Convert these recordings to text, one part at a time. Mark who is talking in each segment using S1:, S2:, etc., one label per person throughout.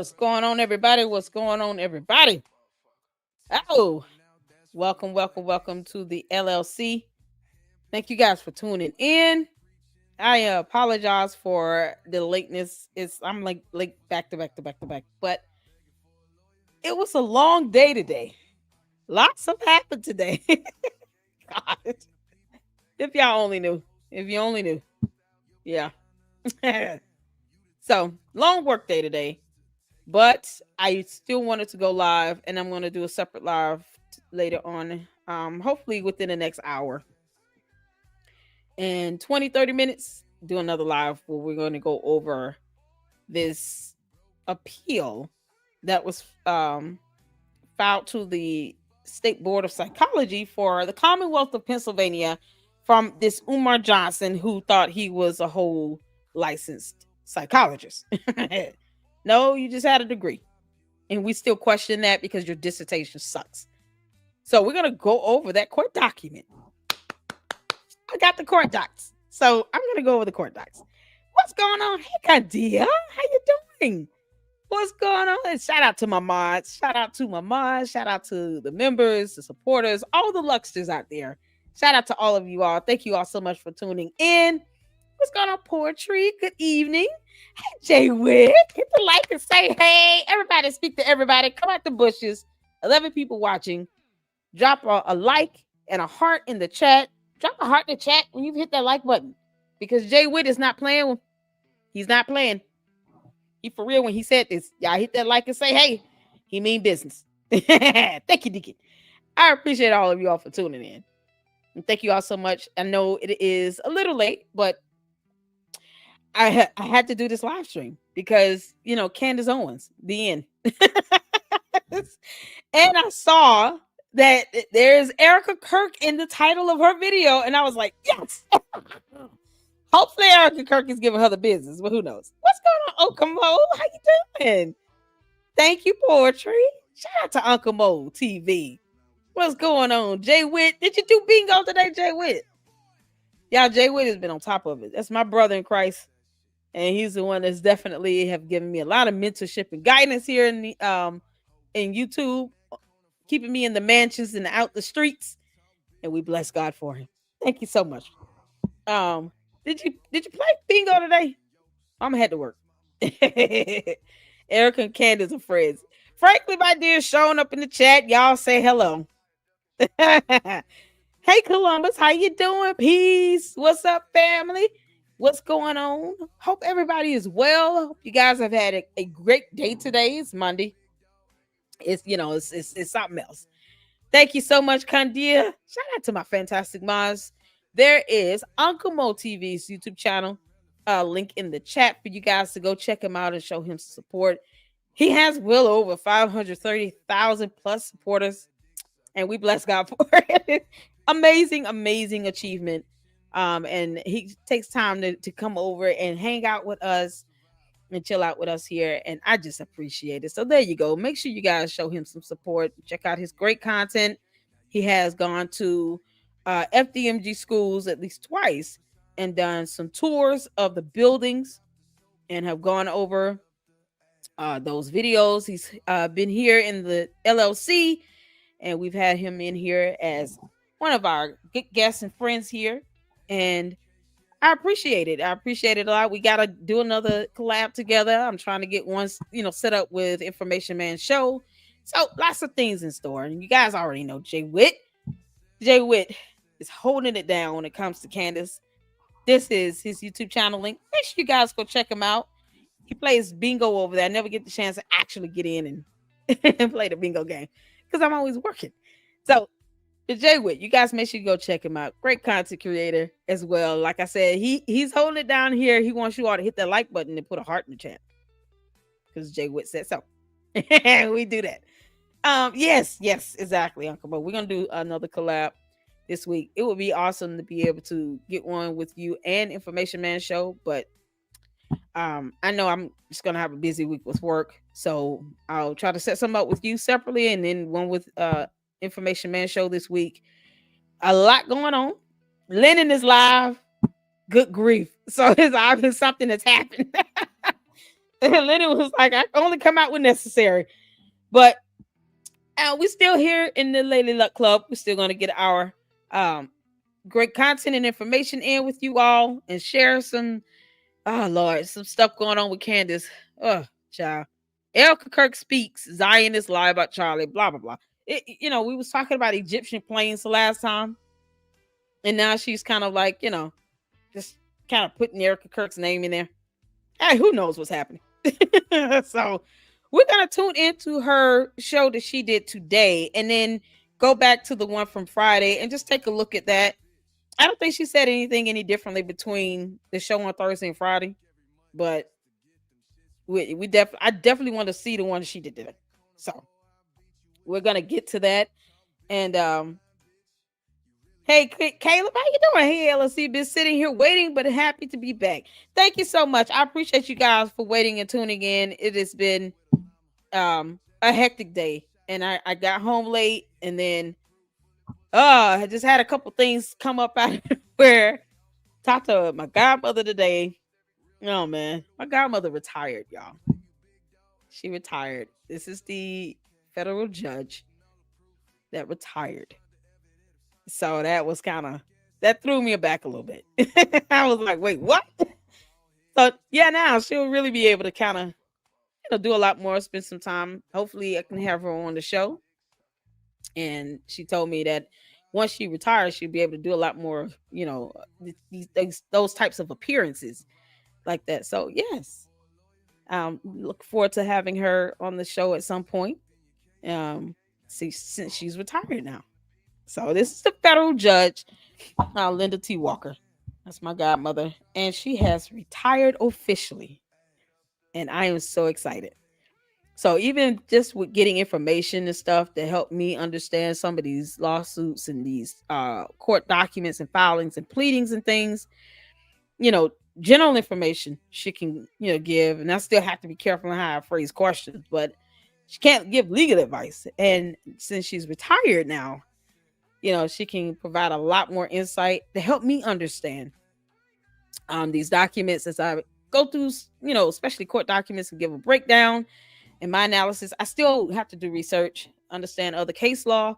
S1: What's going on, everybody? What's going on, everybody? Oh, welcome to the LLC. Thank you guys for tuning in. I apologize for the lateness. I'm like late back to back to back to back, but it was a long day today. Lots have happened today. God, if y'all only knew, if you only knew, yeah. So long work day today. But I still wanted to go live, and I'm going to do a separate live later on, hopefully within the next hour. In 20, 30 minutes, do another live where we're going to go over this appeal that was filed to the State Board of Psychology for the Commonwealth of Pennsylvania from this Umar Johnson, who thought he was a whole licensed psychologist. No, you just had a degree. And we still question that because your dissertation sucks. So we're going to go over that court document. I got the court docs. So I'm going to go over the court docs. What's going on? Hey, Candia. How you doing? What's going on? And shout out to my mods. Shout out to my mods. Shout out to the members, the supporters, all the Lucksters out there. Shout out to all of you all. Thank you all so much for tuning in. What's going on, Poetry? Good evening. Hey, Jay Wick. Hit the like and say hey. Everybody speak to everybody. Come out the bushes. 11 people watching. Drop a like and a heart in the chat. Drop a heart in the chat when you hit that like button. Because Jay Witt is not playing. He's not playing. He for real when he said this. Y'all hit that like and say hey. He mean business. Thank you, Deacon. I appreciate all of you all for tuning in. And thank you all so much. I know it is a little late, but I had to do this live stream because, Candace Owens, the end. And I saw that there's Erica Kirk in the title of her video. And I was like, yes. Hopefully Erica Kirk is giving her the business, but who knows? What's going on, Uncle Mo? How you doing? Thank you, Poetry. Shout out to Uncle Mo TV. What's going on? Jay Witt. Did you do bingo today, Jay Witt? Y'all, Jay Witt has been on top of it. That's my brother in Christ. And he's the one that's definitely have given me a lot of mentorship and guidance here in the in YouTube, keeping me in the mansions and out the streets. And we bless God for him. Thank you so much. Did you play bingo today? I'm gonna head to work. Erica and Candace are friends. Frankly, my dear, showing up in the chat. Y'all say hello. Hey, Columbus, how you doing? Peace. What's up, family? What's going on? Hope everybody is well. Hope you guys have had a great day today. It's Monday. It's something else. Thank you so much, Candia. Shout out to my fantastic moms. There is Uncle Mo TV's YouTube channel. Link in the chat for you guys to go check him out and show him some support. He has well over 530,000 plus supporters, and we bless God for it. Amazing achievement. And he takes time to come over and hang out with us and chill out with us here. And I just appreciate it. So there you go. Make sure you guys show him some support. Check out his great content. He has gone to FDMG schools at least twice and done some tours of the buildings and have gone over those videos. He's been here in the LLC, and we've had him in here as one of our good guests and friends here. And I appreciate it. I appreciate it a lot. We got to do another collab together. I'm trying to get one, set up with Information Man Show. So lots of things in store. And you guys already know Jay Witt. Jay Witt is holding it down when it comes to Candace. This is his YouTube channel link. Make sure you guys go check him out. He plays bingo over there. I never get the chance to actually get in and play the bingo game because I'm always working. So Jay Witt, you guys make sure you go check him out. Great content creator as well. Like I said, he's holding it down here. He wants you all to hit that like button and put a heart in the chat because Jay Witt said so. We do that. Yes, exactly, Uncle Bo. We're gonna do another collab this week. It would be awesome to be able to get one with you and Information Man Show, but I know I'm just gonna have a busy week with work, so I'll try to set some up with you separately, and then one with Information Man Show this week. A lot going on. Lennon is live. Good grief. So it's obviously something that's happened. And Lennon was like, I only come out when necessary. But we're still here in the Lady Luck Club. We're still going to get our um, great content and information in with you all and share some, oh Lord, some stuff going on with Candace. Oh, child. Erica Kirk speaks. Zionists lie about Charlie. Blah blah blah. We was talking about Egyptian planes the last time, and now she's kind of like, just kind of putting Erica Kirk's name in there. Hey, who knows what's happening? So we're gonna tune into her show that she did today, and then go back to the one from Friday and just take a look at that. I don't think she said anything any differently between the show on Thursday and Friday, but I definitely want to see the one she did today. So we're gonna get to that. And hey, Caleb, how you doing? Hey, LLC, been sitting here waiting, but happy to be back. Thank you so much. I appreciate you guys for waiting and tuning in. It has been a hectic day, and I got home late, and then I just had a couple things come up out of where talked to my godmother today. Oh man, my godmother retired, y'all. She retired. This is the federal judge that retired. So that was that threw me back a little bit. I was like, wait, what? So yeah, now she'll really be able to kind of do a lot more, spend some time. Hopefully I can have her on the show. And she told me that once she retires, she'll be able to do a lot more, those types of appearances like that. So yes, look forward to having her on the show at some point. Since she's retired now. So this is the federal judge, Linda T. Walker. That's my godmother, and she has retired officially, and I am so excited. So even just with getting information and stuff to help me understand some of these lawsuits and these court documents and filings and pleadings and things, general information she can, give. And I still have to be careful on how I phrase questions, but she can't give legal advice. And since she's retired now, she can provide a lot more insight to help me understand these documents as I go through, especially court documents, and give a breakdown and my analysis. I still have to do research, understand other case law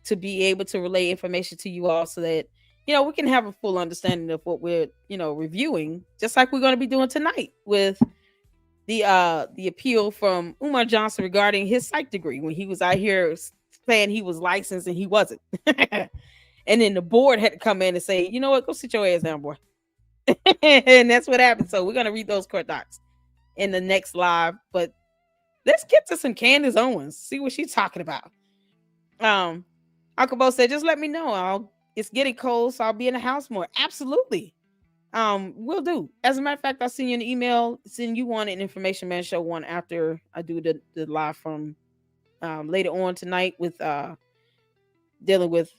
S1: to be able to relay information to you all so that, we can have a full understanding of what we're, reviewing, just like we're going to be doing tonight with the appeal from Umar Johnson regarding his psych degree when he was out here saying he was licensed and he wasn't. And then the board had to come in and say, you know what, go sit your ass down, boy. And that's what happened. So we're going to read those court docs in the next live, but let's get to some Candace Owens, see what she's talking about. Uncle Bo said, just let me know. It's getting cold, so I'll be in the house more. Absolutely. Will do. As a matter of fact, I'll send you an email, send you one, an Information Man Show one after I do the live from later on tonight with dealing with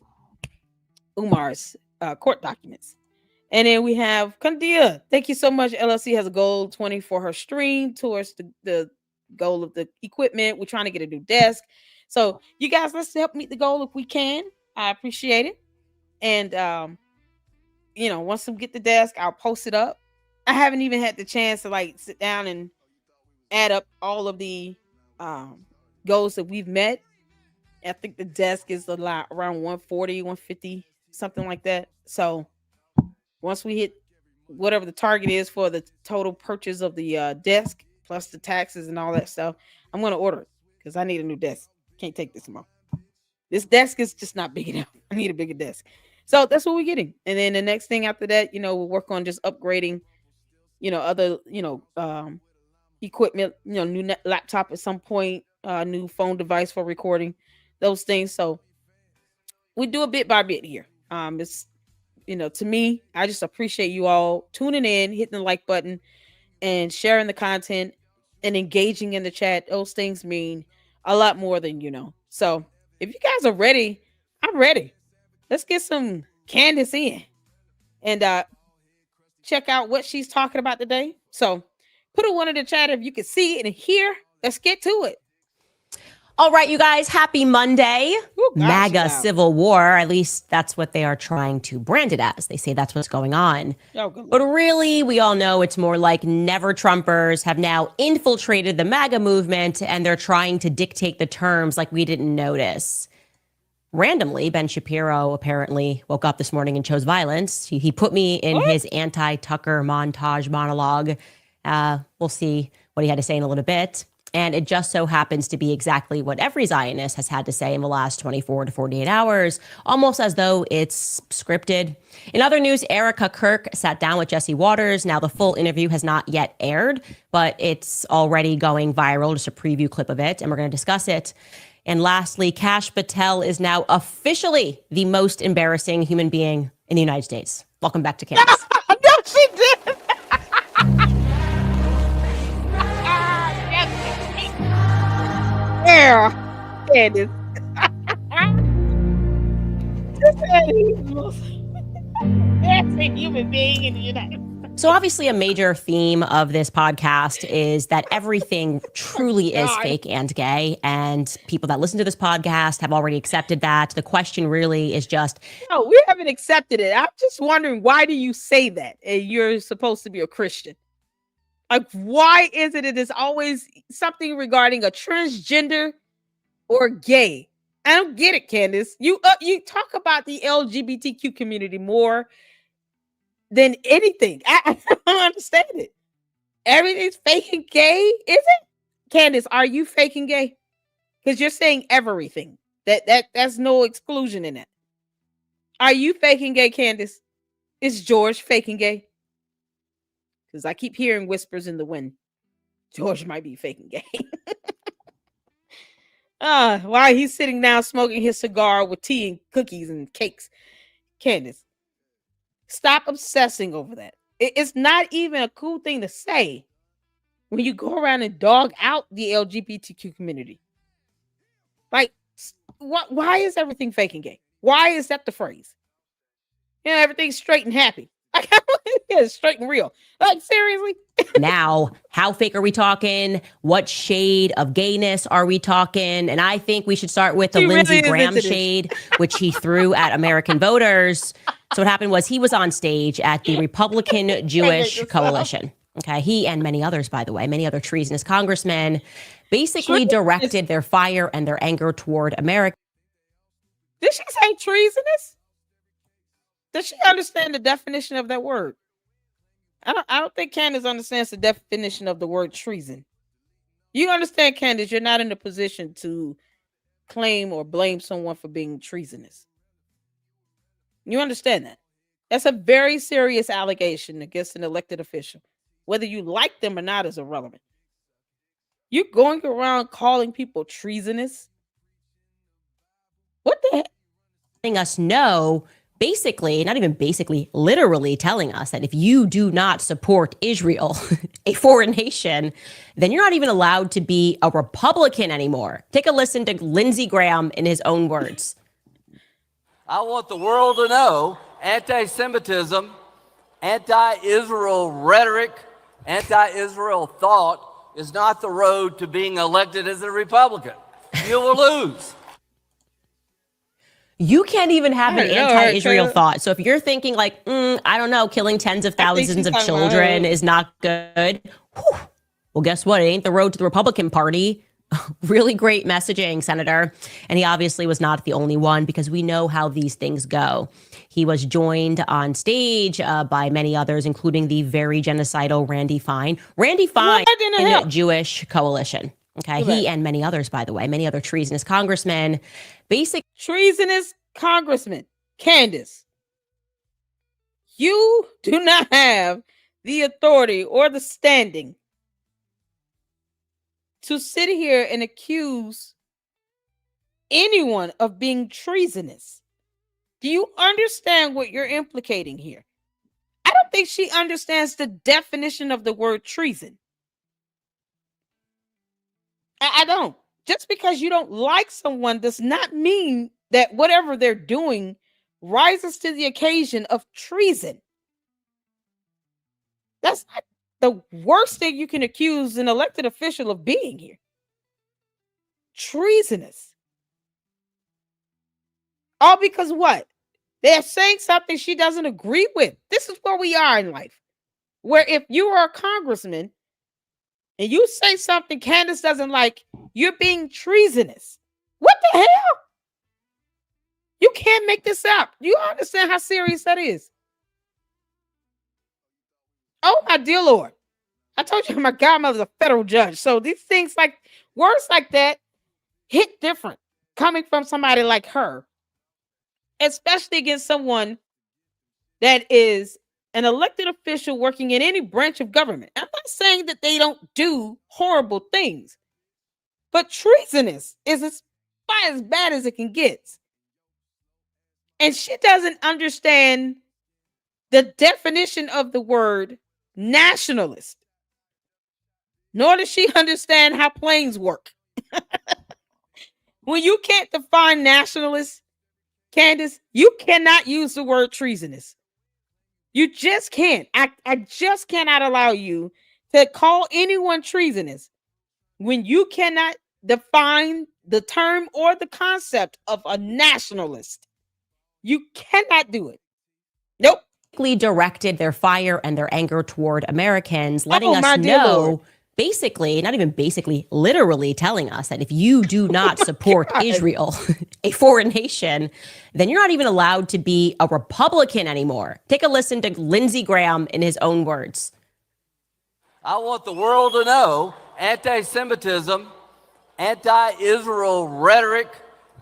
S1: Umar's court documents. And then we have Kandia. Thank you so much. LLC has a goal 20 for her stream towards the goal of the equipment. We're trying to get a new desk. So you guys, let's help meet the goal if we can. I appreciate it. And once we get the desk, I'll post it up. I haven't even had the chance to sit down and add up all of the goals that we've met. I think the desk is a lot around 140, 150, something like that. So once we hit whatever the target is for the total purchase of the desk plus the taxes and all that stuff, I'm going to order it because I need a new desk. Can't take this anymore. This desk is just not big enough. I need a bigger desk. So that's what we're getting. And then the next thing after that, we'll work on just upgrading, other, equipment, new laptop at some point, new phone device for recording, those things. So we do a bit by bit here. It's, to me, I just appreciate you all tuning in, hitting the like button and sharing the content and engaging in the chat. Those things mean a lot more than So if you guys are ready, I'm ready. Let's get some Candace in and check out what she's talking about today. So put a one in the chat if you can see it and hear. Let's get to it.
S2: All right, you guys, happy Monday.
S1: Ooh, gosh,
S2: MAGA
S1: wow.
S2: civil war, at least that's what they are trying to brand it as. They say that's what's going on.
S1: Oh, good
S2: But
S1: Lord.
S2: really, we all know it's more like never Trumpers have now infiltrated the MAGA movement and they're trying to dictate the terms like we didn't notice. Randomly, Ben Shapiro apparently woke up this morning and chose violence. He put me in his anti-Tucker montage monologue. We'll see what he had to say in a little bit. And it just so happens to be exactly what every Zionist has had to say in the last 24 to 48 hours, almost as though it's scripted. In other news, Erica Kirk sat down with Jesse Waters. Now, the full interview has not yet aired, but it's already going viral, just a preview clip of it, and we're going to discuss it. And lastly, Kash Patel is now officially the most embarrassing human being in the United States. Welcome back to Candace.
S1: No, she did. Yeah, Candace. Just said he's the most embarrassing human being in the United States.
S2: So obviously a major theme of this podcast is that everything truly is
S1: God.
S2: fake and gay, and people that listen to this podcast have already accepted that. The question really is just,
S1: No, we haven't accepted it. I'm just wondering, why do you say that? And you're supposed to be a Christian. Like, why is it is always something regarding a transgender or gay? I don't get it, Candace. You talk about the LGBTQ community more than anything. I don't understand it. Everything's fake and gay, is it? Candace, are you fake and gay? Because you're saying everything. That's no exclusion in it. Are you fake and gay, Candace? Is George fake and gay? Because I keep hearing whispers in the wind. George might be fake and gay. While he's sitting down smoking his cigar with tea and cookies and cakes. Candace, stop obsessing over that. It's not even a cool thing to say when you go around and dog out the LGBTQ community. Like, why is everything fake and gay? Why is that the phrase? Yeah, everything's straight and happy. Yeah, straight and real. Like, seriously?
S2: now, how fake are we talking? What shade of gayness are we talking? And I think we should start with the
S1: He really
S2: Lindsey
S1: is
S2: Graham
S1: into this.
S2: shade, which he threw at American voters. So what happened was he was on stage at the Republican Jewish Coalition. Okay, he and many others, by the way, many other treasonous congressmen basically directed their fire and their anger toward America.
S1: Did she say treasonous? Does she understand the definition of that word? I don't think Candace understands the definition of the word treason. You understand, Candace, you're not in a position to claim or blame someone for being treasonous. You understand that? That's a very serious allegation against an elected official. Whether you like them or not is irrelevant. You're going around calling people treasonous? What the heck?
S2: Letting us know, basically, not even basically, literally telling us that if you do not support Israel, a foreign nation, then you're not even allowed to be a Republican anymore. Take a listen to Lindsey Graham in his own words.
S3: I want the world to know anti-Semitism, anti-Israel rhetoric, anti-Israel thought is not the road to being elected as a Republican. You will lose.
S2: You can't even have an anti-Israel thought. So if you're thinking like, I don't know, killing tens of thousands of children is not good. Whew. Well, guess what? It ain't the road to the Republican Party. Really great messaging, Senator. And he obviously was not the only one, because we know how these things go. He was joined on stage by many others, including the very genocidal Randy Fine. Randy Fine in the Jewish Coalition. Okay, he and many others, by the way, many other treasonous congressmen.
S1: Treasonous congressman. Candace, you do not have the authority or the standing to sit here and accuse anyone of being treasonous. Do you understand what you're implicating here? I don't think she understands the definition of the word treason. I don't. Just because you don't like someone does not mean that whatever they're doing rises to the occasion of treason. That's not the worst thing you can accuse an elected official of being here. treasonous. All because what? They're saying something she doesn't agree with. This is where we are in life. Where if you are a congressman and you say something Candace doesn't like, you're being treasonous. What the hell? You can't make this up. You understand how serious that is? Oh, my dear Lord. I told you my godmother's a federal judge. So these things like words like that hit different coming from somebody like her, especially against someone that is an elected official working in any branch of government. I'm not saying that they don't do horrible things, but treasonous is as bad as it can get. And she doesn't understand the definition of the word nationalist, nor does she understand how planes work. When you can't define nationalist, Candace, you cannot use the word treasonous. You just can't. I just cannot allow you to call anyone treasonous when you cannot define the term or the concept of a nationalist. You cannot do it. Nope.
S2: Directed their fire and their anger toward Americans, letting us know, basically, not even basically, literally telling us that if you do not support Israel, a foreign nation, then you're not even allowed to be a Republican anymore. Take a listen to Lindsey Graham in his own words.
S3: I want the world to know anti-Semitism, anti-Israel rhetoric,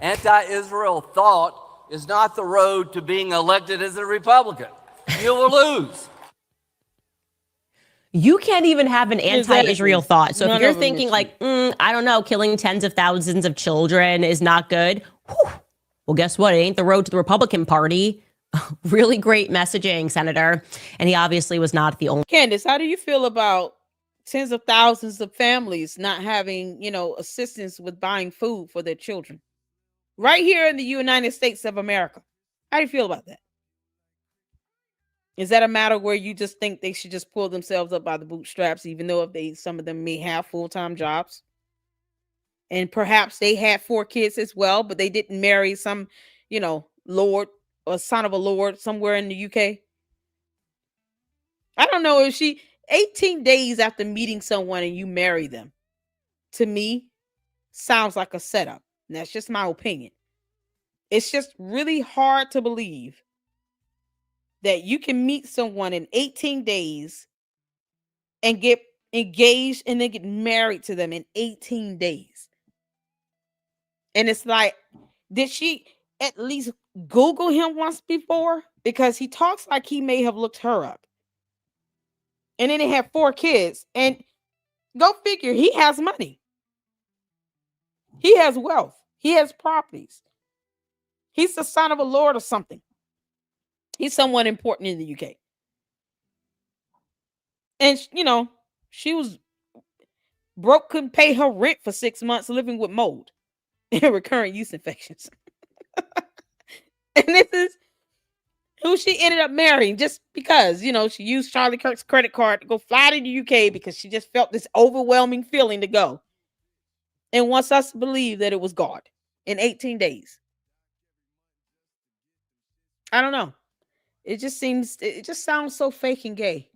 S3: anti-Israel thought is not the road to being elected as a Republican. You will lose.
S2: You can't even have an anti-Israel thought. So if you're thinking like, I don't know, killing tens of thousands of children is not good. Whew. Well, guess what? It ain't the road to the Republican Party. Really great messaging, Senator. And he obviously was not the only.
S1: Candace, how do you feel about tens of thousands of families not having, assistance with buying food for their children? Right here in the United States of America. How do you feel about that? Is that a matter where you just think they should just pull themselves up by the bootstraps, even though some of them may have full-time jobs? And perhaps they had 4 kids as well, but they didn't marry some, lord or son of a lord somewhere in the UK. I don't know if 18 days after meeting someone and you marry them, to me, sounds like a setup. And that's just my opinion. It's just really hard to believe that you can meet someone in 18 days and get engaged and then get married to them in 18 days. And it's like, did she at least Google him once before? Because he talks like he may have looked her up. And then they have 4 kids. And go figure, he has money. He has wealth. He has properties. He's the son of a lord or something. He's someone important in the UK. And, she was broke, couldn't pay her rent for 6 months, living with mold and recurrent yeast infections. And this is who she ended up marrying just because, she used Charlie Kirk's credit card to go fly to the UK because she just felt this overwhelming feeling to go. And wants us to believe that it was God in 18 days. I don't know. It just sounds so fake and gay.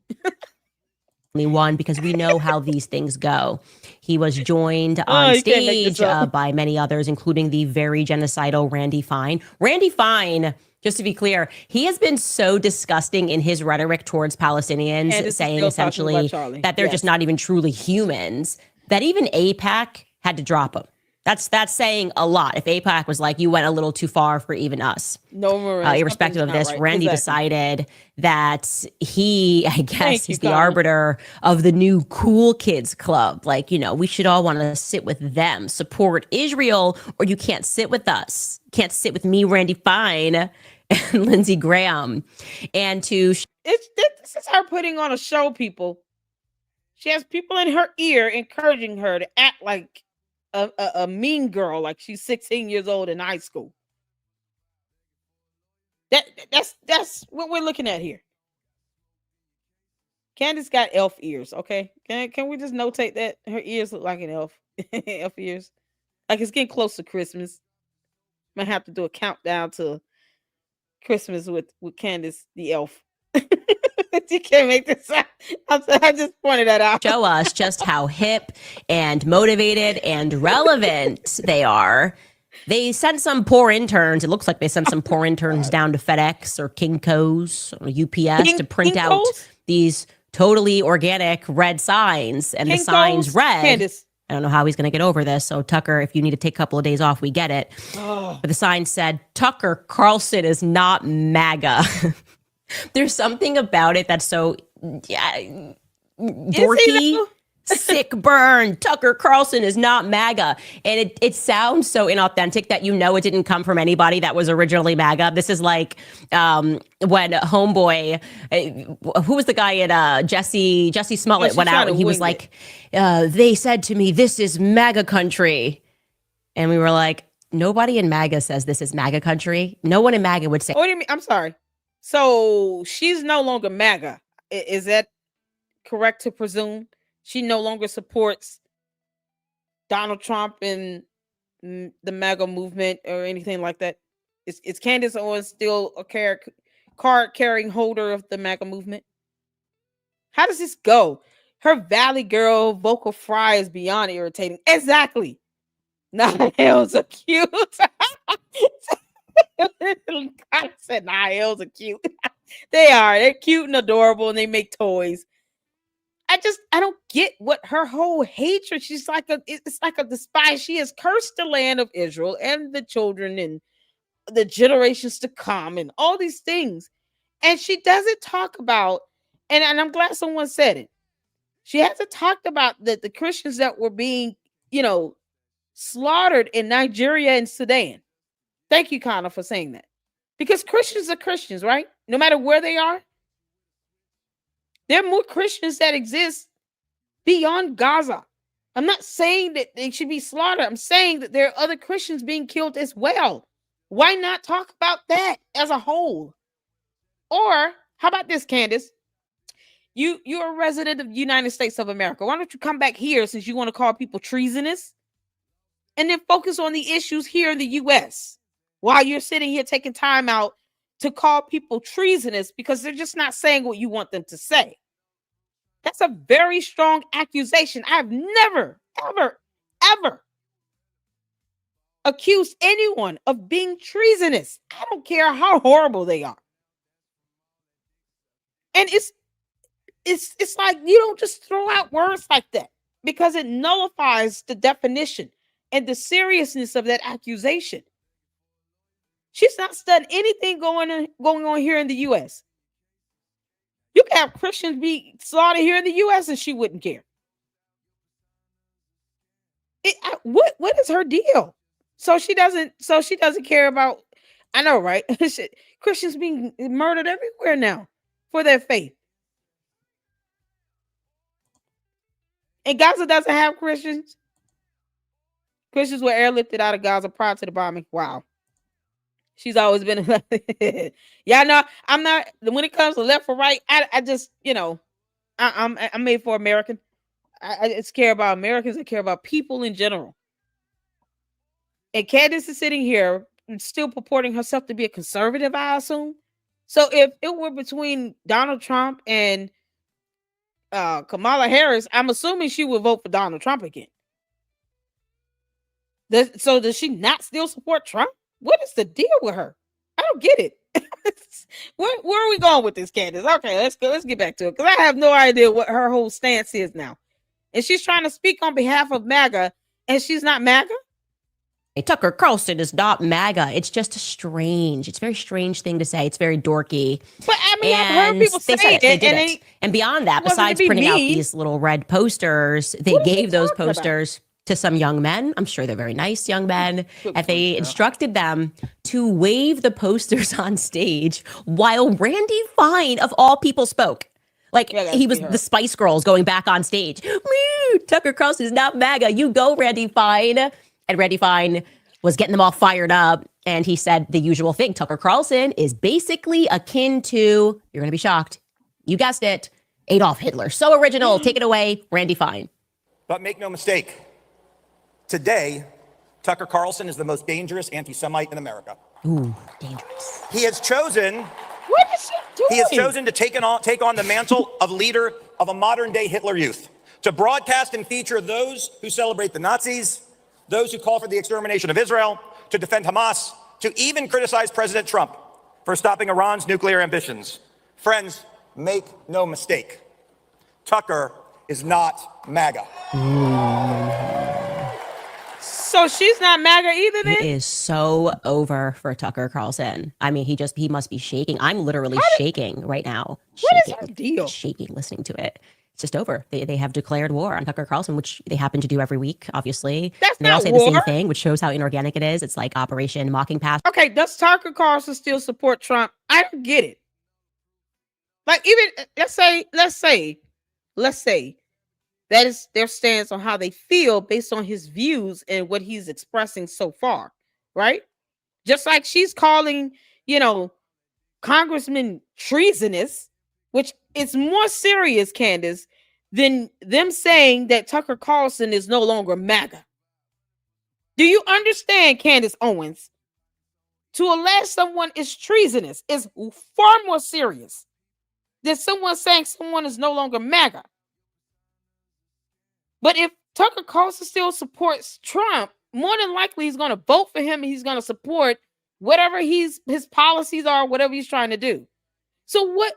S2: One, because we know how these things go. He was joined on stage by many others, including the very genocidal Randy Fine. Randy Fine, just to be clear, he has been so disgusting in his rhetoric towards Palestinians, saying essentially that they're just not even truly humans, that even AIPAC had to drop him. That's saying a lot. If AIPAC was like, you went a little too far for even us.
S1: No more.
S2: Irrespective of this, right. Randy decided that he's the arbiter of the new cool kids club. Like, we should all want to sit with them, support Israel, or you can't sit with us. Can't sit with me, Randy Fine, and Lindsey Graham. And this
S1: is her putting on a show, people. She has people in her ear encouraging her to act like a mean girl, like she's 16 years old in high school. That's what we're looking at here. Candace got elf ears, okay? Can we just notate that her ears look like an elf? Elf ears. Like it's getting close to Christmas. Might have to do a countdown to Christmas with Candace the elf. You can't make this up. I just pointed that out.
S2: Show us just how hip and motivated and relevant they are. They sent some poor interns. It looks like they sent some poor interns down to FedEx or Kinko's or UPS to print out these totally organic red signs. And the signs read,
S1: Candace.
S2: I don't know how he's going to get over this. So, Tucker, if you need to take a couple of days off, we get it. But the sign said, Tucker Carlson is not MAGA. There's something about it that's so dorky. Sick burn. Tucker Carlson is not MAGA. And it sounds so inauthentic that you know it didn't come from anybody that was originally MAGA. This is like when Homeboy, who was the guy in Jesse Smollett went out and he was like, they said to me, this is MAGA country. And we were like, nobody in MAGA says this is MAGA country. No one in MAGA would say.
S1: What do you mean? I'm sorry. So she's no longer MAGA. Is that correct to presume? She no longer supports Donald Trump and the MAGA movement or anything like that. Is Candace Owens still a card-carrying holder of the MAGA movement? How does this go? Her Valley Girl vocal fry is beyond irritating. Exactly. Nails are cute. I said nails are cute. They are. They're cute and adorable, and they make toys. I don't get what her whole hatred. It's like a despise. She has cursed the land of Israel and the children and the generations to come and all these things. And she doesn't talk about, and I'm glad someone said it. She hasn't talked about the Christians that were being, slaughtered in Nigeria and Sudan. Thank you, Connor, for saying that. Because Christians are Christians, right? No matter where they are. There are more Christians that exist beyond Gaza. I'm not saying that they should be slaughtered. I'm saying that there are other Christians being killed as well. Why not talk about that as a whole? Or how about this, Candace? You're a resident of the United States of America. Why don't you come back here since you want to call people treasonous? And then focus on the issues here in the U.S. while you're sitting here taking time out to call people treasonous because they're just not saying what you want them to say. That's a very strong accusation. I've never, ever, ever accused anyone of being treasonous. I don't care how horrible they are. And it's like you don't just throw out words like that because it nullifies the definition and the seriousness of that accusation. She's not studying anything going on here in the U.S. You can have Christians be slaughtered here in the U.S. and she wouldn't care. What is her deal? So she doesn't care about. I know, right? Christians being murdered everywhere now for their faith. And Gaza doesn't have Christians. Christians were airlifted out of Gaza prior to the bombing. Wow. She's always been. Yeah, no, I'm not. When it comes to left or right, I just, I'm made for American. I just care about Americans. I care about people in general. And Candace is sitting here still purporting herself to be a conservative, I assume. So if it were between Donald Trump and Kamala Harris, I'm assuming she would vote for Donald Trump again. So does she not still support Trump? What is the deal with her? I don't get it. Where are we going with this, Candace? Okay, let's go. Let's get back to it because I have no idea what her whole stance is now. And she's trying to speak on behalf of MAGA, and she's not MAGA.
S2: Hey, Tucker Carlson is not MAGA. It's just it's a very strange thing to say. It's very dorky.
S1: But I mean, I've heard people say it.
S2: They did it. And beyond that, besides printing out these little red posters, they gave those posters to some young men. I'm sure they're very nice young men. And they instructed them to wave the posters on stage while Randy Fine, of all people, spoke. Like he was the Spice Girls going back on stage. Tucker Carlson is not MAGA. You go, Randy Fine. And Randy Fine was getting them all fired up. And he said the usual thing. Tucker Carlson is basically akin to, you're going to be shocked, you guessed it, Adolf Hitler. So original. Take it away, Randy Fine.
S4: But make no mistake, today, Tucker Carlson is the most dangerous anti-Semite in America.
S2: Ooh, dangerous.
S4: He has chosen
S1: What is she doing?
S4: He has chosen to take on the mantle of leader of a modern-day Hitler Youth, to broadcast and feature those who celebrate the Nazis, those who call for the extermination of Israel, to defend Hamas, to even criticize President Trump for stopping Iran's nuclear ambitions. Friends, make no mistake, Tucker is not MAGA.
S1: So she's not MAGA either then?
S2: It is so over for Tucker Carlson. I mean, he must be shaking. I'm literally shaking right now.
S1: What is
S2: Shaking.
S1: her deal?
S2: Shaking listening to it. It's just over. They have declared war on Tucker Carlson, which they happen to do every week, obviously.
S1: That's
S2: and they all
S1: not
S2: say the same
S1: war.
S2: thing, which shows how inorganic it is. It's like Operation Mocking Pass.
S1: Okay, does Tucker Carlson still support Trump? I don't get it. Like, even let's say that is their stance on how they feel based on his views and what he's expressing so far, right? Just like she's calling, Congressman treasonous, which is more serious, Candace, than them saying that Tucker Carlson is no longer MAGA. Do you understand, Candace Owens? To allege someone is treasonous is far more serious than someone saying someone is no longer MAGA. But if Tucker Carlson still supports Trump, more than likely he's going to vote for him and he's going to support whatever his policies are, whatever he's trying to do. So what's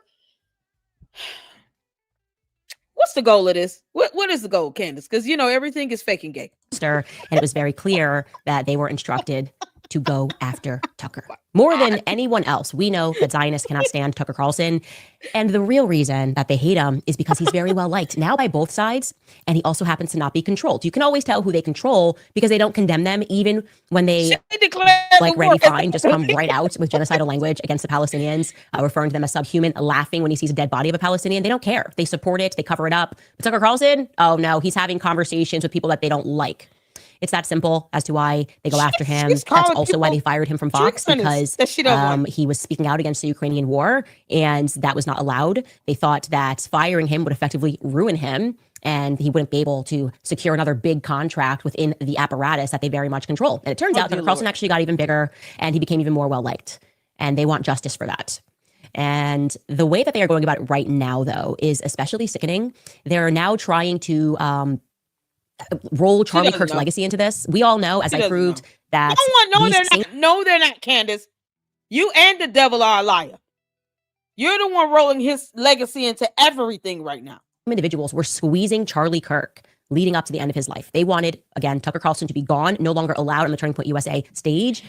S1: the goal of this? What is the goal, Candace? Because everything is fake and gay.
S2: And it was very clear that they were instructed to go after Tucker. More than anyone else, we know that Zionists cannot stand Tucker Carlson. And the real reason that they hate him is because he's very well liked now by both sides. And he also happens to not be controlled. You can always tell who they control because they don't condemn them, even when they, like Randy Fine, just come right out with genocidal language against the Palestinians, referring to them as subhuman, laughing when he sees a dead body of a Palestinian. They don't care. They support it. They cover it up. But Tucker Carlson, oh no, he's having conversations with people that they don't like. It's that simple as to why they go after him. That's also why they fired him from Fox, because he was speaking out against the Ukrainian war, and that was not allowed. They thought that firing him would effectively ruin him, and he wouldn't be able to secure another big contract within the apparatus that they very much control. And it turns out Tucker Carlson actually got even bigger, and he became even more well-liked. And they want justice for that. And the way that they are going about it right now, though, is especially sickening. They're now trying to roll Charlie Kirk's legacy into this. We all know, as I proved, that
S1: they're not, Candace. You and the devil are a liar. You're the one rolling his legacy into everything right now.
S2: Individuals were squeezing Charlie Kirk leading up to the end of his life. They wanted, again, Tucker Carlson to be gone, no longer allowed on the Turning Point USA stage.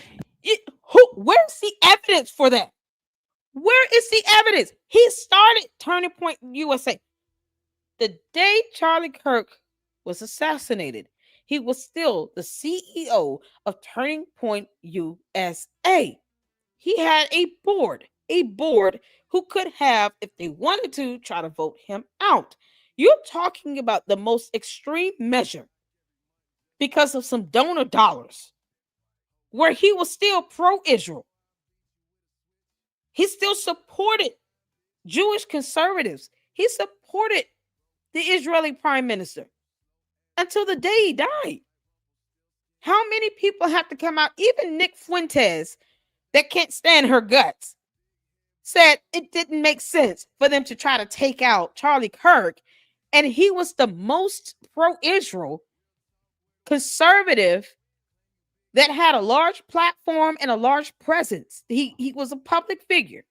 S1: Where's the evidence for that? Where is the evidence? He started Turning Point USA. The day Charlie Kirk was assassinated, he was still the CEO of Turning Point USA. He had a board who could have, if they wanted to, try to vote him out. You're talking about the most extreme measure because of some donor dollars, where he was still pro-Israel. He still supported Jewish conservatives. He supported the Israeli prime minister until the day he died. How many people have to come out? Even Nick Fuentes, that can't stand her guts, said it didn't make sense for them to try to take out Charlie Kirk. And he was the most pro-Israel conservative that had a large platform and a large presence. He was a public figure.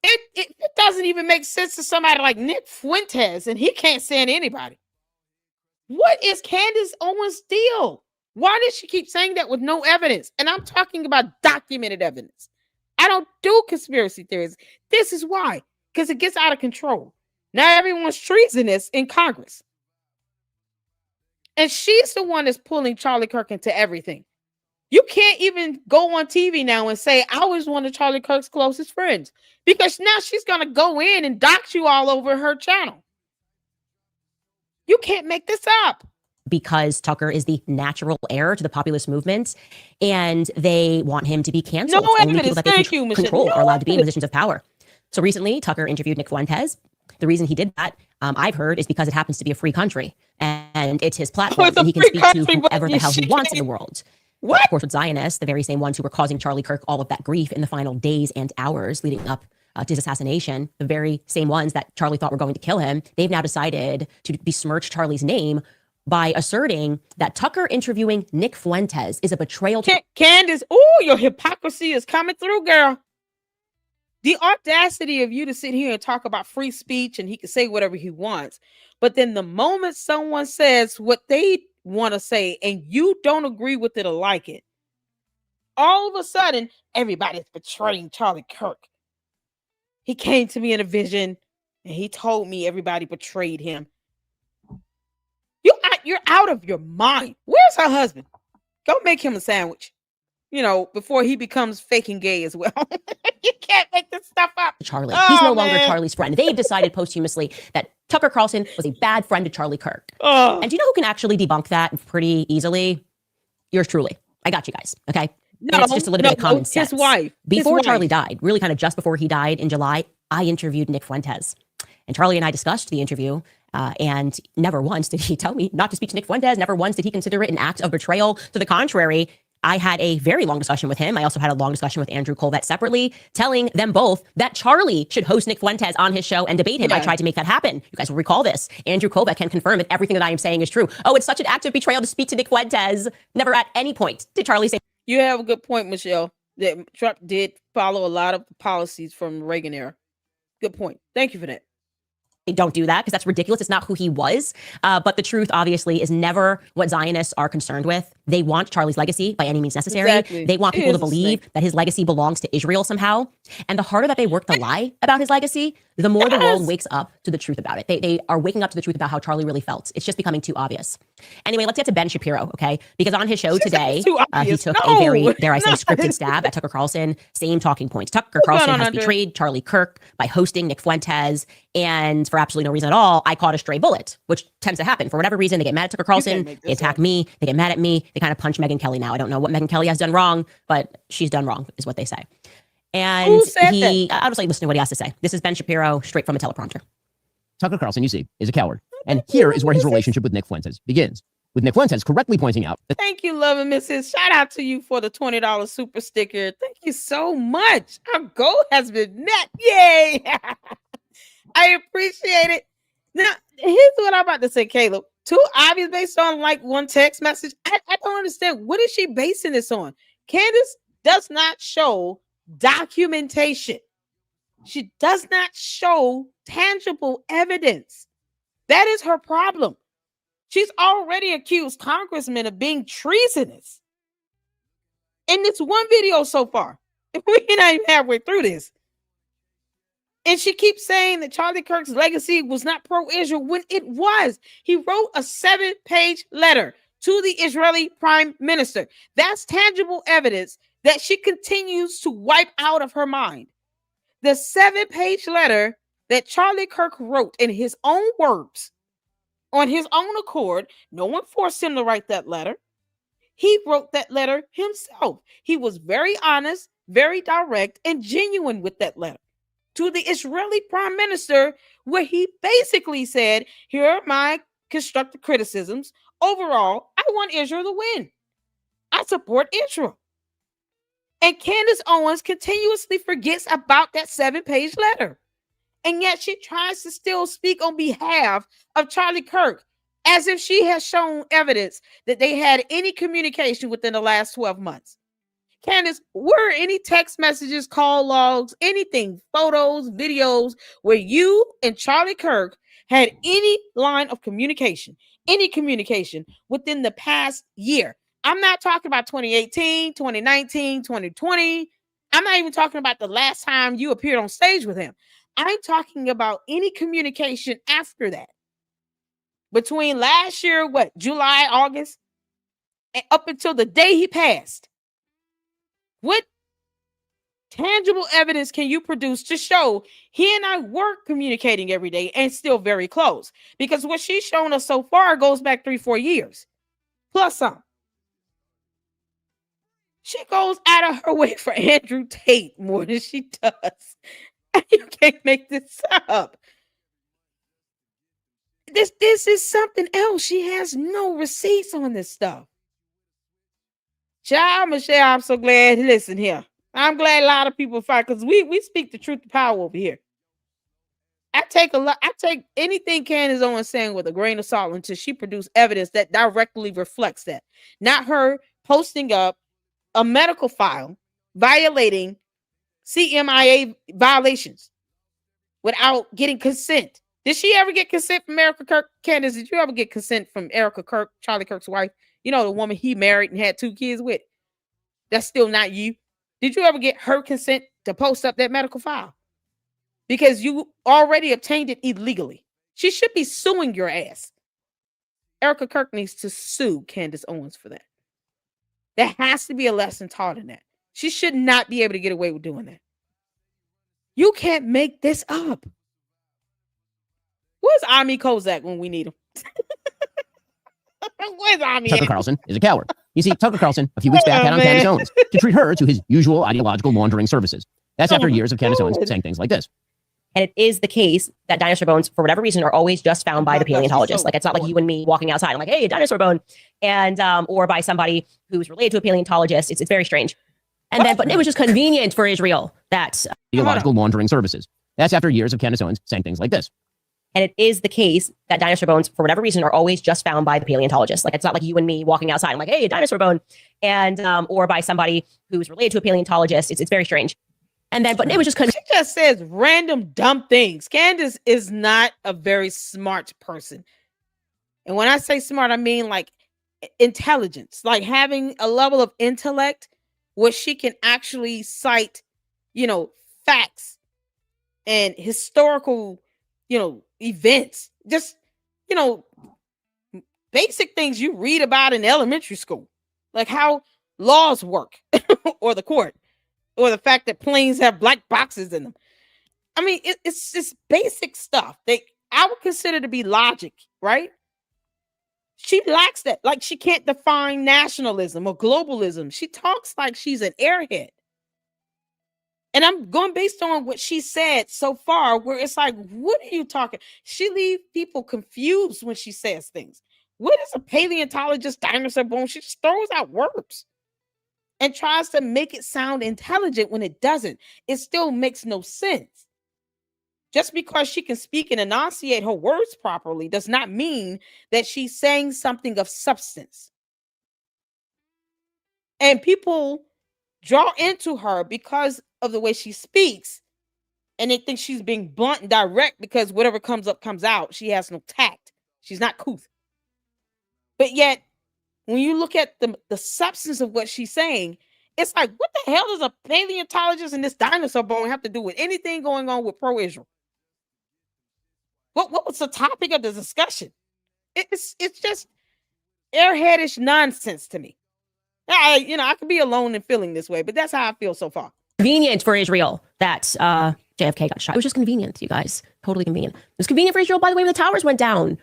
S1: It doesn't even make sense to somebody like Nick Fuentes, and he can't stand anybody. What is Candace Owens' deal? Why does she keep saying that with no evidence? And I'm talking about documented evidence. I don't do conspiracy theories. This is why, because it gets out of control. Now everyone's treasonous in Congress. And she's the one that's pulling Charlie Kirk into everything. You can't even go on TV now and say, I was one of Charlie Kirk's closest friends, because now she's going to go in and dox you all over her channel. You can't make this up.
S2: Because Tucker is the natural heir to the populist movement, and they want him to be canceled.
S1: No
S2: Only
S1: evidence.
S2: people that they control are allowed to be in positions of power. So recently, Tucker interviewed Nick Fuentes, The reason he did that, I've heard, is because it happens to be a free country and it's his
S1: Oh,
S2: platform
S1: it's a
S2: and he can
S1: free
S2: speak to
S1: country, but
S2: whoever the hell he
S1: she
S2: wants in the
S1: can't.
S2: world.
S1: What?
S2: Of course, with Zionists, the very same ones who were causing Charlie Kirk all of that grief in the final days and hours leading up to his assassination, the very same ones that Charlie thought were going to kill him, they've now decided to besmirch Charlie's name by asserting that Tucker interviewing Nick Fuentes is a betrayal to
S1: Candace, oh, your hypocrisy is coming through, girl. The audacity of you to sit here and talk about free speech and he can say whatever he wants. But then the moment someone says what they want to say and you don't agree with it or like it, all of a sudden, everybody's betraying Charlie Kirk. He came to me in a vision and he told me everybody betrayed him. You're out of your mind. Where's her husband? Go make him a sandwich, before he becomes faking gay as well. You can't make this stuff up.
S2: Charlie.
S1: Oh,
S2: He's no longer
S1: man.
S2: Charlie's friend. They've decided posthumously that Tucker Carlson was a bad friend to Charlie Kirk.
S1: Oh.
S2: And do you know who can actually debunk that pretty easily? Yours truly. I got you guys, okay?
S1: No,
S2: and it's just a little bit of common sense.
S1: His wife.
S2: Before Charlie died, really kind of just before he died in July, I interviewed Nick Fuentes. And Charlie and I discussed the interview, and never once did he tell me not to speak to Nick Fuentes. Never once did he consider it an act of betrayal. To the contrary, I had a very long discussion with him. I also had a long discussion with Andrew Colvett separately, telling them both that Charlie should host Nick Fuentes on his show and debate him.
S1: Yeah.
S2: I tried to make that happen. You guys will recall this. Andrew Colvett can confirm that everything that I am saying is true. Oh, it's such an act of betrayal to speak to Nick Fuentes. Never at any point did Charlie say.
S1: You have a good point, Michelle, that Trump did follow a lot of the policies from the Reagan era. Good point. Thank you for that.
S2: Don't do that because that's ridiculous. It's not who he was. But the truth, obviously, is never what Zionists are concerned with. They want Charlie's legacy by any means necessary.
S1: Exactly.
S2: They want
S1: He
S2: people
S1: is
S2: to
S1: a
S2: believe
S1: snake.
S2: that his legacy belongs to Israel somehow. And the harder that they work the lie about his legacy, the more the world wakes up to the truth about it. They are waking up to the truth about how Charlie really felt. It's just becoming too obvious. Anyway, let's get to Ben Shapiro, okay? Because on his show today,
S1: too
S2: he
S1: obvious.
S2: took
S1: No.
S2: a very, dare I say,
S1: No.
S2: scripted stab at Tucker Carlson. Same talking points. Tucker
S1: What's
S2: Carlson
S1: going on
S2: has
S1: under?
S2: betrayed Charlie Kirk by hosting Nick Fuentes. And for absolutely no reason at all, I caught a stray bullet, which tends to happen. For whatever reason, they get mad at Tucker Carlson,
S1: make
S2: they
S1: this
S2: attack
S1: up.
S2: me, they get mad at me, they kind of punch Megyn Kelly now. I don't know what Megyn Kelly has done wrong, but she's done wrong, is what they say. And
S1: Who said
S2: I'll just listen to what he has to say. This is Ben Shapiro, straight from a teleprompter.
S5: Tucker Carlson, you see, is a coward. And here is where his relationship with Nick Fuentes begins. With Nick Fuentes correctly pointing out that
S1: Thank you, love and Mrs. Shout out to you for the $20 super sticker. Thank you so much. Our goal has been met. Yay. I appreciate it. Now, here's what I'm about to say, Caleb. Too obvious based on like one text message. I don't understand. What is she basing this on? Candace does not show documentation. She does not show tangible evidence. That is her problem. She's already accused congressmen of being treasonous. In this one video so far, we're not even halfway through this. And she keeps saying that Charlie Kirk's legacy was not pro-Israel when it was. He wrote a 7-page letter to the Israeli prime minister. That's tangible evidence that she continues to wipe out of her mind. The 7-page letter that Charlie Kirk wrote in his own words, on his own accord, no one forced him to write that letter. He wrote that letter himself. He was very honest, very direct, and genuine with that letter to the Israeli prime minister, where he basically said, here are my constructive criticisms. Overall, I want Israel to win. I support Israel. And Candace Owens continuously forgets about that 7-page letter. And yet she tries to still speak on behalf of Charlie Kirk as if she has shown evidence that they had any communication within the last 12 months. Candace, were any text messages, call logs, anything, photos, videos, where you and Charlie Kirk had any line of communication, any communication within the past year? I'm not talking about 2018, 2019, 2020. I'm not even talking about the last time you appeared on stage with him. I'm talking about any communication after that. Between last year, July, August, and up until the day he passed. What tangible evidence can you produce to show he and I were communicating every day and still very close? Because what she's shown us so far goes back 3-4 years, plus some. She goes out of her way for Andrew Tate more than she does. You can't make this up. This is something else. She has no receipts on this stuff. Child, Michelle, I'm so glad. Listen here. I'm glad a lot of people fight because we speak the truth to power over here. I take anything Candace Owens saying with a grain of salt until she produces evidence that directly reflects that. Not her posting up a medical file violating CMIA violations without getting consent. Did she ever get consent from Erica Kirk? Candace, did you ever get consent from Erica Kirk, Charlie Kirk's wife? You know, the woman he married and had 2 kids with. That's still not you. Did you ever get her consent to post up that medical file? Because you already obtained it illegally. She should be suing your ass. Erica Kirk needs to sue Candace Owens for that. There has to be a lesson taught in that. She should not be able to get away with doing that. You can't make this up. Where's Ami Kozak when we need him? Where's Ami?
S5: Tucker Carlson is a coward. You see, Tucker Carlson, a few weeks back, had on Candace Owens to treat her to his usual ideological laundering services. That's after years of Candace Owens saying things like this.
S2: And it is the case that dinosaur bones, for whatever reason, are always just found by the paleontologist. Like, it's not like you and me walking outside. I'm like, hey, a dinosaur bone. And, or by somebody who's related to a paleontologist. It's very strange. And then, but it was just convenient for Israel that
S5: ideological laundering services. That's after years of Candace Owens saying things like this.
S2: And it is the case that dinosaur bones, for whatever reason, are always just found by the paleontologist. Like, it's not like you and me walking outside. I'm like, hey, a dinosaur bone. And, or by somebody who's related to a paleontologist. It's very strange. And then, but it was just
S1: she just says random dumb things. Candace is not a very smart person. And when I say smart, I mean like intelligence, like having a level of intellect where she can actually cite, facts and historical, events, just, basic things you read about in elementary school, like how laws work or the court. Or the fact that planes have black boxes in them. I mean, it's just basic stuff that I would consider to be logic, right? She lacks that. Like, she can't define nationalism or globalism. She talks like she's an airhead. And I'm going based on what she said so far, where it's like, what are you talking? She leaves people confused when she says things. What is a paleontologist dinosaur bone? She just throws out words and tries to make it sound intelligent when it doesn't. It still makes no sense. Just because she can speak and enunciate her words properly does not mean that she's saying something of substance. And people draw into her because of the way she speaks, and they think she's being blunt and direct because whatever comes up comes out. She has no tact. She's not couth. But yet, when you look at the substance of what she's saying, it's like, what the hell does a paleontologist and this dinosaur bone have to do with anything going on with pro-Israel? What was the topic of the discussion? It's just airheadish nonsense to me. I could be alone in feeling this way, but that's how I feel so far.
S2: Convenient for Israel that JFK got shot. It was just convenient, you guys. Totally convenient. It was convenient for Israel, by the way, when the towers went down.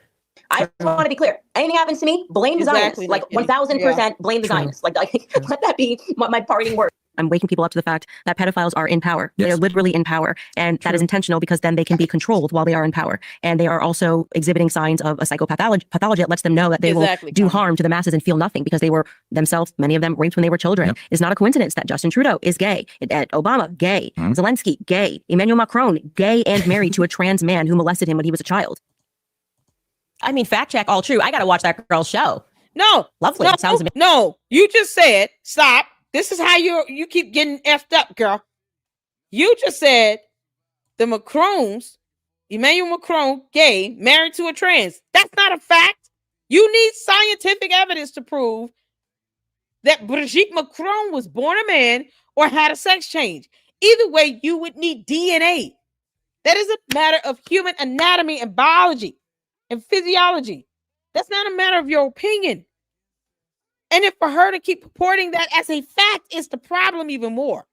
S2: I want to be clear. Anything happens to me, blame the Zionists. Like 1,000% blame the Zionists. Like let that be my parting word. I'm waking people up to the fact that pedophiles are in power. Yes. They are literally in power. And that is intentional because then they can be controlled while they are in power. And they are also exhibiting signs of a psychopathology that lets them know that they will do harm to the masses and feel nothing because they were themselves, many of them, raped when they were children. Yep. It's not a coincidence that Justin Trudeau is gay. Obama, gay. Zelensky, gay. Emmanuel Macron, gay and married to a trans man who molested him when he was a child. I mean, fact check, all true. I got to watch that girl's show.
S1: No.
S2: Lovely.
S1: No,
S2: sounds amazing.
S1: No, you just said, stop. This is how you keep getting effed up, girl. You just said the Macrons, Emmanuel Macron, gay, married to a trans. That's not a fact. You need scientific evidence to prove that Brigitte Macron was born a man or had a sex change. Either way, you would need DNA. That is a matter of human anatomy and biology and physiology. That's not a matter of your opinion. And if for her to keep purporting that as a fact is the problem even more.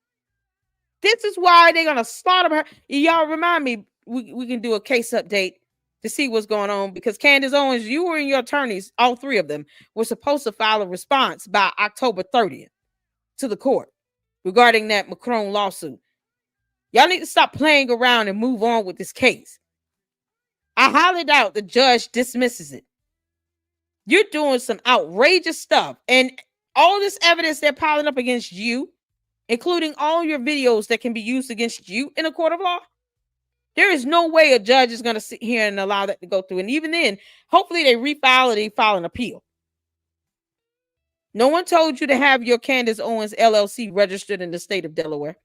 S1: This is why they're going to slaughter her. Y'all remind me, we can do a case update to see what's going on, because Candace Owens, you and your attorneys, all three of them, were supposed to file a response by October 30th to the court regarding that Macron lawsuit. Y'all need to stop playing around and move on with this case. I highly doubt the judge dismisses it. You're doing some outrageous stuff. And all this evidence they're piling up against you, including all your videos that can be used against you in a court of law, there is no way a judge is going to sit here and allow that to go through. And even then, hopefully they refile it, they file an appeal. No one told you to have your Candace Owens LLC registered in the state of Delaware.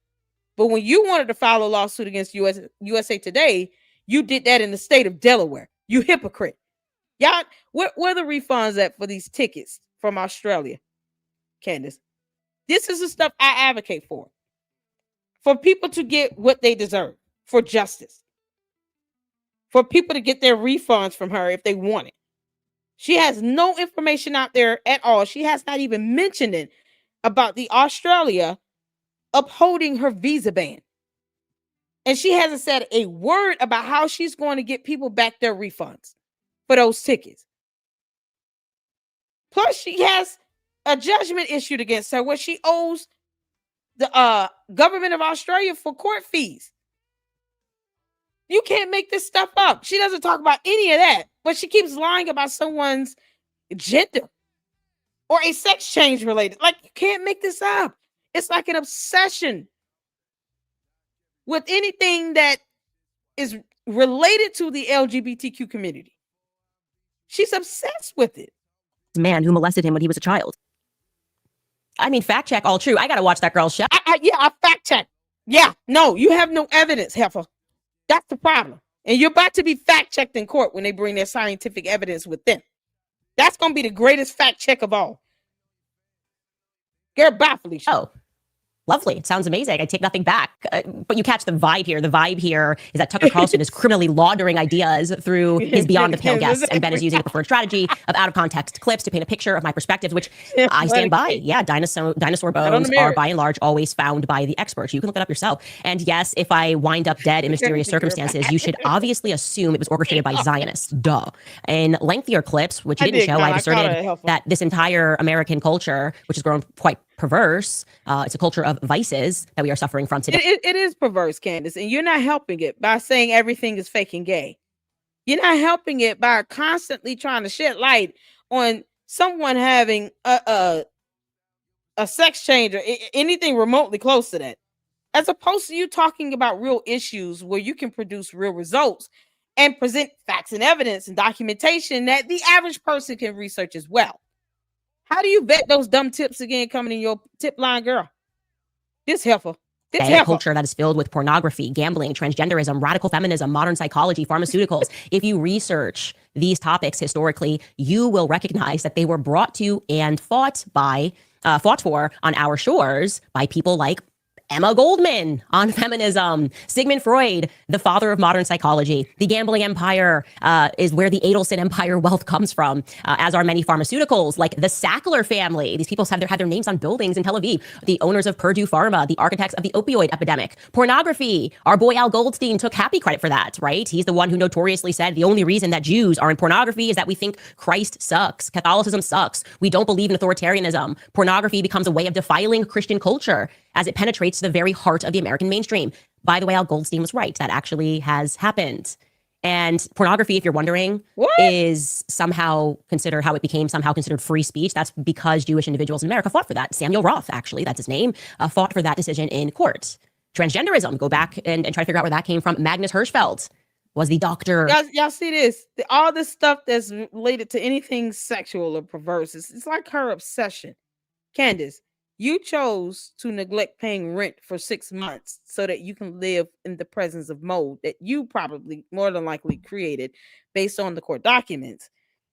S1: But when you wanted to file a lawsuit against USA Today, you did that in the state of Delaware. You hypocrite. Y'all, where are the refunds at for these tickets from Australia, Candace? This is the stuff I advocate for people to get what they deserve, for justice, for people to get their refunds from her if they want it. She has no information out there at all. She has not even mentioned it about the Australia upholding her visa ban. And she hasn't said a word about how she's going to get people back their refunds for those tickets. Plus, she has a judgment issued against her where she owes the government of Australia for court fees. You can't make this stuff up. She doesn't talk about any of that, but she keeps lying about someone's gender or a sex change related. Like, you can't make this up. It's like an obsession with anything that is related to the LGBTQ community. She's obsessed with it.
S2: Man who molested him when he was a child. I mean, fact check, all true. I got to watch that girl's show.
S1: I fact check. Yeah, no, you have no evidence, heifer. That's the problem. And you're about to be fact checked in court when they bring their scientific evidence with them. That's going to be the greatest fact check of all. Girl, bye, Felicia.
S2: Oh, lovely. It sounds amazing. I take nothing back. But you catch the vibe here. The vibe here is that Tucker Carlson is criminally laundering ideas through his Beyond the Pale guests, and Ben is using a preferred strategy of out-of-context clips to paint a picture of my perspectives, which I stand by. Yeah, dinosaur bones are by and large always found by the experts. You can look it up yourself. And yes, if I wind up dead in mysterious circumstances, you should obviously assume it was orchestrated by Zionists. Duh. In lengthier clips, which you didn't show, I've asserted that this entire American culture, which has grown quite perverse. It's a culture of vices that we are suffering from today.
S1: It is perverse, Candace, and you're not helping it by saying everything is fake and gay. You're not helping it by constantly trying to shed light on someone having a sex change or anything remotely close to that, as opposed to you talking about real issues where you can produce real results and present facts and evidence and documentation that the average person can research as well. How do you vet those dumb tips again coming in your tip line, girl? This heifer.
S2: A culture that is filled with pornography, gambling, transgenderism, radical feminism, modern psychology, pharmaceuticals. If you research these topics historically, you will recognize that they were brought to and fought for on our shores by people like Emma Goldman on feminism, Sigmund Freud, the father of modern psychology. The gambling empire is where the Adelson empire wealth comes from, as are many pharmaceuticals, like the Sackler family. These people had their names on buildings in Tel Aviv. The owners of Purdue Pharma, the architects of the opioid epidemic. Pornography. Our boy Al Goldstein took happy credit for that, right? He's the one who notoriously said the only reason that Jews are in pornography is that we think Christ sucks. Catholicism sucks. We don't believe in authoritarianism. Pornography becomes a way of defiling Christian culture as it penetrates to the very heart of the American mainstream. By the way, Al Goldstein was right. That actually has happened. And pornography, if you're wondering, is somehow considered free speech. That's because Jewish individuals in America fought for that. Samuel Roth, actually, that's his name, fought for that decision in court. Transgenderism, go back and try to figure out where that came from. Magnus Hirschfeld was the doctor.
S1: Y'all see this? All this stuff that's related to anything sexual or perverse. It's like her obsession. Candace, you chose to neglect paying rent for 6 months so that you can live in the presence of mold that you probably more than likely created based on the court documents,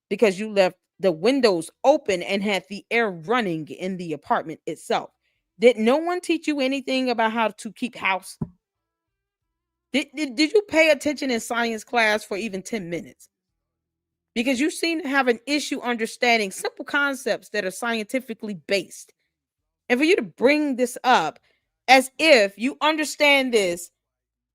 S1: because you left the windows open and had the air running in the apartment itself. Did no one teach you anything about how to keep house? Did you pay attention in science class for even 10 minutes? Because you seem to have an issue understanding simple concepts that are scientifically based. And for you to bring this up as if you understand this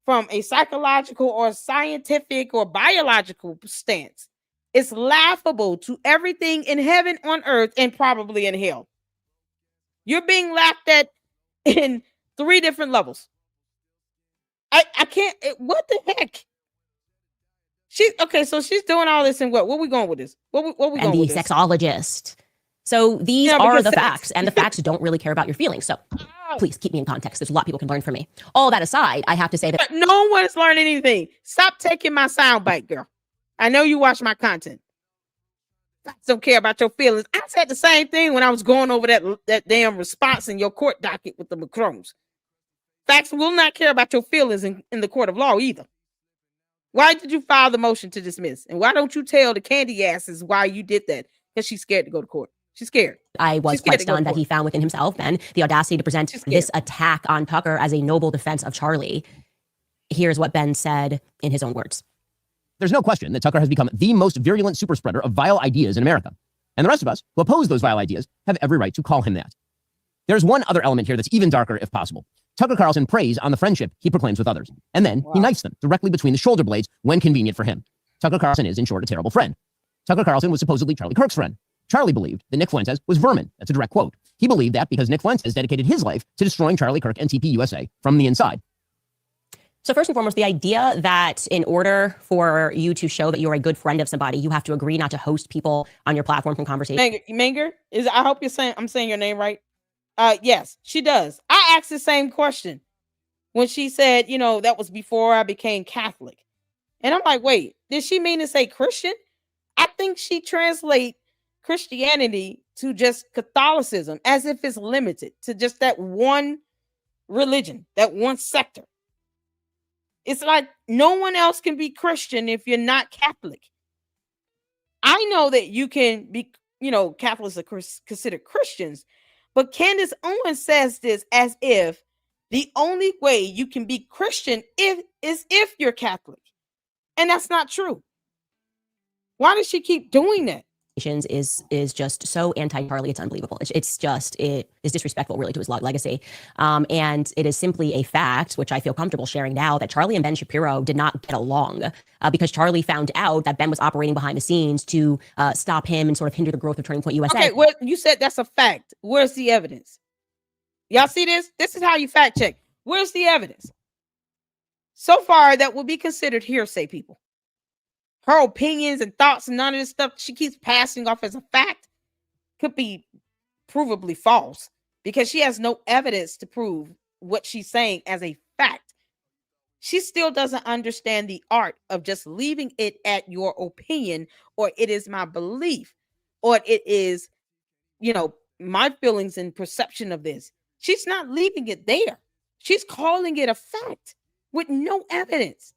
S1: from a psychological or scientific or biological stance, it's laughable to everything in heaven, on earth, and probably in hell. You're being laughed at in 3 different levels. I can't, what the heck? So she's doing all this, and what? Where we going with this? What we going
S2: And the
S1: with this?
S2: sexologist. So these are the facts, and the facts don't really care about your feelings. So please keep me in context. There's a lot people can learn from me. All that aside, I have to say that
S1: no one is learning anything. Stop taking my soundbite, girl. I know you watch my content. Facts don't care about your feelings. I said the same thing when I was going over that damn response in your court docket with the Macrons. Facts will not care about your feelings in the court of law either. Why did you file the motion to dismiss? And why don't you tell the candy asses why you did that? Because she's scared to go to court. She's scared.
S2: I was quite stunned that he found within himself, Ben, the audacity to present this attack on Tucker as a noble defense of Charlie. Here's what Ben said in his own words.
S5: There's no question that Tucker has become the most virulent super spreader of vile ideas in America. And the rest of us who oppose those vile ideas have every right to call him that. There's one other element here that's even darker if possible. Tucker Carlson preys on the friendship he proclaims with others, and then he knifes them directly between the shoulder blades when convenient for him. Tucker Carlson is, in short, a terrible friend. Tucker Carlson was supposedly Charlie Kirk's friend. Charlie believed that Nick Fuentes was vermin. That's a direct quote. He believed that because Nick Fuentes dedicated his life to destroying Charlie Kirk and TPUSA from the inside.
S2: So first and foremost, the idea that in order for you to show that you're a good friend of somebody, you have to agree not to host people on your platform from conversation.
S1: Manger, I hope I'm saying your name right. Yes, she does. I asked the same question when she said, that was before I became Catholic. And I'm like, wait, did she mean to say Christian? I think she translate Christianity to just Catholicism as if it's limited to just that one religion, that one sector. It's like no one else can be Christian if you're not Catholic. I know that you can be, Catholics are considered Christians, but Candace Owens says this as if the only way you can be Christian is if you're Catholic. And that's not true. Why does she keep doing that?
S2: Is just so anti-Charlie, it's unbelievable. It is disrespectful really to his legacy. And it is simply a fact, which I feel comfortable sharing now, that Charlie and Ben Shapiro did not get along because Charlie found out that Ben was operating behind the scenes to stop him and sort of hinder the growth of Turning Point USA.
S1: Okay, well, you said that's a fact. Where's the evidence? Y'all see this? This is how you fact check. Where's the evidence? So far, that will be considered hearsay, people. Her opinions and thoughts and none of this stuff she keeps passing off as a fact could be provably false because she has no evidence to prove what she's saying as a fact. She still doesn't understand the art of just leaving it at your opinion, or it is my belief, or it is, my feelings and perception of this. She's not leaving it there. She's calling it a fact with no evidence.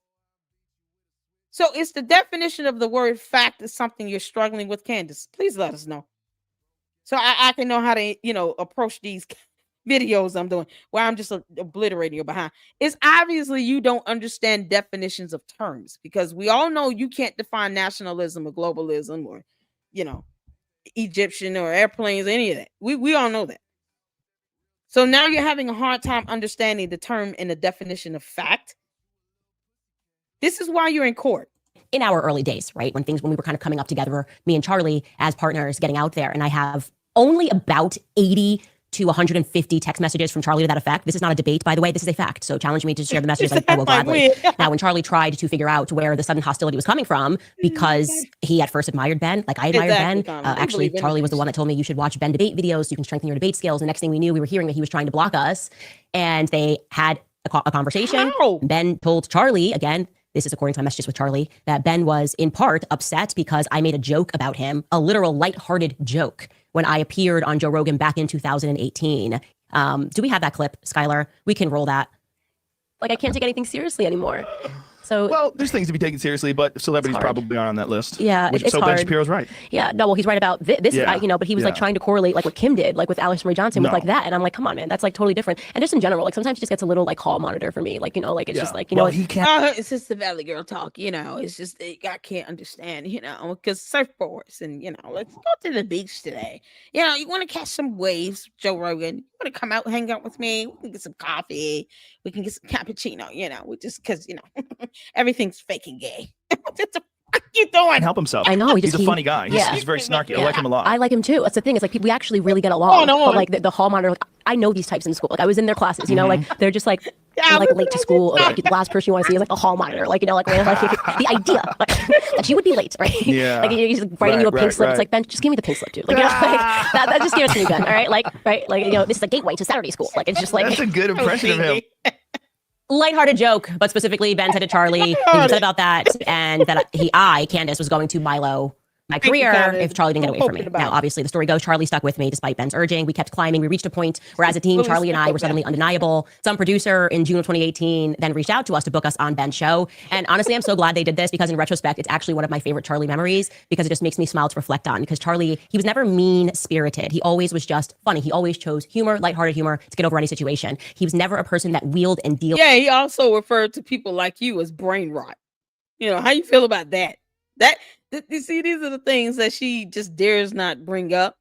S1: So it's the definition of the word fact is something you're struggling with, Candace. Please let us know. So I can know how to, approach these videos I'm doing where I'm just obliterating your behind. It's obviously you don't understand definitions of terms because we all know you can't define nationalism or globalism or, Egyptian or airplanes, any of that. We all know that. So now you're having a hard time understanding the term and the definition of fact. This is why you're in court.
S2: In our early days, right? When we were kind of coming up together, me and Charlie as partners getting out there. And I have only about 80 to 150 text messages from Charlie to that effect. This is not a debate, by the way. This is a fact. So challenge me to share the messages. I will gladly. Now, when Charlie tried to figure out where the sudden hostility was coming from, because he at first admired Ben, like I admired Ben. Actually, Charlie was the one that told me you should watch Ben debate videos so you can strengthen your debate skills. The next thing we knew, we were hearing that he was trying to block us. And they had a conversation. How? Ben told Charlie, again, this is according to my messages with Charlie, that Ben was in part upset because I made a joke about him, a literal lighthearted joke, when I appeared on Joe Rogan back in 2018. Do we have that clip, Skylar? We can roll that. Like, I can't take anything seriously anymore. So,
S6: well, there's things to be taken seriously, but celebrities probably aren't on that list.
S2: Yeah, it's
S6: so
S2: hard.
S6: Ben Shapiro's right.
S2: Yeah, no, well, he's right about this. Yeah. But he was like trying to correlate like what Kim did, like with Alice Marie Johnson, with like that, and I'm like, come on, man, that's like totally different. And just in general, like sometimes he just gets a little like hall monitor for me, like it's just like
S6: he can't.
S1: It's just the Valley Girl talk, It's just I can't understand, because surfboards and let's go to the beach today. You want to catch some waves, Joe Rogan. You want to come out, hang out with me? We can get some coffee. We can get some cappuccino. We just because everything's fake and gay. What the fuck you doing?
S6: Help himself.
S2: I know.
S6: He's a funny guy. He's very snarky. I like him a lot.
S2: I like him too. That's the thing. It's like we actually really get along. But like the hall monitor, like I know these types in school. Like I was in their classes. Like they're just like I'm like late to school. Like the last person you want to see is like a hall monitor. Like, you know, like the idea that you would be late, right?
S6: Yeah.
S2: Like he's writing you a pink slip.
S6: Right.
S2: It's like, Ben, just give me the pink slip, dude. Like, you know, like that just give it to me, Ben. All right, like, right, like, you know, this is the gateway to Saturday school. Like, it's just like
S6: That's a good impression of him.
S2: lighthearted joke, but specifically Ben said to Charlie, he was upset about that, and that Candace, was going to Milo my career if Charlie didn't get away from me. Now, obviously, the story goes, Charlie stuck with me despite Ben's urging. We kept climbing. We reached a point where, as a team, Charlie and I were suddenly undeniable. Some producer in June of 2018 then reached out to us to book us on Ben's show. And honestly, I'm so glad they did this, because in retrospect, it's actually one of my favorite Charlie memories, because it just makes me smile to reflect on. Because Charlie, he was never mean-spirited. He always was just funny. He always chose humor, lighthearted humor, to get over any situation. He was never a person that wheeled and dealed.
S1: Yeah, he also referred to people like you as brain rot. You know, how you feel about that? You see, these are the things that she just dares not bring up,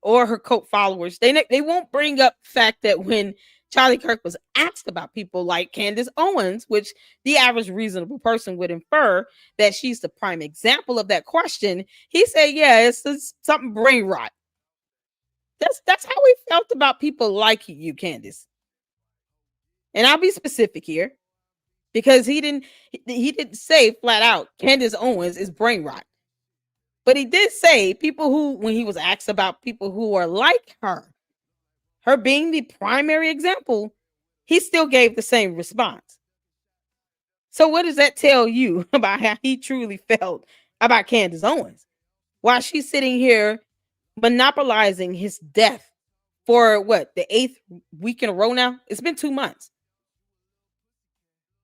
S1: or her cult followers. They won't bring up the fact that when Charlie Kirk was asked about people like Candace Owens, which the average reasonable person would infer that she's the prime example of that question, he said, yeah, it's something brain rot. That's how we felt about people like you, Candace. And I'll be specific here, because he didn't say flat out Candace Owens is brain rot. But he did say people who, when he was asked about people who are like her being the primary example, he still gave the same response. So what does that tell you about how he truly felt about Candace Owens? While she's sitting here monopolizing his death for what, the 8th week in a row now? It's been 2 months.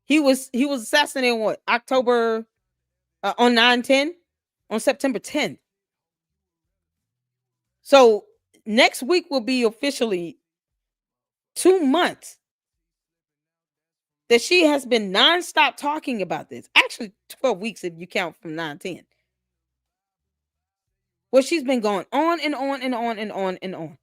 S1: He was assassinated on what, October on 9/10, on September 10th. So next week will be officially 2 months that she has been nonstop talking about this. Actually, 12 weeks if you count from 9/10. Well, she's been going on and on and on and on and on,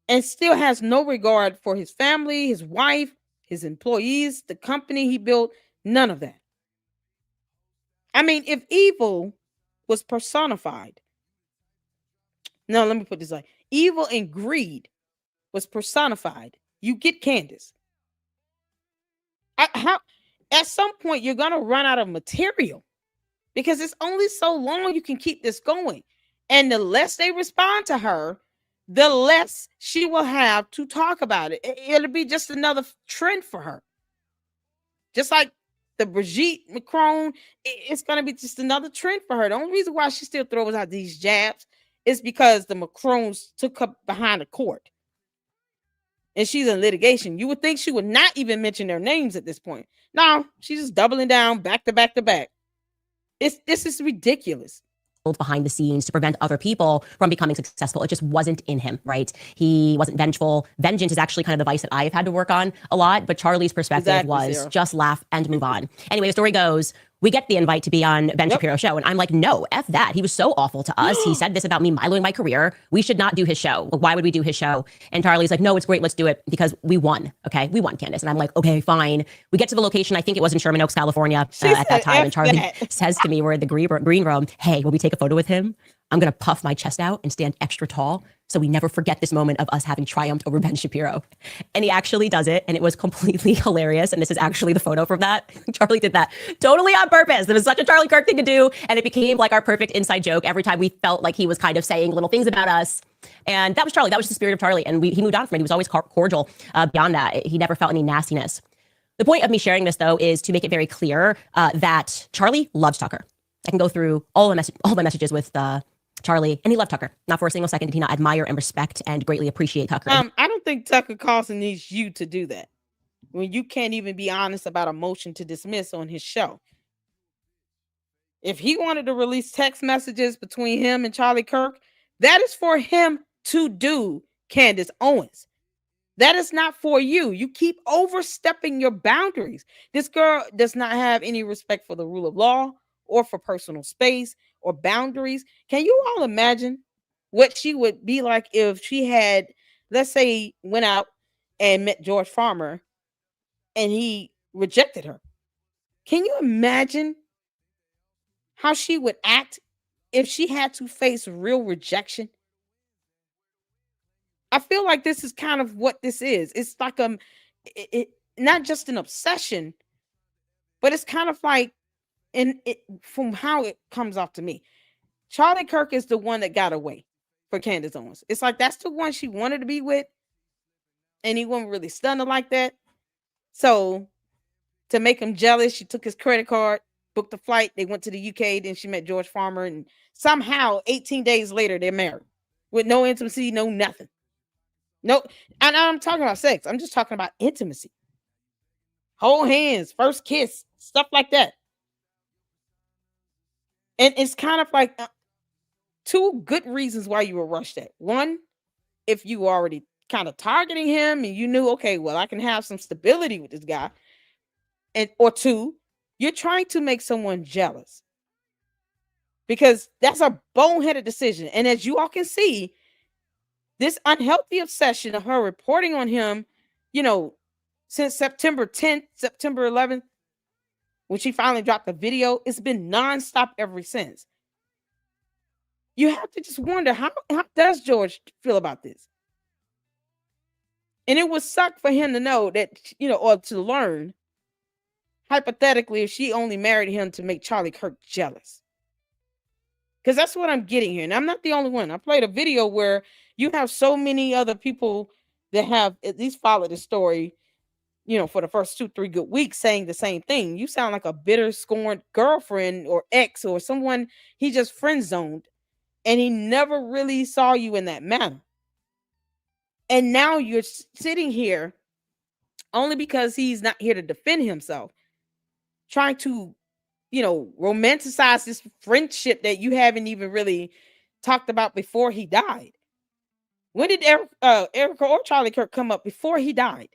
S1: and still has no regard for his family, his wife, his employees, the company he built, none of that. I mean, if evil was personified, no, let me put this like, evil and greed was personified, you get Candace. At some point, you're going to run out of material, because it's only so long you can keep this going. And the less they respond to her, the less she will have to talk about it. It'll be just another trend for her. Just like the Brigitte Macron, it's going to be just another trend for her. The only reason why she still throws out these jabs is because the Macrons took her behind the court. And she's in litigation. You would think she would not even mention their names at this point. No, she's just doubling down back to back to back. This is ridiculous.
S2: Behind the scenes to prevent other people from becoming successful. It just wasn't in him, right? He wasn't vengeful. Vengeance is actually kind of the vice that I have had to work on a lot, but Charlie's perspective was Sarah, just laugh and move on. Anyway, the story goes, we get the invite to be on Ben Shapiro's show, and I'm like, no, F that. He was so awful to us. He said this about me miloing my career. We should not do his show. Why would we do his show? And Charlie's like, no, it's great. Let's do it, because we won. Okay, we won, Candace. And I'm like, okay, fine. We get to the location. I think it was in Sherman Oaks, California at that time. And Charlie says to me, we're in the green room, hey, will we take a photo with him? I'm going to puff my chest out and stand extra tall so we never forget this moment of us having triumphed over Ben Shapiro. And he actually does it, and it was completely hilarious. And this is actually the photo from that. Charlie did that totally on purpose. It was such a Charlie Kirk thing to do, and it became like our perfect inside joke every time we felt like he was kind of saying little things about us. And that was Charlie. That was the spirit of Charlie. And he moved on from it. He was always cordial beyond that. He never felt any nastiness. The point of me sharing this, though, is to make it very clear that Charlie loves Tucker. I can go through all the messages with Charlie, and he loved Tucker. Not for a single second did he not admire and respect and greatly appreciate Tucker.
S1: I don't think Tucker Carlson needs you to do that when you can't even be honest about a motion to dismiss on his show. If he wanted to release text messages between him and Charlie Kirk, that is for him to do, Candace Owens. That is not for you. You keep overstepping your boundaries. This girl does not have any respect for the rule of law or for personal space or boundaries. Can you all imagine what she would be like if she had, let's say, went out and met George Farmer and he rejected her? Can you imagine how she would act if she had to face real rejection? I feel like this is kind of what this is. It's like it not just an obsession, but it's kind of like, and it from how it comes off to me, Charlie Kirk is the one that got away for Candace Owens. It's like that's the one she wanted to be with, and he wasn't really stunning like that. So to make him jealous, she took his credit card, booked a flight. They went to the UK. Then she met George Farmer, and somehow 18 days later they're married with no intimacy, no nothing. No, and I'm talking about sex. I'm just talking about intimacy. Hold hands, first kiss, stuff like that. And it's kind of like two good reasons why you were rushed at. One, if you were already kind of targeting him and you knew, okay, well, I can have some stability with this guy. And or two, you're trying to make someone jealous. Because that's a boneheaded decision. And as you all can see, this unhealthy obsession of her reporting on him, since September 10th, September 11th, when she finally dropped the video, it's been nonstop ever since. You have to just wonder, how does George feel about this? And it would suck for him to know that, or to learn, hypothetically, if she only married him to make Charlie Kirk jealous. Because that's what I'm getting here. And I'm not the only one. I played a video where you have so many other people that have at least followed the story, for the first 2-3 good weeks saying the same thing. You sound like a bitter, scorned girlfriend or ex or someone he just friend zoned. And he never really saw you in that manner. And now you're sitting here only because he's not here to defend himself, trying to, romanticize this friendship that you haven't even really talked about before he died. When did Erica or Charlie Kirk come up? Before he died.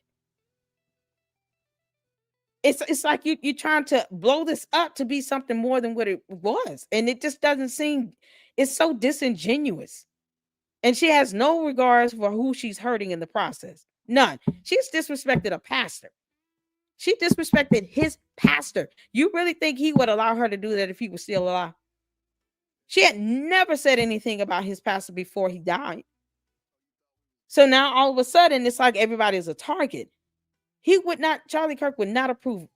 S1: It's like you're trying to blow this up to be something more than what it was. And it just doesn't seem, it's so disingenuous. And she has no regards for who she's hurting in the process. None. She's disrespected a pastor. She disrespected his pastor. You really think he would allow her to do that if he was still alive? She had never said anything about his pastor before he died. So now all of a sudden, it's like everybody is a target. Charlie Kirk would not approve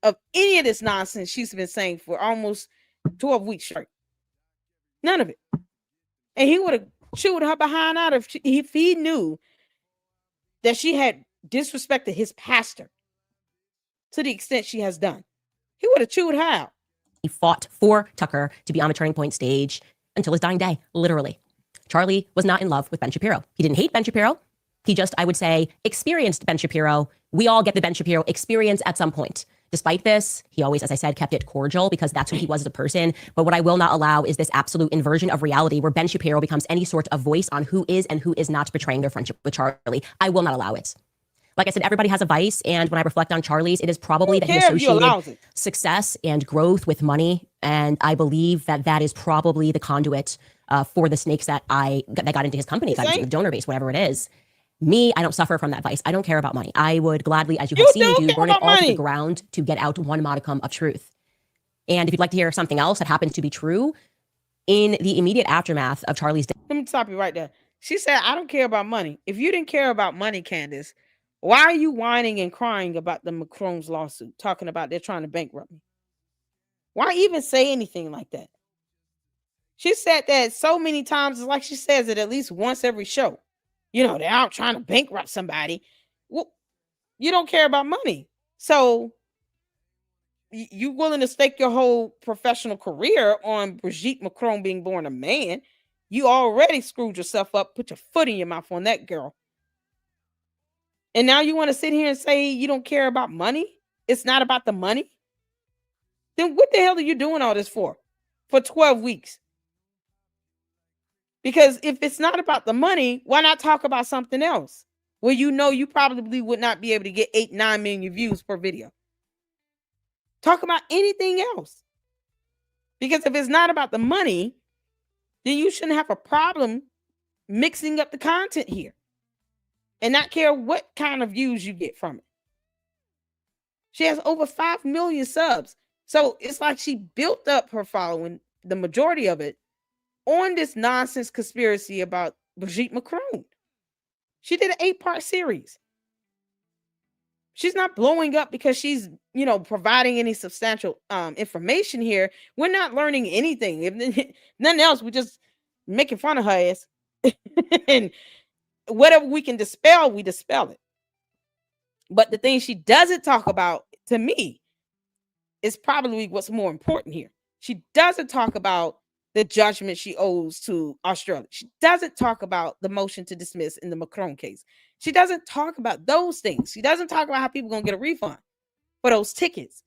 S1: of any of this nonsense she's been saying for almost 12 weeks straight. None of it. And he would have chewed her behind out if he knew that she had disrespected his pastor to the extent she has done. He would have chewed her out.
S2: He fought for Tucker to be on the Turning Point stage until his dying day, literally. Charlie was not in love with Ben Shapiro. He didn't hate Ben Shapiro. He just, I would say, experienced Ben Shapiro. We all get the Ben Shapiro experience at some point. Despite this, he always, as I said, kept it cordial because that's who he was as a person. But what I will not allow is this absolute inversion of reality where Ben Shapiro becomes any sort of voice on who is and who is not betraying their friendship with Charlie. I will not allow it. Like I said, everybody has a vice. And when I reflect on Charlie's, it is probably that he associated success and growth with money. And I believe that that is probably the conduit for the snakes that got into his company, got into the donor base, whatever it is. Me, I don't suffer from that vice. I don't care about money. I would gladly, as you have seen me do, burn it all to the ground to get out one modicum of truth. And if you'd like to hear something else that happens to be true, in the immediate aftermath of Charlie's death.
S1: Let me stop you right there. She said, I don't care about money. If you didn't care about money, Candace, why are you whining and crying about the Macron's lawsuit, talking about they're trying to bankrupt me? Why even say anything like that? She said that so many times. It's like she says it at least once every show. They're out trying to bankrupt somebody. Well, you don't care about money. So you willing to stake your whole professional career on Brigitte Macron being born a man. You already screwed yourself up, put your foot in your mouth on that girl. And now you want to sit here and say you don't care about money? It's not about the money? Then what the hell are you doing all this for 12 weeks? Because if it's not about the money, why not talk about something else? Well, you probably would not be able to get 8-9 million views per video. Talk about anything else. Because if it's not about the money, then you shouldn't have a problem mixing up the content here and not care what kind of views you get from it. She has over 5 million subs. So it's like she built up her following, the majority of it, on this nonsense conspiracy about Brigitte Macron. She did an 8-part series. She's not blowing up because she's, providing any substantial information here. We're not learning anything. If nothing else, we're just making fun of her ass. And whatever we can dispel, we dispel it. But the thing she doesn't talk about, to me, is probably what's more important here. She doesn't talk about the judgment she owes to Australia. She doesn't talk about the motion to dismiss in the Macron case. She doesn't talk about those things. She doesn't talk about how people are going to get a refund for those tickets.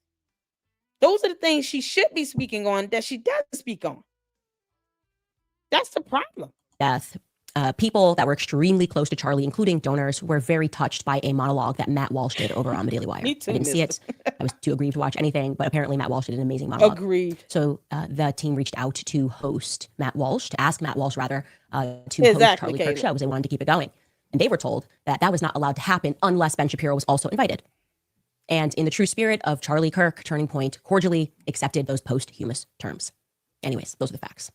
S1: Those are the things she should be speaking on that she doesn't speak on. That's the problem.
S2: Death. People that were extremely close to Charlie, including donors, were very touched by a monologue that Matt Walsh did over on the Daily Wire.
S1: Me too,
S2: I didn't see it. I was too aggrieved to watch anything, but apparently Matt Walsh did an amazing monologue.
S1: Agreed.
S2: So the team reached out to ask Matt Walsh rather, to host Charlie Kirk's show because they wanted to keep it going. And they were told that that was not allowed to happen unless Ben Shapiro was also invited. And in the true spirit of Charlie Kirk, Turning Point cordially accepted those posthumous terms. Anyways, those are the facts.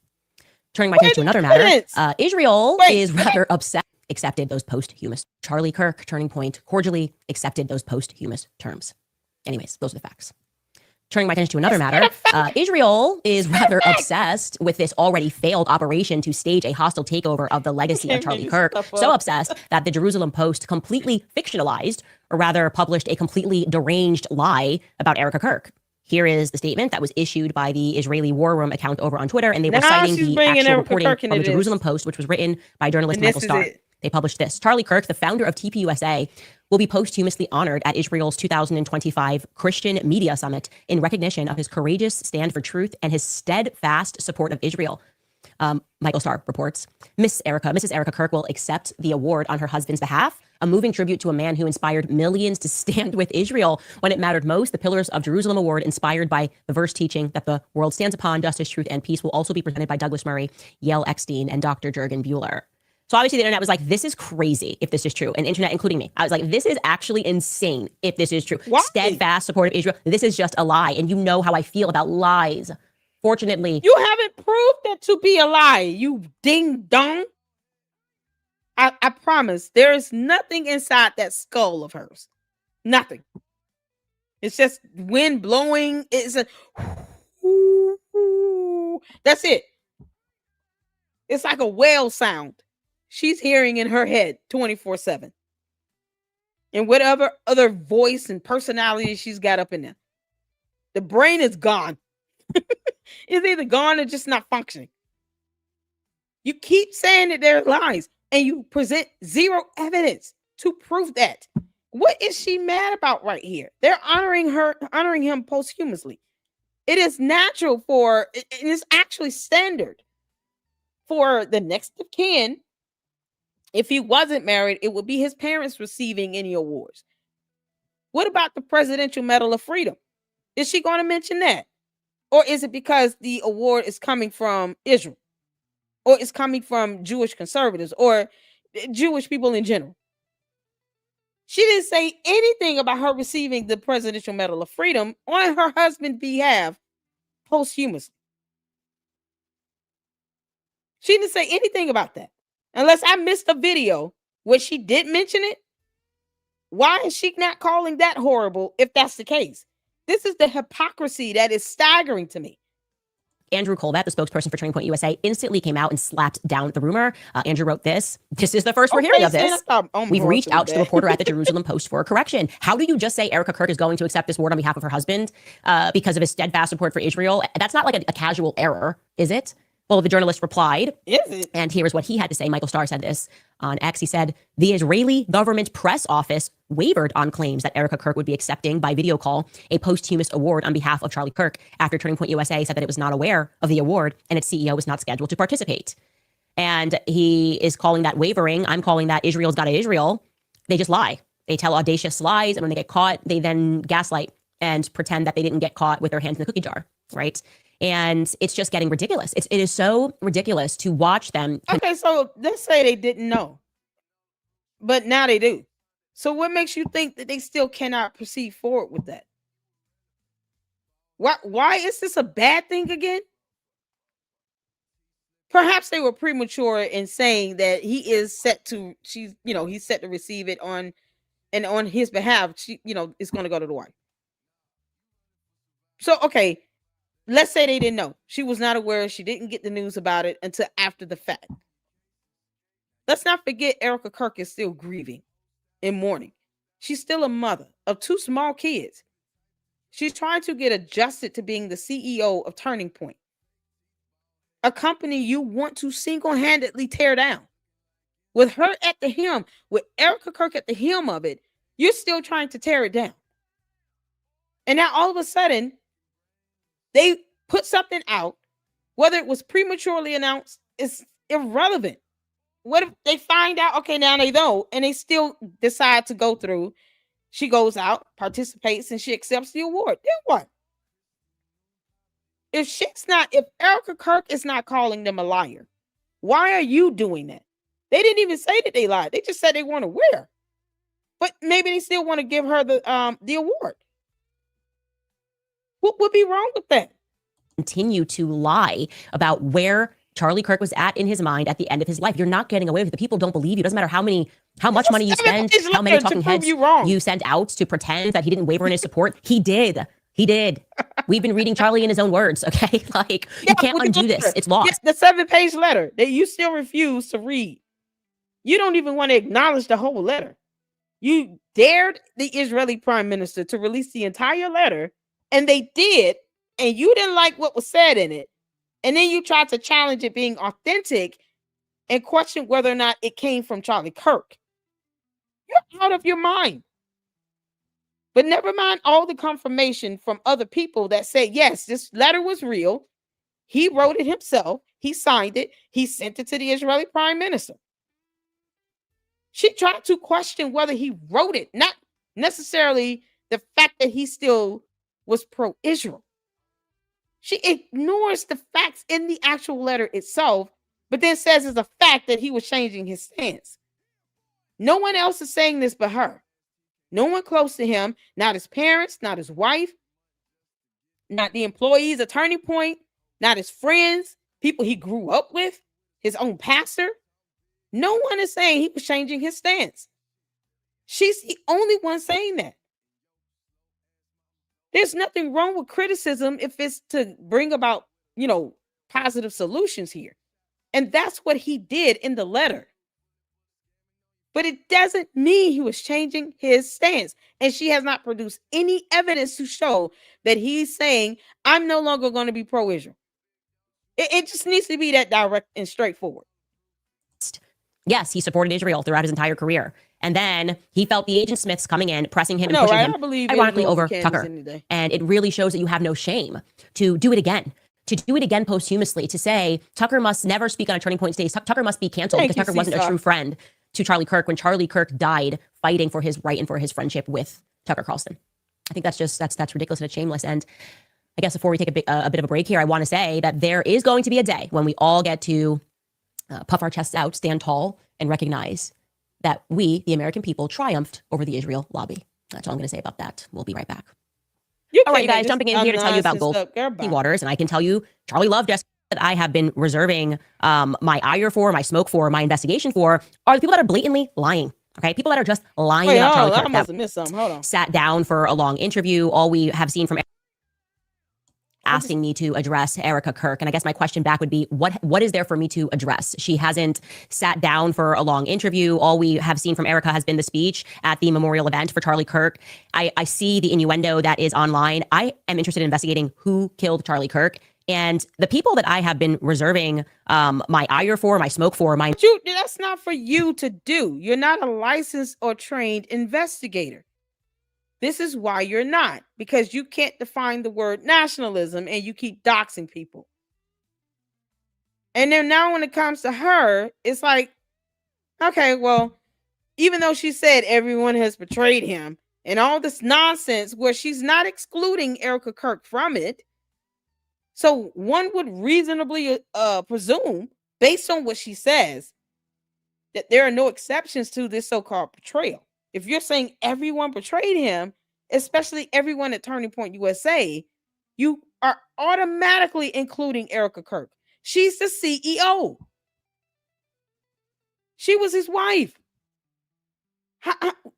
S2: Turning my attention to another matter, Israel is rather upset. Accepted those posthumous. Charlie Kirk, Turning Point, cordially accepted those posthumous terms. Anyways, those are the facts. Turning my attention to another matter, Israel is rather obsessed with this already failed operation to stage a hostile takeover of the legacy of Charlie Kirk. So obsessed that the Jerusalem Post completely fictionalized, or rather published a completely deranged lie about Erica Kirk. Here is the statement that was issued by the Israeli War Room account over on Twitter, and they were citing the actual reporting from the Jerusalem Post, which was written by journalist Michael Starr. They published this. Charlie Kirk, the founder of TPUSA, will be posthumously honored at Israel's 2025 Christian Media Summit in recognition of his courageous stand for truth and his steadfast support of Israel. Michael Starr reports, Mrs. Erica Kirk will accept the award on her husband's behalf, a moving tribute to a man who inspired millions to stand with Israel when it mattered most. The Pillars of Jerusalem Award, inspired by the verse teaching that the world stands upon justice, truth, and peace, will also be presented by Douglas Murray, Yael Eckstein, and Dr. Jürgen Buehler. So obviously the internet was like, this is crazy if this is true. And internet, including me, I was like, this is actually insane if this is true. Why? Steadfast support of Israel. This is just a lie. And you know how I feel about lies. Fortunately,
S1: you haven't proved that to be a lie, you ding dong. I promise there is nothing inside that skull of hers. Nothing. It's just wind blowing. It's a that's it. It's like a whale sound she's hearing in her head 24/7. And whatever other voice and personality she's got up in there. The brain is gone. It's either gone or just not functioning. You keep saying that they're lies and you present zero evidence to prove that. What is she mad about right here? They're honoring him posthumously. It is natural it is actually standard for the next of kin. If he wasn't married, it would be his parents receiving any awards. What about the Presidential Medal of Freedom? Is she going to mention that? Or is it because the award is coming from Israel? Or it's coming from Jewish conservatives or Jewish people in general? She didn't say anything about her receiving the Presidential Medal of Freedom on her husband's behalf posthumously. She didn't say anything about that. Unless I missed a video where she did mention it. Why is she not calling that horrible if that's the case? This is the hypocrisy that is staggering to me.
S2: Andrew Colbert, the spokesperson for Turning Point USA, instantly came out and slapped down the rumor. Andrew wrote this. This is the first we're hearing of this. We've reached out to the reporter at the Jerusalem Post for a correction. How do you just say Erica Kirk is going to accept this award on behalf of her husband because of his steadfast support for Israel? That's not like a casual error, is it? Well, the journalist replied, is it? And here is what he had to say. Michael Starr said this on X. He said, the Israeli government press office wavered on claims that Erica Kirk would be accepting by video call a posthumous award on behalf of Charlie Kirk after Turning Point USA said that it was not aware of the award and its CEO was not scheduled to participate. And he is calling that wavering. I'm calling that Israel's got Israel. They just lie. They tell audacious lies. And when they get caught, they then gaslight and pretend that they didn't get caught with their hands in the cookie jar, right? And it's just getting ridiculous. It is so ridiculous to watch them.
S1: Okay, so let's say they didn't know, but now they do. So what makes you think that they still cannot proceed forward with that? Why is this a bad thing again? Perhaps they were premature in saying that he's set to receive it on and on his behalf, she, is going to go to the wife. So, okay, let's say they didn't know. She was not aware. She didn't get the news about it until after the fact. Let's not forget Erica Kirk is still grieving in mourning. She's still a mother of 2 small kids. She's trying to get adjusted to being the CEO of Turning Point, a company you want to single-handedly tear down. With her at the helm, with Erica Kirk at the helm of it, you're still trying to tear it down. And now all of a sudden, they put something out, whether it was prematurely announced, is irrelevant. What if they find out, okay, now they know, and they still decide to go through? She goes out, participates, and she accepts the award. Then what? If Erica Kirk is not calling them a liar, why are you doing that? They didn't even say that they lied. They just said they weren't aware. But maybe they still want to give her the award. What would be wrong with that?
S2: Continue to lie about where Charlie Kirk was at in his mind at the end of his life. You're not getting away with it. The people don't believe you. It doesn't matter how much money you spend, how many talking heads you send out to pretend that he didn't waver in his support. He did. We've been reading Charlie in his own words, okay? Like, you can't undo this. It's lost.
S1: The 7-page letter that you still refuse to read. You don't even want to acknowledge the whole letter. You dared the Israeli prime minister to release the entire letter, and they did, and you didn't like what was said in it. And then you tried to challenge it being authentic and question whether or not it came from Charlie Kirk. You're out of your mind. But never mind all the confirmation from other people that say, yes, this letter was real. He wrote it himself. He signed it. He sent it to the Israeli prime minister. She tried to question whether he wrote it, not necessarily the fact that he still was pro-Israel. She ignores the facts in the actual letter itself, but then says it's a fact that he was changing his stance. No one else is saying this but her. No one close to him, not his parents, not his wife, not the employees at Turning Point, not his friends, people he grew up with, his own pastor. No one is saying he was changing his stance. She's the only one saying that. There's nothing wrong with criticism if it's to bring about, positive solutions here. And that's what he did in the letter. But it doesn't mean he was changing his stance. And she has not produced any evidence to show that he's saying, I'm no longer going to be pro-Israel. It just needs to be that direct and straightforward.
S2: Yes, he supported Israel throughout his entire career. And then he felt the Agent Smiths coming in, pressing him and pushing him, ironically, over Tucker. And it really shows that you have no shame to do it again. To do it again posthumously, to say Tucker must never speak on a Turning Point stage. Tucker must be canceled because Tucker wasn't a true friend to Charlie Kirk when Charlie Kirk died fighting for his right and for his friendship with Tucker Carlson. I think that's ridiculous and it's shameless. And I guess before we take a bit of a break here, I want to say that there is going to be a day when we all get to puff our chests out, stand tall, and recognize that we, the American people, triumphed over the Israel lobby. That's all I'm going to say about that. We'll be right back. All right, you guys, jumping in here to tell you about Goldie Waters, and I can tell you, Charlie loved us. That I have been reserving my ire for, my smoke for, my investigation for, are the people that are blatantly lying. Okay, people that are just lying about Charlie Kirk.
S1: I must have missed something. Hold on.
S2: Sat down for a long interview. All we have seen from asking me to address Erica Kirk. And I guess my question back would be, what is there for me to address? She hasn't sat down for a long interview. All we have seen from Erica has been the speech at the memorial event for Charlie Kirk. I see the innuendo that is online. I am interested in investigating who killed Charlie Kirk. And the people that I have been reserving my ire for, my smoke for,
S1: that's not for you to do. You're not a licensed or trained investigator. This is why you're not, because you can't define the word nationalism and you keep doxing people. And then now when it comes to her, it's like, okay, well, even though she said everyone has betrayed him and all this nonsense where she's not excluding Erica Kirk from it. So one would reasonably presume, based on what she says, that there are no exceptions to this so-called betrayal. If you're saying everyone betrayed him, especially everyone at Turning Point USA, you are automatically including Erica Kirk. She's the CEO. She was his wife.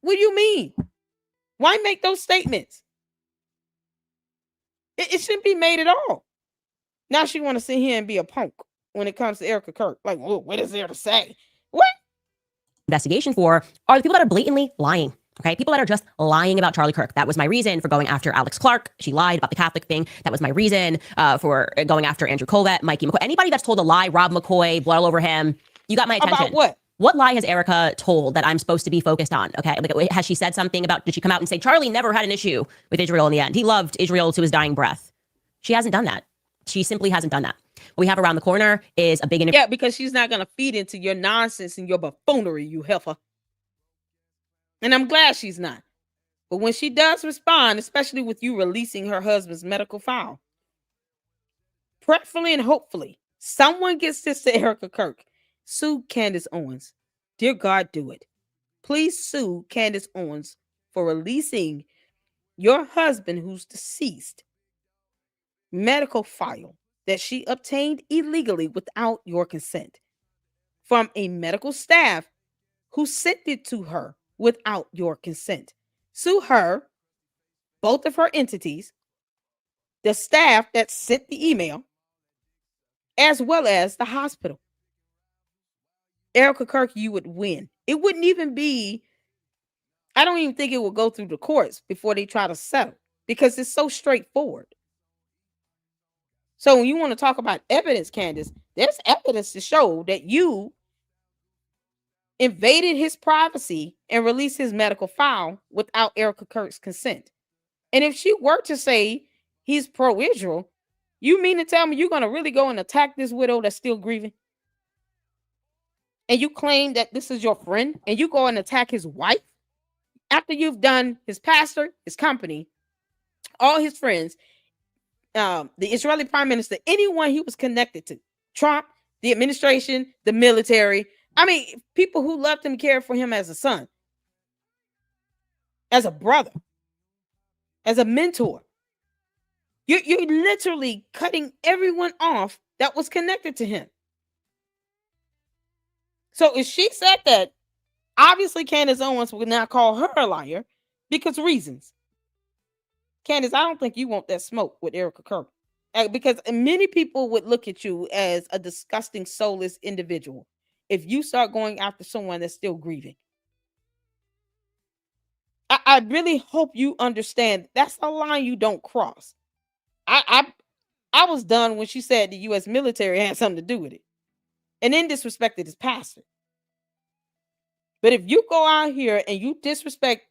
S1: What do you mean? Why make those statements? It shouldn't be made at all. Now she want to sit here and be a punk when it comes to Erica Kirk. Like, whoa, what is there to say? What?
S2: Investigation for are the people that are blatantly lying. Okay, people that are just lying about Charlie Kirk. That was my reason for going after Alex Clark. She lied about the Catholic thing. That was my reason for going after Andrew Colvett, Mikey McCoy. Anybody that's told a lie, Rob McCoy, blood all over him, you got my attention.
S1: About what?
S2: What lie has Erica told that I'm supposed to be focused on? Okay, like, has she said something about, did she come out and say, Charlie never had an issue with Israel in the end? He loved Israel to his dying breath. She hasn't done that. She simply hasn't done that. What we have around the corner is a big interview.
S1: Yeah, because she's not going to feed into your nonsense and your buffoonery, you heifer. And I'm glad she's not. But when she does respond, especially with you releasing her husband's medical file, prayerfully and hopefully, someone gets this to Erica Kirk. Sue Candace Owens. Dear God, do it. Please sue Candace Owens for releasing your husband who's deceased medical file that she obtained illegally without your consent from a medical staff who sent it to her without your consent. Sue her, both of her entities, the staff that sent the email, as well as the hospital. Erica Kirk, you would win. It wouldn't even be, I don't even think it would go through the courts before they try to settle because it's so straightforward. So when you want to talk about evidence, Candace, there's evidence to show that you invaded his privacy and released his medical file without Erica Kirk's consent. And if she were to say he's pro-Israel, you mean to tell me you're going to really go and attack this widow that's still grieving? And you claim that this is your friend and you go and attack his wife after you've done his pastor, his company, all his friends, the Israeli prime minister, anyone he was connected to, Trump, the administration, the military. I mean, people who loved him, cared for him as a son, as a brother, as a mentor. You're literally cutting everyone off that was connected to him. So if she said that, obviously Candace Owens would not call her a liar because reasons. Candace, I don't think you want that smoke with Erica Kirk because many people would look at you as a disgusting, soulless individual if you start going after someone that's still grieving. I really hope you understand that's a line you don't cross. I was done when she said the U.S. military had something to do with it and then disrespected his pastor. But if you go out here and you disrespect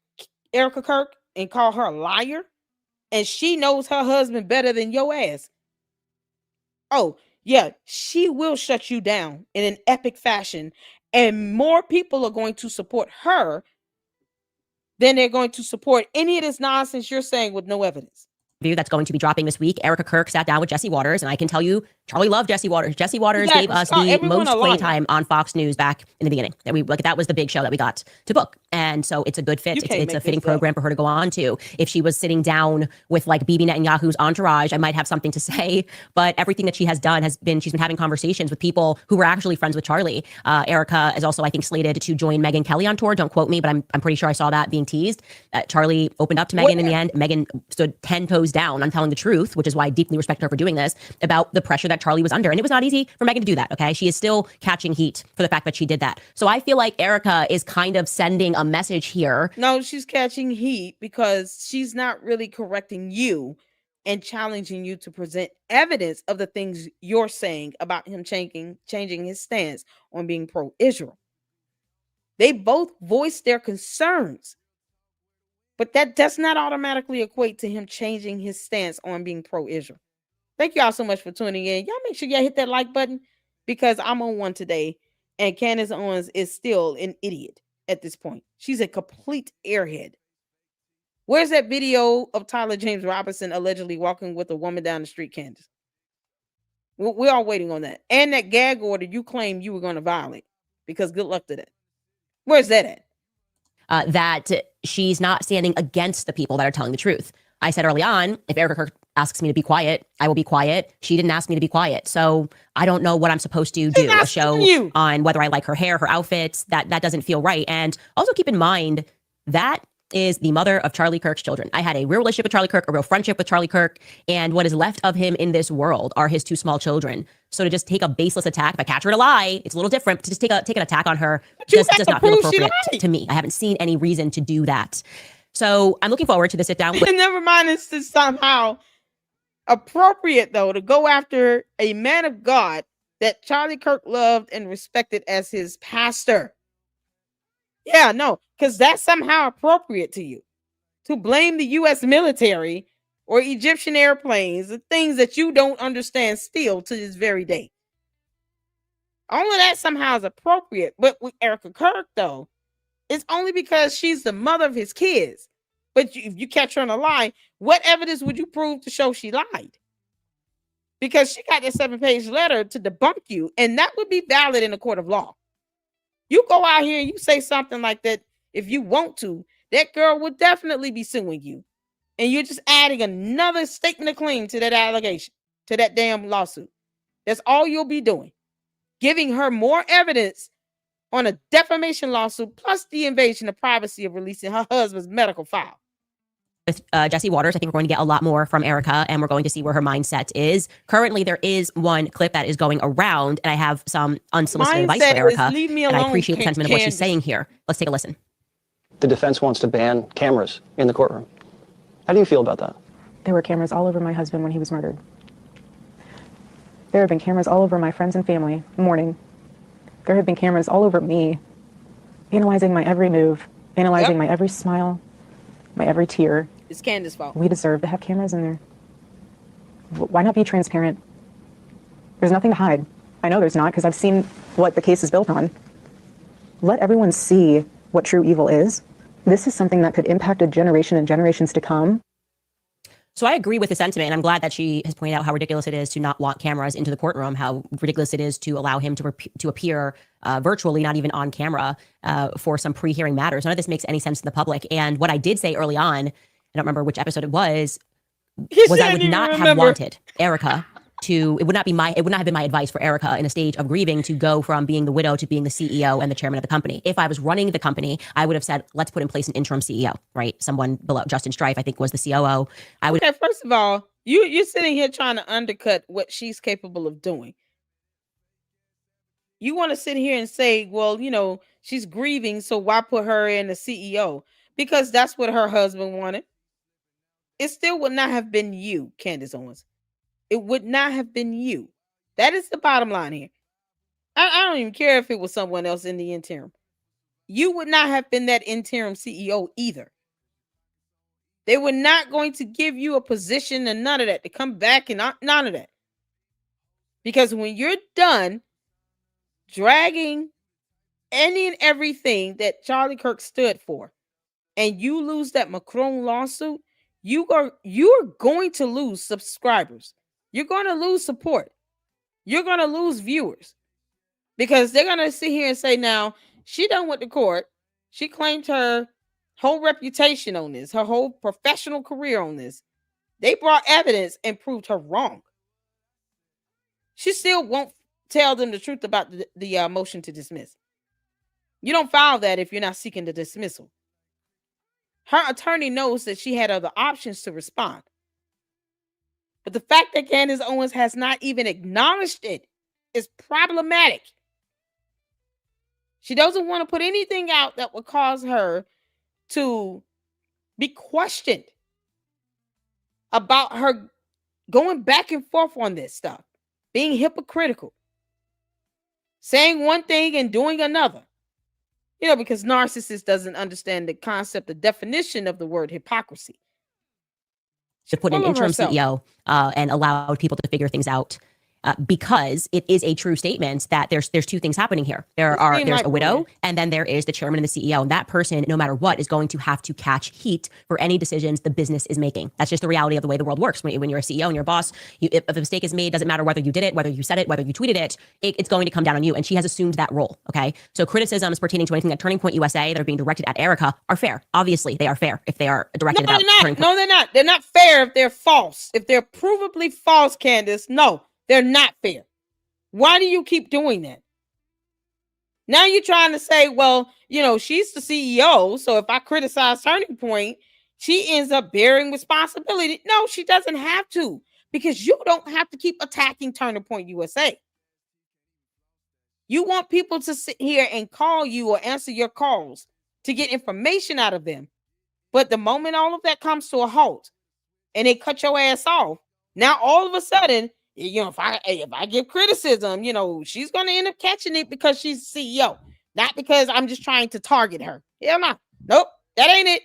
S1: Erica Kirk and call her a liar, and she knows her husband better than your ass, oh, yeah, she will shut you down in an epic fashion. And more people are going to support her than they're going to support any of this nonsense you're saying with no evidence.
S2: That's going to be dropping this week. Erica Kirk sat down with Jesse Waters, and I can tell you, Charlie loved Jesse Waters. Jesse Waters gave us the most playtime on Fox News back in the beginning. That was the big show that we got to book, and so it's a good fit. It's a fitting program for her to go on to. If she was sitting down with like Bibi Netanyahu's entourage, I might have something to say. But everything that she has done has been she's been having conversations with people who were actually friends with Charlie. Erica is also, I think, slated to join Megyn Kelly on tour. Don't quote me, but I'm pretty sure I saw that being teased. Charlie opened up to Megyn in the end. Megyn stood 10 toes down on telling the truth, which is why I deeply respect her for doing this, about the pressure that Charlie was under. And it was not easy for Megyn to do that, okay? She is still catching heat for the fact that she did that. So I feel like Erica is kind of sending a message here.
S1: No, she's catching heat because she's not really correcting you and challenging you to present evidence of the things you're saying about him changing his stance on being pro-Israel. They both voiced their concerns, but that does not automatically equate to him changing his stance on being pro-Israel. Thank you all so much for tuning in. Y'all make sure y'all hit that like button because I'm on one today and Candace Owens is still an idiot at this point. She's a complete airhead. Where's that video of Tyler James Robinson allegedly walking with a woman down the street, Candace? We're all waiting on that. And that gag order you claimed you were going to violate because good luck to that. Where's that at?
S2: That she's not standing against the people that are telling the truth. I said early on, if Erica Kirk asks me to be quiet, I will be quiet. She didn't ask me to be quiet. So I don't know what I'm supposed to do. A show on whether I like her hair, her outfits, that doesn't feel right. And also keep in mind that is the mother of Charlie Kirk's children. I had a real relationship with Charlie Kirk, a real friendship with Charlie Kirk, and what is left of him in this world are his two small children. So to just take a baseless attack, if I catch her in a lie, it's a little different. But to just take an attack on her just does not feel appropriate to me. I haven't seen any reason to do that. So I'm looking forward to the sit down.
S1: Never mind, it's just somehow appropriate though to go after a man of God that Charlie Kirk loved and respected as his pastor. Yeah, no, because that's somehow appropriate to you to blame the U.S. military or Egyptian airplanes, the things that you don't understand still to this very day. All of that somehow is appropriate. But with Erica Kirk, though, it's only because she's the mother of his kids. But if you catch her in a lie, what evidence would you prove to show she lied? Because she got that 7-page letter to debunk you, and that would be valid in a court of law. You go out here and you say something like that, if you want to, that girl would definitely be suing you. And you're just adding another statement of claim to that allegation, to that damn lawsuit. That's all you'll be doing. Giving her more evidence on a defamation lawsuit, plus the invasion of privacy of releasing her husband's medical file.
S2: With Jesse Waters, I think we're going to get a lot more from Erica, and we're going to see where her mindset is. Currently, there is one clip that is going around, and I have some unsolicited advice for Erica.
S1: Leave me alone,
S2: and I appreciate the sentiment of what she's saying here. Let's take a listen.
S7: The defense wants to ban cameras in the courtroom. How do you feel about that?
S8: There were cameras all over my husband when he was murdered. There have been cameras all over my friends and family mourning. There have been cameras all over me, analyzing my every move, analyzing my every smile, my every tear.
S1: It's Candace's fault.
S8: We deserve to have cameras in there. Why not be transparent? There's nothing to hide. I know there's not, because I've seen what the case is built on. Let everyone see what true evil is. This is something that could impact a generation and generations to come.
S2: So I agree with the sentiment, and I'm glad that she has pointed out how ridiculous it is to not want cameras into the courtroom, how ridiculous it is to allow him to appear virtually, not even on camera, for some pre-hearing matters. None of this makes any sense to the public. And what I did say early on, I don't remember which episode it was I would not have wanted Erica it would not have been my advice for Erica in a stage of grieving to go from being the widow to being the CEO and the chairman of the company. If I was running the company, I would have said, let's put in place an interim CEO, right? Someone below Justin Strife, I think, was the COO.
S1: Okay, first of all, you're sitting here trying to undercut what she's capable of doing. You want to sit here and say, well, she's grieving, so why put her in the CEO? Because that's what her husband wanted. It still would not have been you, Candace Owens. It would not have been you. That is the bottom line here. I don't even care if it was someone else in the interim. You would not have been that interim CEO either. They were not going to give you a position and none of that to come back and none of that. Because when you're done dragging any and everything that Charlie Kirk stood for, and you lose that Macron lawsuit, you are going to lose subscribers. You're going to lose support. You're going to lose viewers because they're going to sit here and say, now, she done went to court. She claimed her whole reputation on this, her whole professional career on this. They brought evidence and proved her wrong. She still won't tell them the truth about the motion to dismiss. You don't file that if you're not seeking the dismissal. Her attorney knows that she had other options to respond. But the fact that Candace Owens has not even acknowledged it is problematic. She doesn't want to put anything out that would cause her to be questioned about her going back and forth on this stuff, being hypocritical, saying one thing and doing another. Because narcissist doesn't understand the concept, the definition of the word hypocrisy.
S2: To put an interim CEO and allow people to figure things out. because it is a true statement that there's two things happening here. There's a widow, and then there is the chairman and the CEO, and that person, no matter what, is going to have to catch heat for any decisions the business is making. That's just the reality of the way the world works. When you're a CEO and you're a boss, if a mistake is made, doesn't matter whether you did it, whether you said it, whether you tweeted it, it's going to come down on you. And she has assumed that role. Okay, so criticisms pertaining to anything at Turning Point USA that are being directed at Erica are fair. Obviously, they are fair if they are directed about Turning Point.
S1: No, they're not. They're not fair if they're false. If they're provably false, Candace, no, they're not fair. Why do you keep doing that? Now you're trying to say, well, she's the CEO, so if I criticize Turning Point, she ends up bearing responsibility. No, she doesn't have to, because you don't have to keep attacking Turning Point USA. You want people to sit here and call you or answer your calls to get information out of them. But the moment all of that comes to a halt and they cut your ass off, now all of a sudden, if I give criticism, she's going to end up catching it because she's CEO, not because I'm just trying to target her. Hell no. Nope, that ain't it.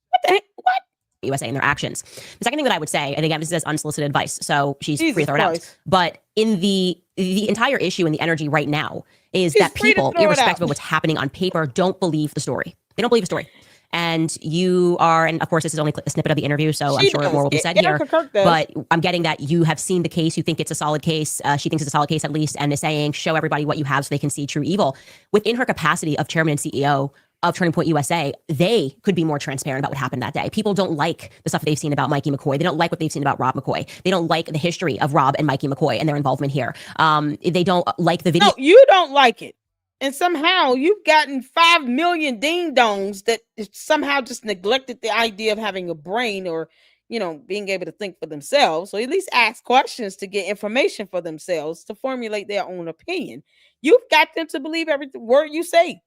S1: What the heck? What?
S2: USA and their actions. The second thing that I would say, and again, this is unsolicited advice, so she's
S1: Jesus
S2: free to throw it out.
S1: Christ.
S2: But in the entire issue and the energy right now is that people, irrespective of what's happening on paper, don't believe the story. They don't believe the story. And you are, and of course, this is only a snippet of the interview, so I'm sure more will be said here. But I'm getting that you have seen the case. You think it's a solid case. She thinks it's a solid case, at least, and is saying, show everybody what you have so they can see true evil. Within her capacity of chairman and CEO of Turning Point USA, they could be more transparent about what happened that day. People don't like the stuff they've seen about Mikey McCoy. They don't like what they've seen about Rob McCoy. They don't like the history of Rob and Mikey McCoy and their involvement here. They don't like the video.
S1: No, you don't like it. And somehow you've gotten 5 million ding-dongs that somehow just neglected the idea of having a brain or, being able to think for themselves. So at least ask questions to get information for themselves, to formulate their own opinion. You've got them to believe every word you say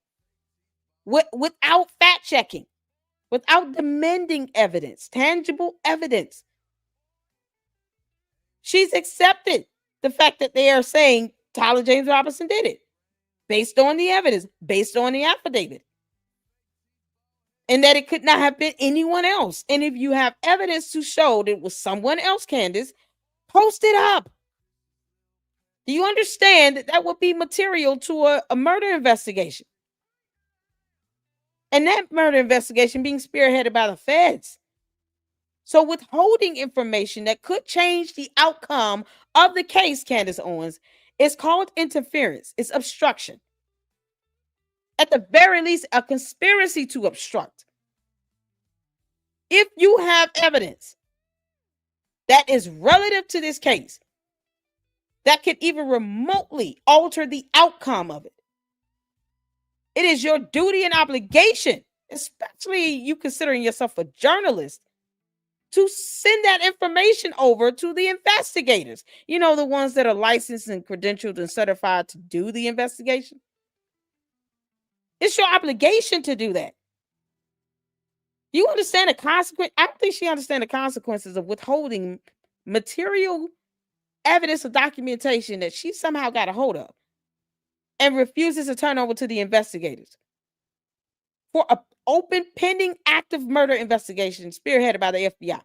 S1: without fact-checking, without demanding evidence, tangible evidence. She's accepted the fact that they are saying Tyler James Robinson did it, based on the evidence, based on the affidavit, and that it could not have been anyone else. And if you have evidence to show that it was someone else, Candace, post it up. Do you understand that that would be material to a murder investigation? And that murder investigation being spearheaded by the feds. So withholding information that could change the outcome of the case, Candace Owens, it's called interference. It's obstruction. At the very least, a conspiracy to obstruct. If you have evidence that is relative to this case, that could even remotely alter the outcome of it, it is your duty and obligation, especially you considering yourself a journalist, to send that information over to the investigators. The ones that are licensed and credentialed and certified to do the investigation. It's your obligation to do that. Do you understand the consequence? I don't think she understands the consequences of withholding material evidence or documentation that she somehow got a hold of and refuses to turn over to the investigators for an open, pending, active murder investigation spearheaded by the FBI.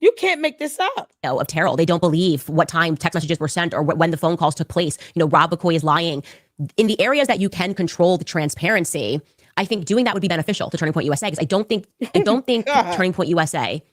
S1: You can't make this up.
S2: Of Terrell. They don't believe what time text messages were sent or when the phone calls took place. Rob McCoy is lying. In the areas that you can control the transparency, I think doing that would be beneficial to Turning Point USA, because I don't think Turning Point USA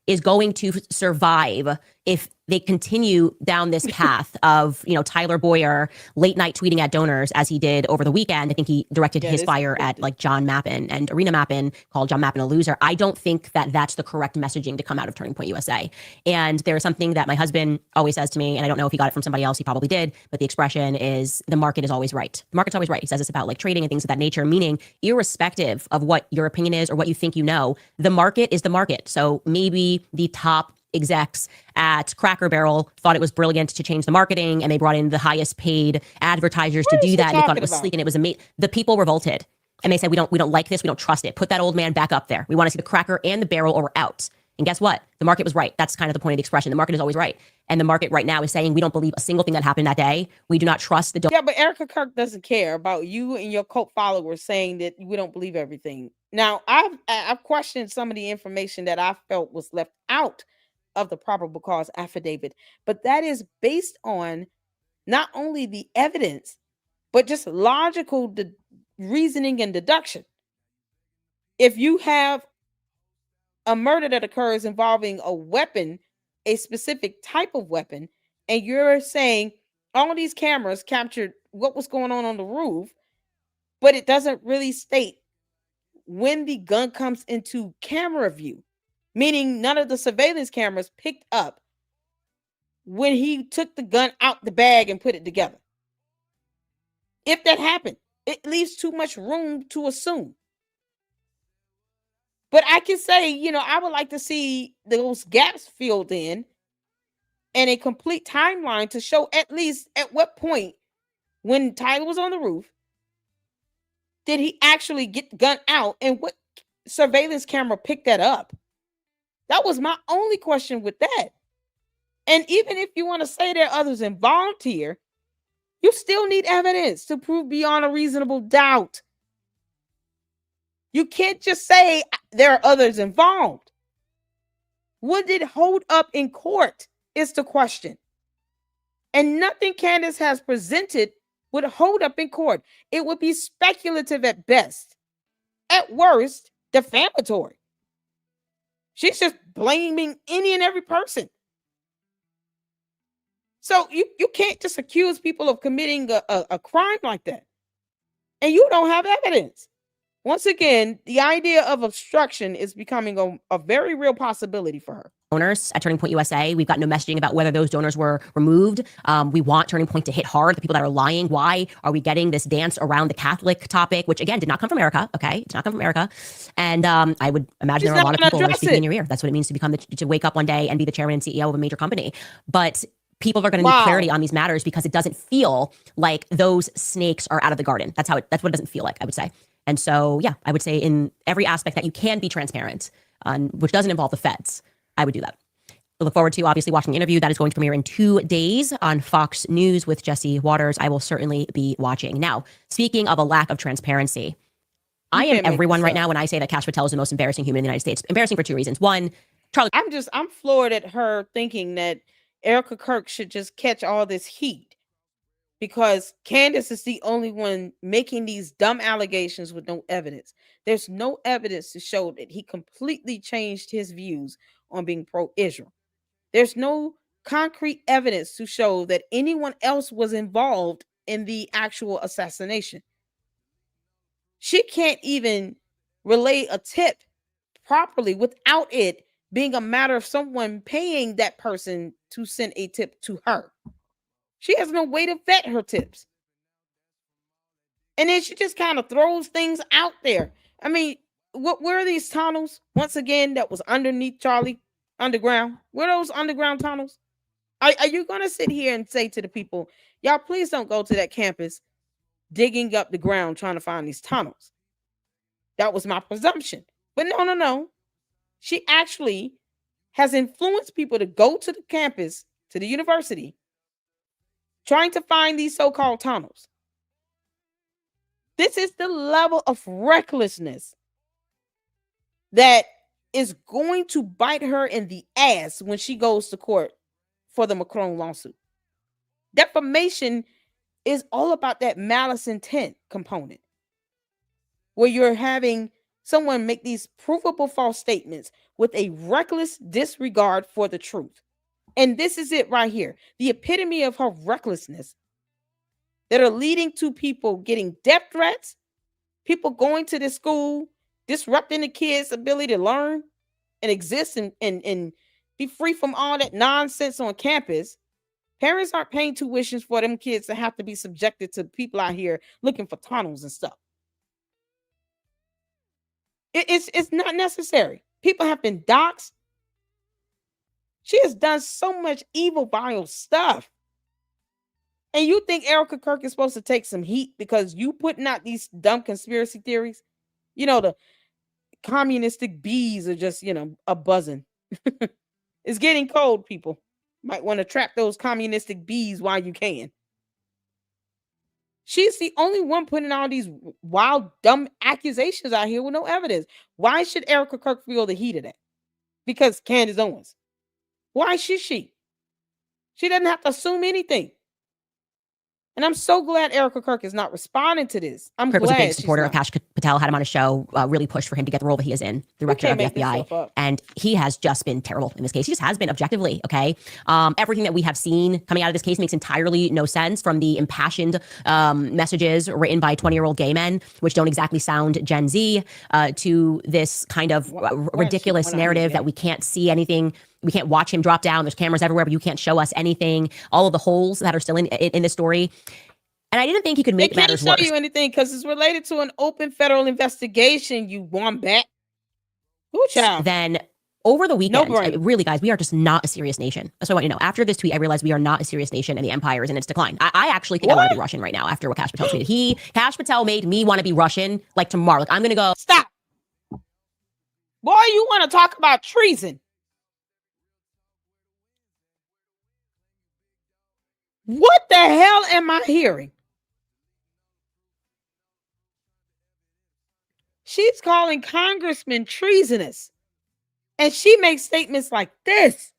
S2: is going to survive if they continue down this path of, Tyler Boyer late night tweeting at donors as he did over the weekend. I think he directed his fire at John Mappin and Arena Mappin, called John Mappin a loser. I don't think that that's the correct messaging to come out of Turning Point USA. And there's something that my husband always says to me, and I don't know if he got it from somebody else, he probably did, but the expression is the market is always right. The market's always right. He says it's about trading and things of that nature, meaning irrespective of what your opinion is or what you think the market is the market. So maybe the top execs at Cracker Barrel thought it was brilliant to change the marketing, and they brought in the highest paid advertisers to do that, and they thought it was sleek and it was amazing. The people revolted, and they said, we don't like this, we don't trust it. Put that old man back up there. We want to see the Cracker and the Barrel, or we're out. And guess what? The market was right. That's kind of the point of the expression. The market is always right. And the market right now is saying we don't believe a single thing that happened that day. We do not trust the...
S1: Yeah, but Erica Kirk doesn't care about you and your cult followers saying that we don't believe everything. Now, I've questioned some of the information that I felt was left out of the probable cause affidavit, but that is based on not only the evidence, but just logical reasoning and deduction. If you have a murder that occurs involving a weapon, a specific type of weapon, and you're saying all these cameras captured what was going on the roof, but it doesn't really state when the gun comes into camera view, meaning none of the surveillance cameras picked up when he took the gun out the bag and put it together. If that happened, it leaves too much room to assume. But I can say, I would like to see those gaps filled in and a complete timeline to show at least at what point when Tyler was on the roof, did he actually get the gun out and what surveillance camera picked that up? That was my only question with that. And even if you want to say there are others involved here, you still need evidence to prove beyond a reasonable doubt. You can't just say there are others involved. Would it hold up in court is the question. And nothing Candace has presented would hold up in court. It would be speculative at best. At worst, defamatory. She's just blaming any and every person. So you can't just accuse people of committing a crime like that. And you don't have evidence. Once again, the idea of obstruction is becoming a very real possibility for her.
S2: Donors at Turning Point USA. We've got no messaging about whether those donors were removed. We want Turning Point to hit hard the people that are lying. Why are we getting this dance around the Catholic topic, which again did not come from America? Okay, it's not come from America. And I would imagine there are a lot of people that are speaking in your ear. That's what it means to become to wake up one day and be the chairman and CEO of a major company. But people are going to need clarity on these matters because it doesn't feel like those snakes are out of the garden. That's what it doesn't feel like, I would say. And so, yeah, I would say in every aspect that you can be transparent, which doesn't involve the feds, I would do that. I look forward to obviously watching the interview that is going to premiere in 2 days on Fox News with Jesse Waters. I will certainly be watching. Now, speaking of a lack of transparency, I am everyone right now when I say that Kash Patel is the most embarrassing human in the United States. Embarrassing for 2 reasons. One, Charlie.
S1: I'm floored at her thinking that Erica Kirk should just catch all this heat because Candace is the only one making these dumb allegations with no evidence. There's no evidence to show that he completely changed his views on being pro-Israel. There's no concrete evidence to show that anyone else was involved in the actual assassination. She can't even relay a tip properly without it being a matter of someone paying that person to send a tip to her. She has no way to vet her tips. And then she just kind of throws things out there. I mean, where are these tunnels? Once again, that was underneath Charlie, underground. Where are those underground tunnels? Are you going to sit here and say to the people, y'all, please don't go to that campus digging up the ground trying to find these tunnels? That was my presumption. But no. She actually has influenced people to go to the campus, to the university, trying to find these so-called tunnels. This is the level of recklessness that is going to bite her in the ass when she goes to court for the Macron lawsuit. Defamation is all about that malice intent component, where you're having someone make these provable false statements with a reckless disregard for the truth. And this is it right here. The epitome of her recklessness that are leading to people getting death threats, people going to this school, disrupting the kids' ability to learn and exist and be free from all that nonsense on campus. Parents aren't paying tuitions for them kids to have to be subjected to people out here looking for tunnels and stuff. It's not necessary. People have been doxxed. She has done so much evil, vile stuff. And you think Erica Kirk is supposed to take some heat because you putting out these dumb conspiracy theories? You know, the communistic bees are just, a buzzing. It's getting cold, people. Might want to trap those communistic bees while you can. She's the only one putting all these wild, dumb accusations out here with no evidence. Why should Erica Kirk feel the heat of that? Because Candace Owens. Why should she? She doesn't have to assume anything. And I'm so glad Erica Kirk is not responding to this. I'm
S2: Kirk
S1: glad
S2: was a big
S1: she's
S2: supporter of
S1: not.
S2: Kash Patel, had him on a show, really pushed for him to get the role that he is in, director of the
S1: can't make this stuff
S2: FBI.
S1: up.
S2: And he has just been terrible in this case. He just has been objectively, okay? Everything that we have seen coming out of this case makes entirely no sense, from the impassioned messages written by 20-year-old gay men, which don't exactly sound Gen Z, to this kind of ridiculous narrative that we can't see anything. We can't watch him drop down. There's cameras everywhere, but you can't show us anything. All of the holes that are still in this story. And I didn't think he could make matters worse.
S1: They can't show you anything because it's related to an open federal investigation, you wombat. Ooh, child.
S2: Then over the weekend,
S1: No brainer.
S2: really, guys, we are just not a serious nation. So I want you to know, after this tweet, I realized we are not a serious nation and the empire is in its decline. I actually think I want to be Russian right now after what Kash Patel tweeted. Kash Patel made me want to be Russian like tomorrow. Like, I'm going to go.
S1: Stop. Boy, you want to talk about treason. What the hell am I hearing? She's calling congressmen treasonous. And she makes statements like this.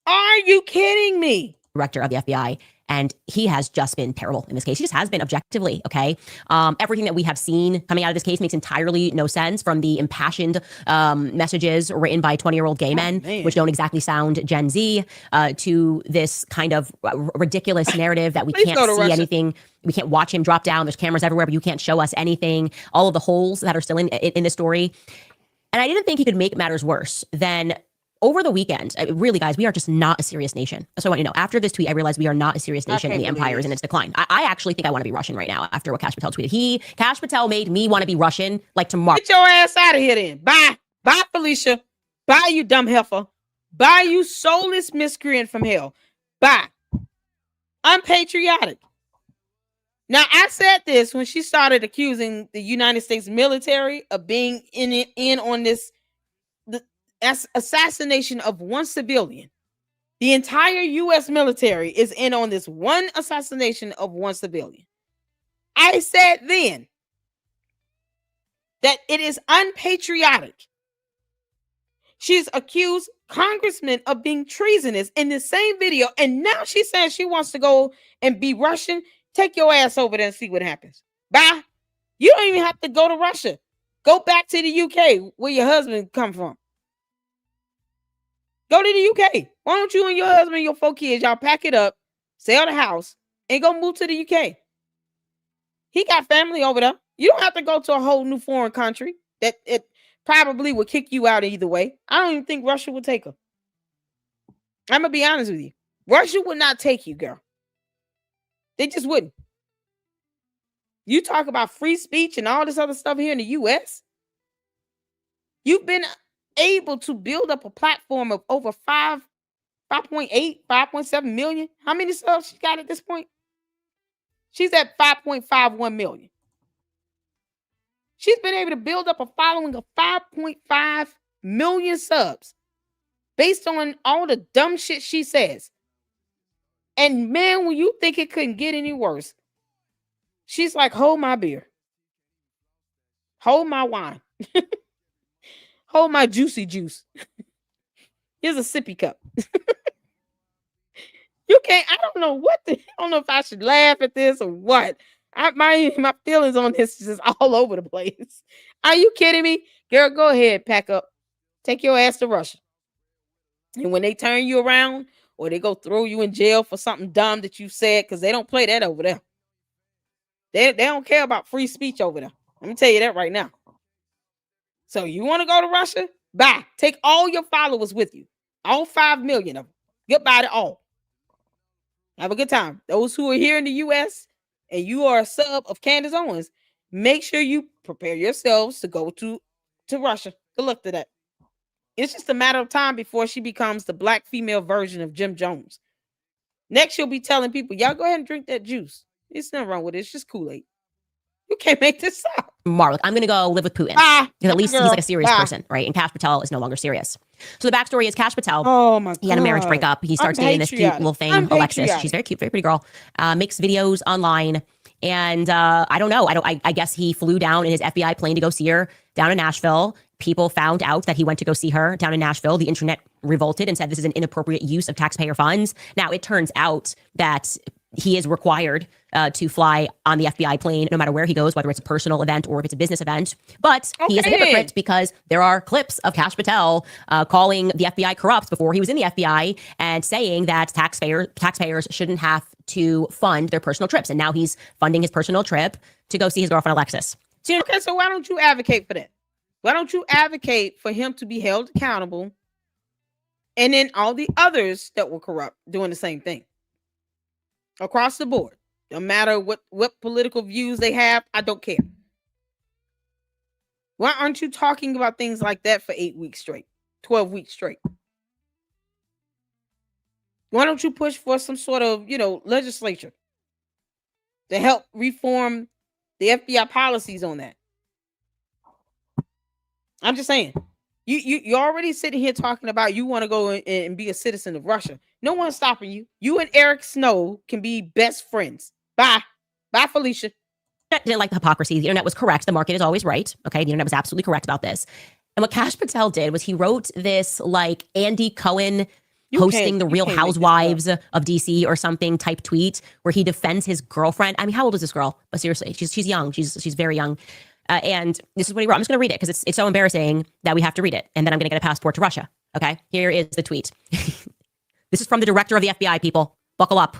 S1: Are you kidding me?
S2: Director of the FBI. And he has just been terrible in this case. He just has been objectively, okay? Everything that we have seen coming out of this case makes entirely no sense, from the impassioned messages written by 20-year-old gay men, which don't exactly sound Gen Z, to this kind of ridiculous narrative that we can't see anything. We can't watch him drop down. There's cameras everywhere, but you can't show us anything. All of the holes that are still in this story. And I didn't think he could make matters worse than over the weekend. Really, guys, we are just not a serious nation. So I want you to know, after this tweet, I realized we are not a serious nation and the empire is in its decline. I actually think I want to be Russian right now after what Kash Patel tweeted. Kash Patel made me want to be Russian like tomorrow.
S1: Get your ass out of here then. Bye. Bye, Felicia. Bye, you dumb heifer. Bye, you soulless miscreant from hell. Bye. Unpatriotic. Now, I said this when she started accusing the United States military of being in on this assassination of one civilian. The entire U.S. military is in on this one assassination of one civilian. I said then that it is unpatriotic. She's accused congressmen of being treasonous in the same video, and now she says she wants to go and be Russian. Take your ass over there and see what happens. Bye. You don't even have to go to Russia. Go back to the UK where your husband come from. Go to the UK. Why don't you and your husband and your 4 kids, y'all pack it up, sell the house, and go move to the UK? He got family over there. You don't have to go to a whole new foreign country that it probably would kick you out either way. I don't even think Russia would take her. I'm going to be honest with you. Russia would not take you, girl. They just wouldn't. You talk about free speech and all this other stuff here in the U.S. You've been able to build up a platform of over 5.8, 5.7 million. How many subs she got at this point? She's at 5.51 million. She's been able to build up a following of 5.5 million subs based on all the dumb shit she says. And man, when you think it couldn't get any worse, she's like, hold my beer. Hold my wine. Hold my juicy juice. Here's a sippy cup. You can't, I don't know I don't know if I should laugh at this or what. My feelings on this is just all over the place. Are you kidding me? Girl, go ahead, pack up. Take your ass to Russia. And when they turn you around, or they go throw you in jail for something dumb that you said, because they don't play that over there. They don't care about free speech over there. Let me tell you that right now. So you want to go to Russia? Bye. Take all your followers with you. All 5 million of them. Goodbye to all. Have a good time. Those who are here in the U.S. and you are a sub of Candace Owens, make sure you prepare yourselves to go to Russia. Good luck to that. It's just a matter of time before she becomes the black female version of Jim Jones. Next, she'll be telling people, y'all go ahead and drink that juice. There's nothing wrong with it. It's just Kool-Aid. You can't make this up.
S2: Mark, I'm going to go live with Putin. Because at least he's like a serious person, right? And Kash Patel is no longer serious. So the backstory is Kash Patel.
S1: Oh my God.
S2: He had a marriage breakup. He starts dating this cute little thing, Alexis. She's very cute, very pretty girl. Makes videos online. And I don't know. I guess he flew down in his FBI plane to go see her down in Nashville. people found out that he went to go see her down in Nashville, the internet revolted and said this is an inappropriate use of taxpayer funds. Now, it turns out that he is required to fly on the FBI plane no matter where he goes, whether it's a personal event or if it's a business event. But he is a hypocrite because there are clips of Kash Patel calling the FBI corrupt before he was in the FBI and saying that taxpayers shouldn't have to fund their personal trips. And now he's funding his personal trip to go see his girlfriend, Alexis.
S1: So, okay, so why don't you advocate for that? Why don't you advocate for him to be held accountable and then all the others that were corrupt doing the same thing? Across the board, no matter what political views they have, I don't care. Why aren't you talking about things like that for 8 weeks straight, 12 weeks straight? Why don't you push for some sort of, legislature to help reform the FBI policies on that? I'm just saying. You're already sitting here talking about you want to go and be a citizen of Russia. No one's stopping you. You and Eric Snow can be best friends. Bye. Bye, Felicia.
S2: I didn't like the hypocrisy. The internet was correct. The market is always right. Okay. The internet was absolutely correct about this. And what Kash Patel did was he wrote this like Andy Cohen hosting the Real Housewives of DC or something type tweet where he defends his girlfriend. I mean, how old is this girl? But seriously, she's young. She's very young. And this is what he wrote. I'm just going to read it because it's so embarrassing that we have to read it. And then I'm going to get a passport to Russia. Okay. Here is the tweet. This is from the director of the FBI, people. Buckle up.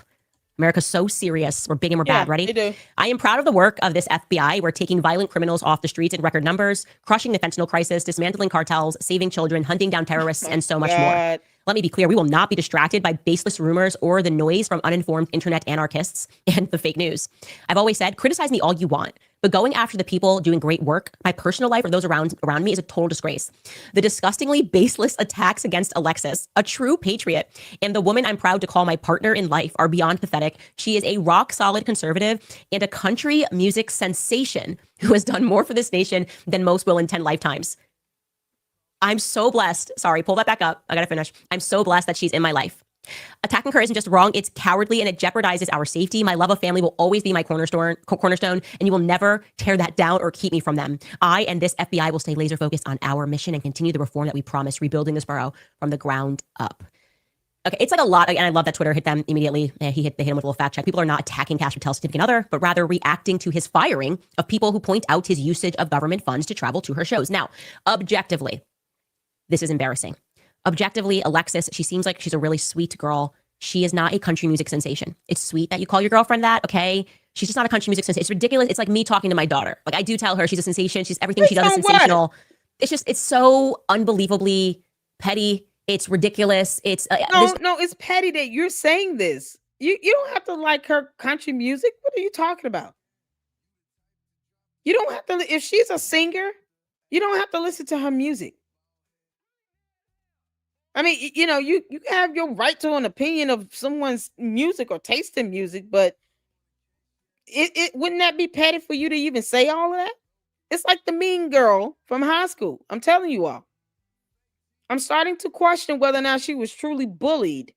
S2: America's so serious. We're big and we're bad. Ready? I am proud of the work of this FBI. We're taking violent criminals off the streets in record numbers, crushing the fentanyl crisis, dismantling cartels, saving children, hunting down terrorists, and so much more. Let me be clear. We will not be distracted by baseless rumors or the noise from uninformed internet anarchists and the fake news. I've always said, criticize me all you want, but going after the people doing great work, my personal life or those around me is a total disgrace. The disgustingly baseless attacks against Alexis, a true patriot, and the woman I'm proud to call my partner in life are beyond pathetic. She is a rock solid conservative and a country music sensation who has done more for this nation than most will in 10 lifetimes. I'm so blessed. Sorry, pull that back up. I gotta finish. I'm so blessed that she's in my life. Attacking her isn't just wrong, it's cowardly and it jeopardizes our safety. My love of family will always be my cornerstone, and you will never tear that down or keep me from them. I and this FBI will stay laser focused on our mission and continue the reform that we promised, rebuilding this borough from the ground up. Okay, it's like a lot, and I love that Twitter hit them immediately. They hit him with a little fact check. People are not attacking Kash Patel's significant other, but rather reacting to his firing of people who point out his usage of government funds to travel to her shows. Now, objectively, this is embarrassing. Objectively, Alexis, she seems like she's a really sweet girl. She is not a country music sensation. It's sweet that you call your girlfriend that, okay? She's just not a country music sensation. It's ridiculous. It's like me talking to my daughter. Like, I do tell her she's a sensation. She's everything she does is sensational. It's so unbelievably petty. It's ridiculous. It's
S1: no, it's petty that you're saying this. You don't have to like her country music. What are you talking about? You don't have to. If she's a singer, you don't have to listen to her music. I mean, you have your right to an opinion of someone's music or taste in music, but it wouldn't that be petty for you to even say all of that? It's like the mean girl from high school. I'm telling you all. I'm starting to question whether or not she was truly bullied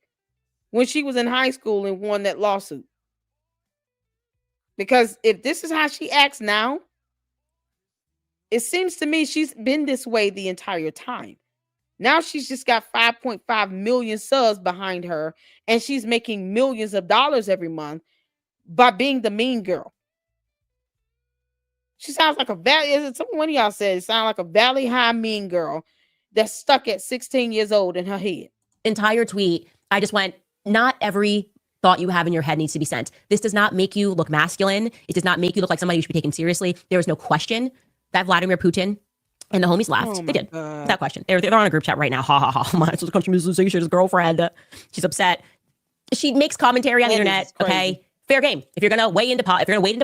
S1: when she was in high school and won that lawsuit. Because if this is how she acts now, it seems to me she's been this way the entire time. Now she's just got 5.5 million subs behind her, and she's making millions of dollars every month by being the mean girl. She sounds like one of y'all said it sounds like a Valley High mean girl that's stuck at 16 years old in her head.
S2: Entire tweet, I just went, not every thought you have in your head needs to be sent. This does not make you look masculine. It does not make you look like somebody who should be taken seriously. There is no question that Vladimir Putin and the homies laughed. They did. Without question. They're on a group chat right now. Ha ha ha. My country music sensation, his girlfriend. She's upset. She makes commentary on the internet. Okay. Fair game. If you're gonna wade into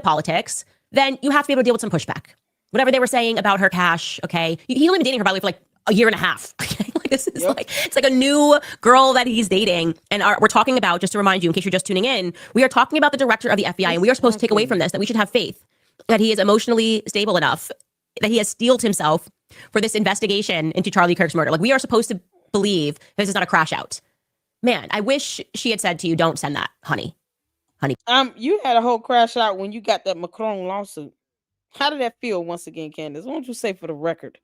S2: politics, then you have to be able to deal with some pushback. Whatever they were saying about her Kash, okay. He only been dating her by the way for like a year and a half. Like this is it's like a new girl that he's dating. And we're talking about, just to remind you, in case you're just tuning in, we are talking about the director of the FBI, and we are supposed to take away from this that we should have faith that he is emotionally stable enough, that he has steeled himself for this investigation into Charlie Kirk's murder. Like, we are supposed to believe this is not a crash out. Man, I wish she had said to you, don't send that, honey.
S1: You had a whole crash out when you got that Macron lawsuit. How did that feel once again, Candace? Why don't you say for the record?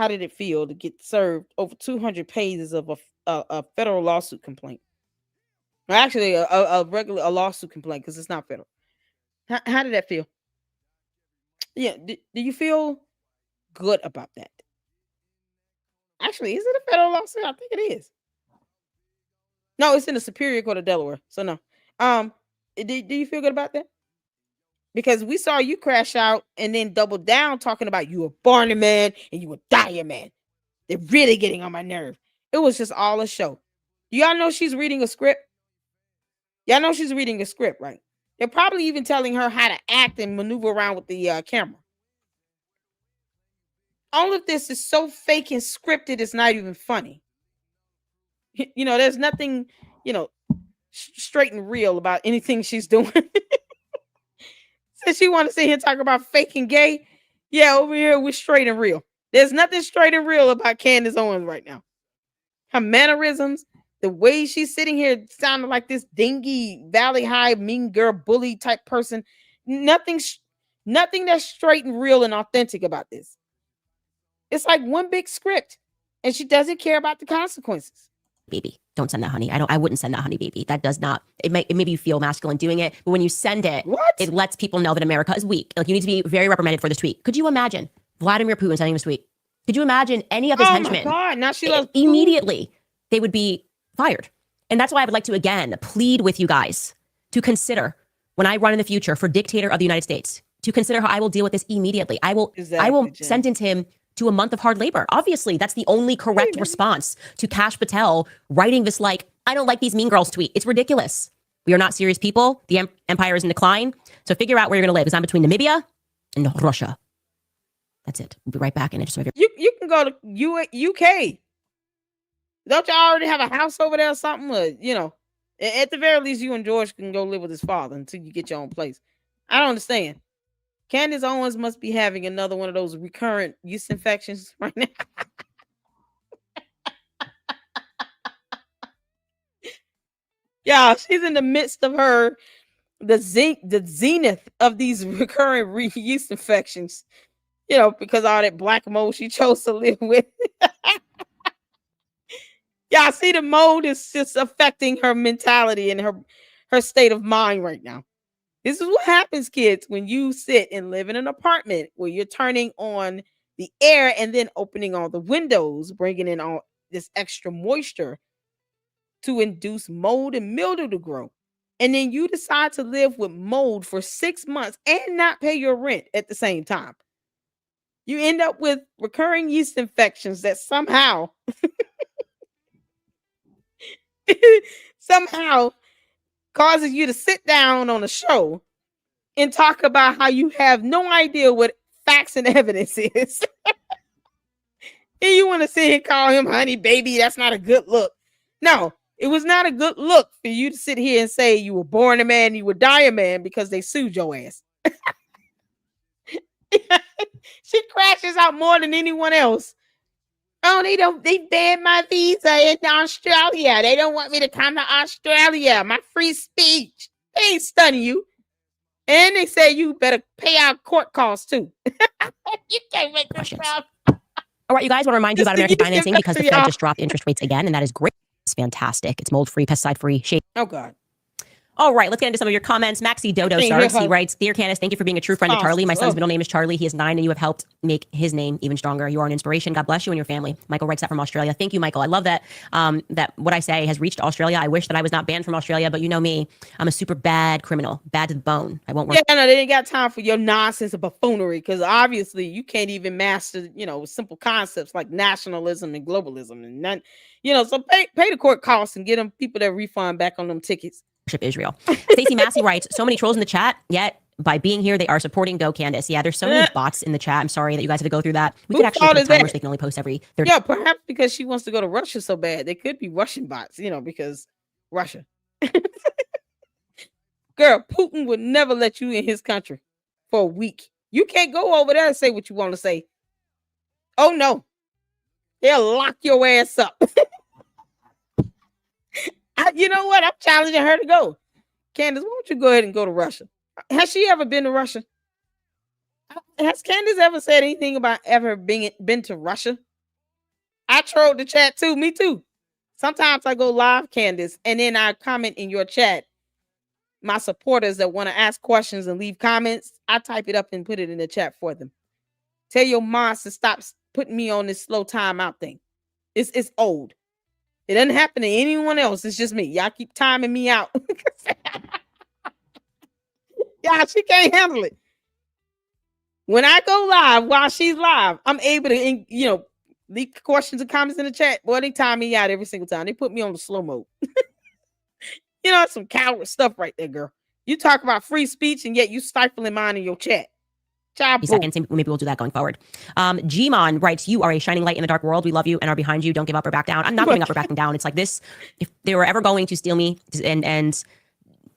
S1: How did it feel to get served over 200 pages of a federal lawsuit complaint? Or actually, a regular lawsuit complaint because it's not federal. How did that feel? Yeah, do you feel good about that? Actually, is it a federal lawsuit? I think it is. No, it's in the Superior Court of Delaware. So no. Do you feel good about that? Because we saw you crash out and then double down talking about you were born a man and you were die a man. They're really getting on my nerve. It was just all a show. Y'all know she's reading a script? Y'all know she's reading a script, right? They're probably even telling her how to act and maneuver around with the camera. All of this is so fake and scripted, it's not even funny. You know, there's nothing, you know, straight and real about anything she's doing. Since she want to sit here and talk about fake and gay, yeah, over here we're straight and real. There's nothing straight and real about Candace Owens right now. Her mannerisms, the way she's sitting here sounding like this dingy Valley High mean girl bully type person. Nothing that's straight and real and authentic about this. It's like one big script, and she doesn't care about the consequences.
S2: Baby, don't send that, honey. I wouldn't send that, honey, baby. That does not. It made you feel masculine doing it, but when you send it, it lets people know that America is weak. Like, you need to be very reprimanded for this tweet. Could you imagine Vladimir Putin sending this tweet? Could you imagine any of his henchmen?
S1: Oh my God! Now she loves
S2: immediately they would be fired. And that's why I would like to again plead with you guys to consider when I run in the future for dictator of the United States, to consider how I will deal with this immediately. I will sentence him to a month of hard labor. Obviously, that's the only correct response to Kash Patel writing this, like, I don't like these mean girls tweet. It's ridiculous. We are not serious people. The empire is in decline. So figure out where you're going to live. Because I'm between Namibia and Russia. That's it. We'll be right back. And
S1: you can go to UK. Don't you already have a house over there or something? Or, you know, at the very least, you and George can go live with his father until you get your own place. I don't understand. Candace Owens must be having another one of those recurrent yeast infections right now. Yeah, she's in the midst of the zenith of these recurrent yeast infections. You know, because all that black mold she chose to live with. Yeah, see, the mold is just affecting her mentality and her state of mind right now. This is what happens, kids, when you sit and live in an apartment where you're turning on the air and then opening all the windows, bringing in all this extra moisture to induce mold and mildew to grow. And then you decide to live with mold for 6 months and not pay your rent at the same time. You end up with recurring yeast infections that somehow causes you to sit down on a show and talk about how you have no idea what facts and evidence is. And you want to sit and call him honey baby. That's not a good look. No, it was not a good look for you to sit here and say you were born a man, you would die a man because they sued your ass. She crashes out more than anyone else. Oh, they banned my visa in Australia. They don't want me to come to Australia. My free speech. They ain't stunning you. And they say you better pay out court costs too. You can't make this up.
S2: All right, you guys, want to remind you about American financing because the Fed just dropped interest rates again, and that is great. It's fantastic. It's mold-free, pesticide-free, shade.
S1: Oh, God.
S2: All right, let's get into some of your comments. Maxi Dodo starts. He writes, Dear Candace, thank you for being a true friend to Charlie. My son's middle name is Charlie. He is 9, and you have helped make his name even stronger. You are an inspiration. God bless you and your family. Michael writes that from Australia. Thank you, Michael. I love that that what I say has reached Australia. I wish that I was not banned from Australia, but you know me. I'm a super bad criminal, bad to the bone. I won't work.
S1: Yeah, no, they ain't got time for your nonsense of buffoonery because obviously you can't even master, you know, simple concepts like nationalism and globalism and none, you know, so pay the court costs and get them people that refund back on them tickets.
S2: Israel. Stacey Massey writes, so many trolls in the chat, yet by being here, they are supporting Go Candace. Yeah, there's so many bots in the chat. I'm sorry that you guys have to go through that. We could actually put a timer so they can only post every 30.
S1: Yeah, perhaps because she wants to go to Russia so bad. They could be Russian bots, you know, because Russia. Girl, Putin would never let you in his country for a week. You can't go over there and say what you want to say. Oh, no. They'll lock your ass up. You know what? I'm challenging her to go. Candace, why don't you go ahead and go to Russia? Has she ever been to Russia? Has Candace ever said anything about ever been to Russia? I trolled the chat too. Me too. Sometimes I go live, Candace, and then I comment in your chat. My supporters that want to ask questions and leave comments, I type it up and put it in the chat for them. Tell your moms to stop putting me on this slow timeout thing. It's old. It doesn't happen to anyone else. It's just me. Y'all keep timing me out. Yeah, she can't handle it. When I go live while she's live, I'm able to, leave questions and comments in the chat. Boy, they time me out every single time. They put me on the slow mode. That's some coward stuff right there, girl. You talk about free speech and yet you stifling mine in your chat.
S2: Seconds, and maybe we'll do that going forward. Gmon writes, "You are a shining light in the dark world. We love you and are behind you. Don't give up or back down." I'm not giving up or backing down. It's like this. If they were ever going to steal me and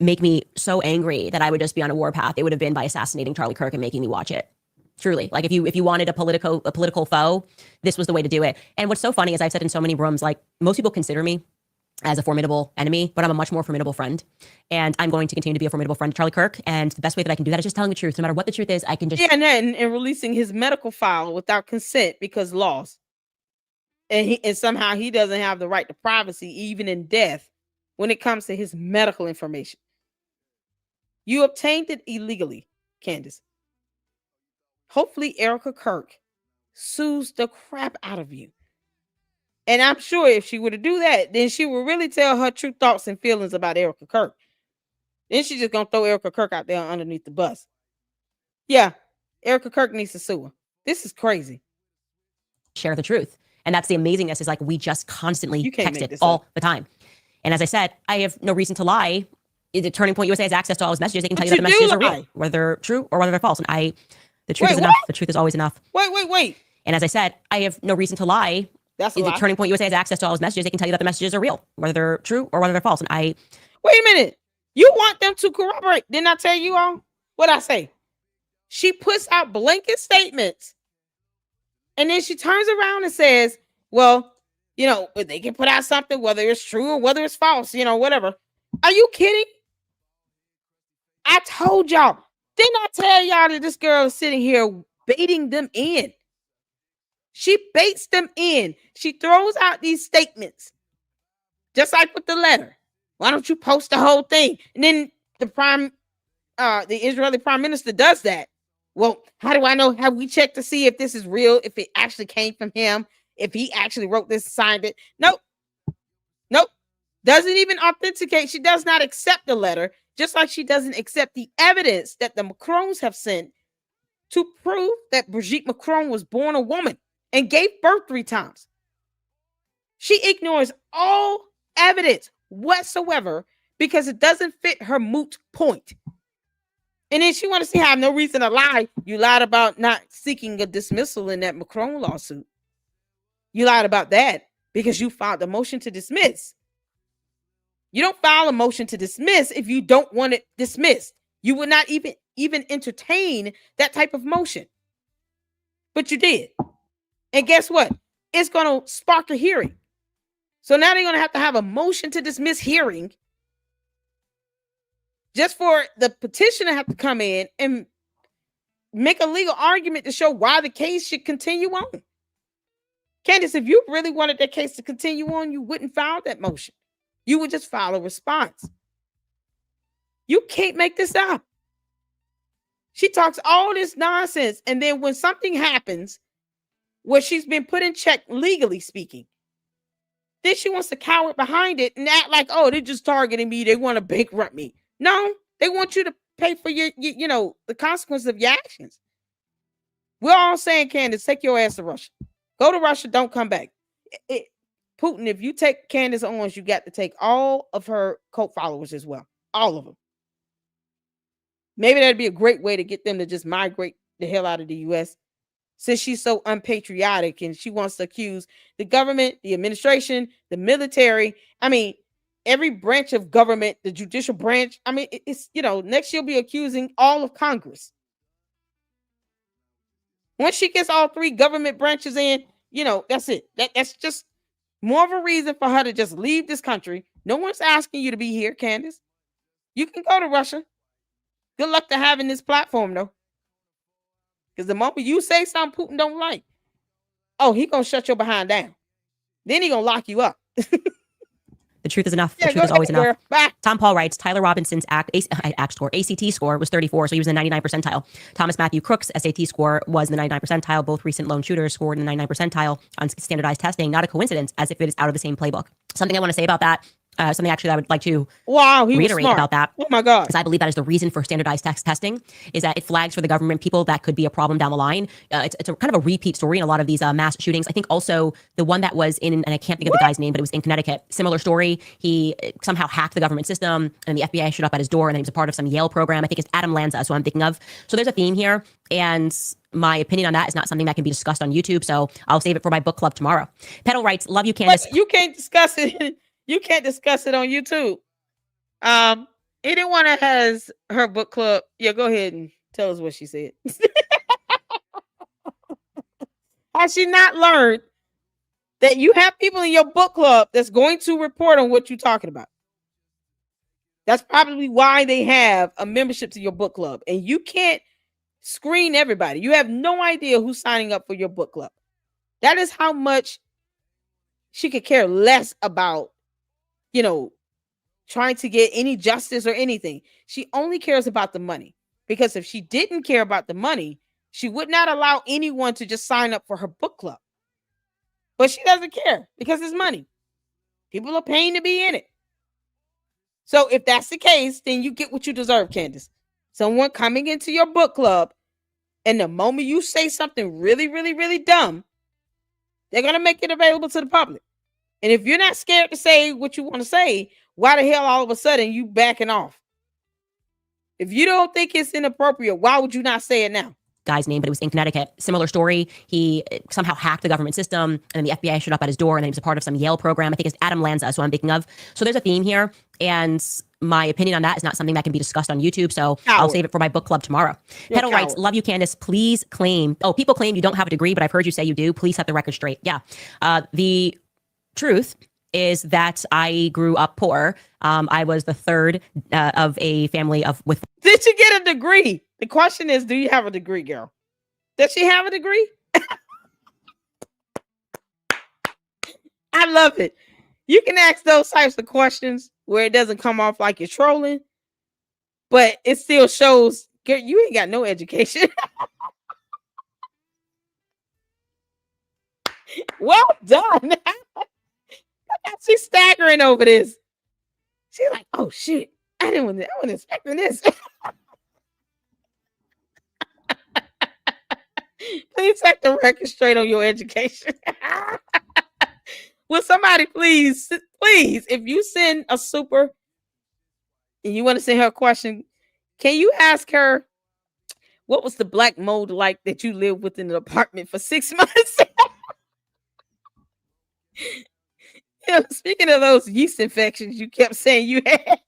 S2: make me so angry that I would just be on a warpath, it would have been by assassinating Charlie Kirk and making me watch it. Truly. Like if you wanted a political foe, this was the way to do it. And what's so funny is I've said in so many rooms, like most people consider me as a formidable enemy, but I'm a much more formidable friend. And I'm going to continue to be a formidable friend to Charlie Kirk. And the best way that I can do that is just telling the truth. No matter what the truth is, I can just...
S1: Yeah, and releasing his medical file without consent because laws. And somehow he doesn't have the right to privacy, even in death, when it comes to his medical information. You obtained it illegally, Candace. Hopefully Erica Kirk sues the crap out of you. And I'm sure if she were to do that, then she would really tell her true thoughts and feelings about Erica Kirk. Then she's just going to throw Erica Kirk out there underneath the bus. Yeah, Erica Kirk needs to sue her. This is crazy.
S2: Share the truth. And that's the amazingness is like we just constantly text it all the time. And as I said, I have no reason to lie. The Turning Point USA has access to all his messages. They can tell you that the messages are real, whether they're true or whether they're false. And the truth is enough. The truth is always enough.
S1: Wait.
S2: And as I said, I have no reason to lie.
S1: That's a lie.
S2: Turning Point USA has access to all his messages. They can tell you that the messages are real, whether they're true or whether they're false. And
S1: wait a minute. You want them to corroborate? Didn't I tell you all what I say? She puts out blanket statements, and then she turns around and says, "Well, they can put out something, whether it's true or whether it's false, whatever." Are you kidding? I told y'all. Didn't I tell y'all that this girl is sitting here baiting them in? She baits them in. She throws out these statements. Just like with the letter. Why don't you post the whole thing? And then the Israeli prime minister does that. Well, how do I know? Have we checked to see if this is real? If it actually came from him? If he actually wrote this, signed it? Nope. Doesn't even authenticate. She does not accept the letter. Just like she doesn't accept the evidence that the Macrons have sent to prove that Brigitte Macron was born a woman and gave birth 3 times. She ignores all evidence whatsoever because it doesn't fit her moot point. And then she wants to say, I have no reason to lie. You lied about not seeking a dismissal in that Macron lawsuit. You lied about that because you filed a motion to dismiss. You don't file a motion to dismiss if you don't want it dismissed. You would not even entertain that type of motion. But you did. And guess what? It's going to spark a hearing. So now they're going to have a motion to dismiss hearing just for the petitioner to have to come in and make a legal argument to show why the case should continue on. Candace, if you really wanted that case to continue on, you wouldn't file that motion. You would just file a response. You can't make this up. She talks all this nonsense, and then when something happens where she's been put in check, legally speaking, then she wants to cower behind it and act like, oh, they're just targeting me. They want to bankrupt me. No, they want you to pay for your the consequences of your actions. We're all saying, Candace, take your ass to Russia. Go to Russia, don't come back. Putin, if you take Candace Owens, you got to take all of her cult followers as well. All of them. Maybe that'd be a great way to get them to just migrate the hell out of the U.S. since she's so unpatriotic and she wants to accuse the government, the administration, the military. I mean, every branch of government, the judicial branch. I mean, it's, next she'll be accusing all of Congress. Once she gets all 3 government branches in, that's it. That's just more of a reason for her to just leave this country. No one's asking you to be here, Candace. You can go to Russia. Good luck to having this platform, though. Because the moment you say something Putin don't like, oh, he gonna shut your behind down. Then he gonna lock you up.
S2: The truth is enough.
S1: Yeah,
S2: The truth is always
S1: girl.
S2: enough.
S1: Bye.
S2: Tom Paul writes, Tyler Robinson's ACT score was 34, so he was in the 99 percentile. Thomas Matthew Crook's SAT score was in the 99 percentile. Both recent lone shooters scored in the 99 percentile on standardized testing. Not a coincidence, as if it is out of the same playbook. Something I want to say about that, something actually that I would like to reiterate about that.
S1: Oh my God.
S2: Because I believe that is the reason for standardized testing, is that it flags for the government people that could be a problem down the line. It's a kind of a repeat story in a lot of these mass shootings. I think also the one that was in, and I can't think of the guy's name, but it was in Connecticut. Similar story. He somehow hacked the government system, and the FBI showed up at his door, and then he was a part of some Yale program. I think it's Adam Lanza, is who I'm thinking of. So there's a theme here, and my opinion on that is not something that can be discussed on YouTube. So I'll save it for my book club tomorrow. Petal writes, love you, Candace.
S1: But you can't discuss it. You can't discuss it on YouTube. Anyone that has her book club, yeah, go ahead and tell us what she said. Has she not learned that you have people in your book club that's going to report on what you're talking about? That's probably why they have a membership to your book club. And you can't screen everybody. You have no idea who's signing up for your book club. That is how much she could care less about, trying to get any justice or anything. She only cares about the money. Because if she didn't care about the money, she would not allow anyone to just sign up for her book club. But she doesn't care because it's money. People are paying to be in it. So if that's the case, then you get what you deserve, Candace. Someone coming into your book club, and the moment you say something really, really, really dumb, they're going to make it available to the public. And if you're not scared to say what you want to say, why the hell all of a sudden you backing off? If you don't think it's inappropriate, why would you not say it now?
S2: Guy's name, but it was in Connecticut. Similar story. He somehow hacked the government system, and then the FBI showed up at his door, and then he was a part of some Yale program. I think it's Adam Lanza, is who I'm thinking of. So there's a theme here, and my opinion on that is not something that can be discussed on YouTube. So I'll save it for my book club tomorrow. Petal writes, love you, Candace. Please claim. Oh, people claim you don't have a degree, but I've heard you say you do. Please set the record straight. Yeah. The truth is that I grew up poor. I was the third of a family with.
S1: Did you get a degree? The question is, do you have a degree, girl? Does she have a degree? I love it. You can ask those types of questions where it doesn't come off like you're trolling, but it still shows, girl, you ain't got no education. Well done. She's staggering over this. She's like, oh shit, I wasn't expecting this. Please set the record straight on your education. Will somebody please, if you send a super and you want to send her a question, can you ask her, what was the black mold like that you lived with in an apartment for 6 months? Speaking of those yeast infections you kept saying you had,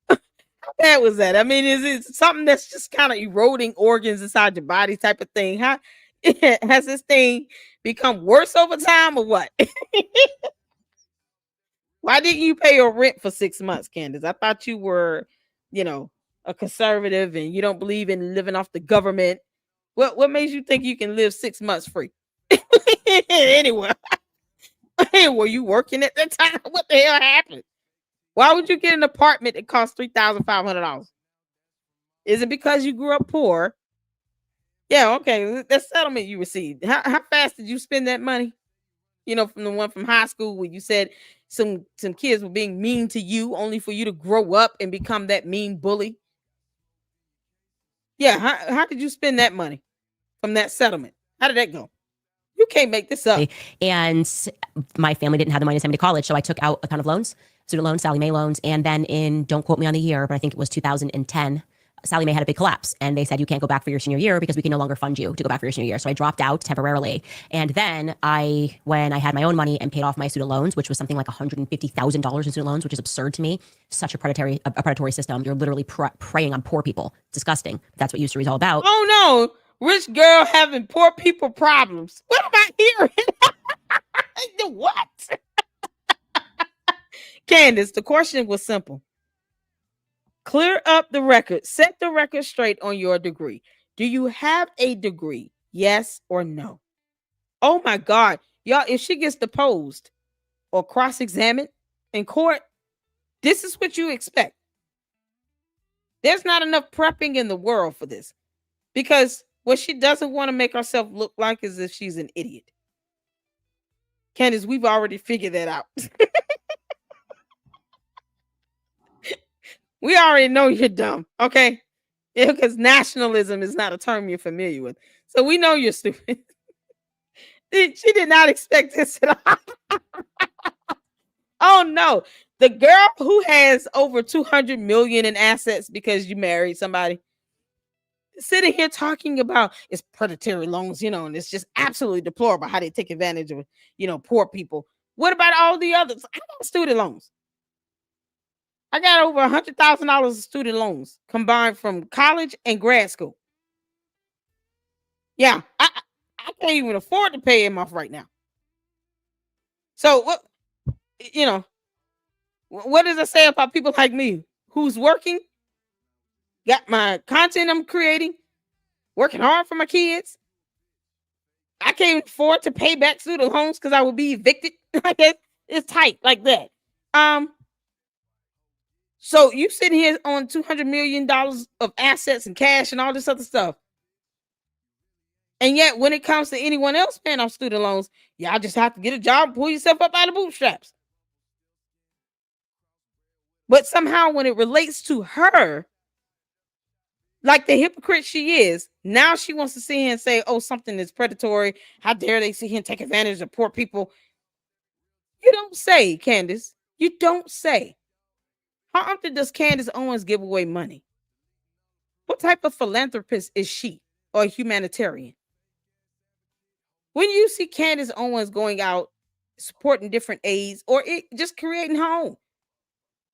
S1: how bad was that? I mean, is it something that's just kind of eroding organs inside your body type of thing? How has this thing become worse over time or what? Why didn't you pay your rent for 6 months, Candace? I thought you were, a conservative and you don't believe in living off the government. What made you think you can live 6 months free? Anyway. Were you working at that time? What the hell happened? Why would you get an apartment that costs $3,500? Is it because you grew up poor? Yeah, okay. That settlement you received. How fast did you spend that money? From the one from high school where you said some kids were being mean to you only for you to grow up and become that mean bully. Yeah, how did you spend that money from that settlement? How did that go? You can't make this up.
S2: And my family didn't have the money to send me to college, so I took out a ton of loans, student loans, Sallie Mae loans, and then don't quote me on the year, but I think it was 2010, Sallie Mae had a big collapse, and they said, you can't go back for your senior year because we can no longer fund you to go back for your senior year. So I dropped out temporarily. And then when I had my own money and paid off my student loans, which was something like $150,000 in student loans, which is absurd to me, such a predatory system. You're literally preying on poor people. It's disgusting. That's what usury is all about.
S1: Oh no. Rich girl having poor people problems. What am I hearing? What? Candace, the question was simple. Clear up the record. Set the record straight on your degree. Do you have a degree? Yes or no? Oh my God. Y'all, if she gets deposed or cross-examined in court, this is what you expect. There's not enough prepping in the world for this, because what she doesn't want to make herself look like is if she's an idiot. Candace, we've already figured that out. We already know you're dumb, okay? Yeah, because nationalism is not a term you're familiar with. So we know you're stupid. She did not expect this at all. Oh no. The girl who has over 200 million in assets because you married somebody, sitting here talking about it's predatory loans, and it's just absolutely deplorable how they take advantage of, poor people. What about all the others? I got student loans. I got over $100,000 of student loans combined from college and grad school. Yeah, I can't even afford to pay him off right now. So what does it say about people like me who's working, got my content I'm creating, working hard for my kids? I can't afford to pay back student loans because I would be evicted. It's tight like that. So you sitting here on $200 million of assets and cash and all this other stuff. And yet when it comes to anyone else paying off student loans, y'all just have to get a job and pull yourself up out of the bootstraps. But somehow when it relates to her, like the hypocrite she is, now she wants to sit here and say, oh, something is predatory. How dare they sit here and take advantage of poor people? You don't say, Candace. You don't say. How often does Candace Owens give away money? What type of philanthropist is she, or a humanitarian? When you see Candace Owens going out supporting different aids or just creating her own,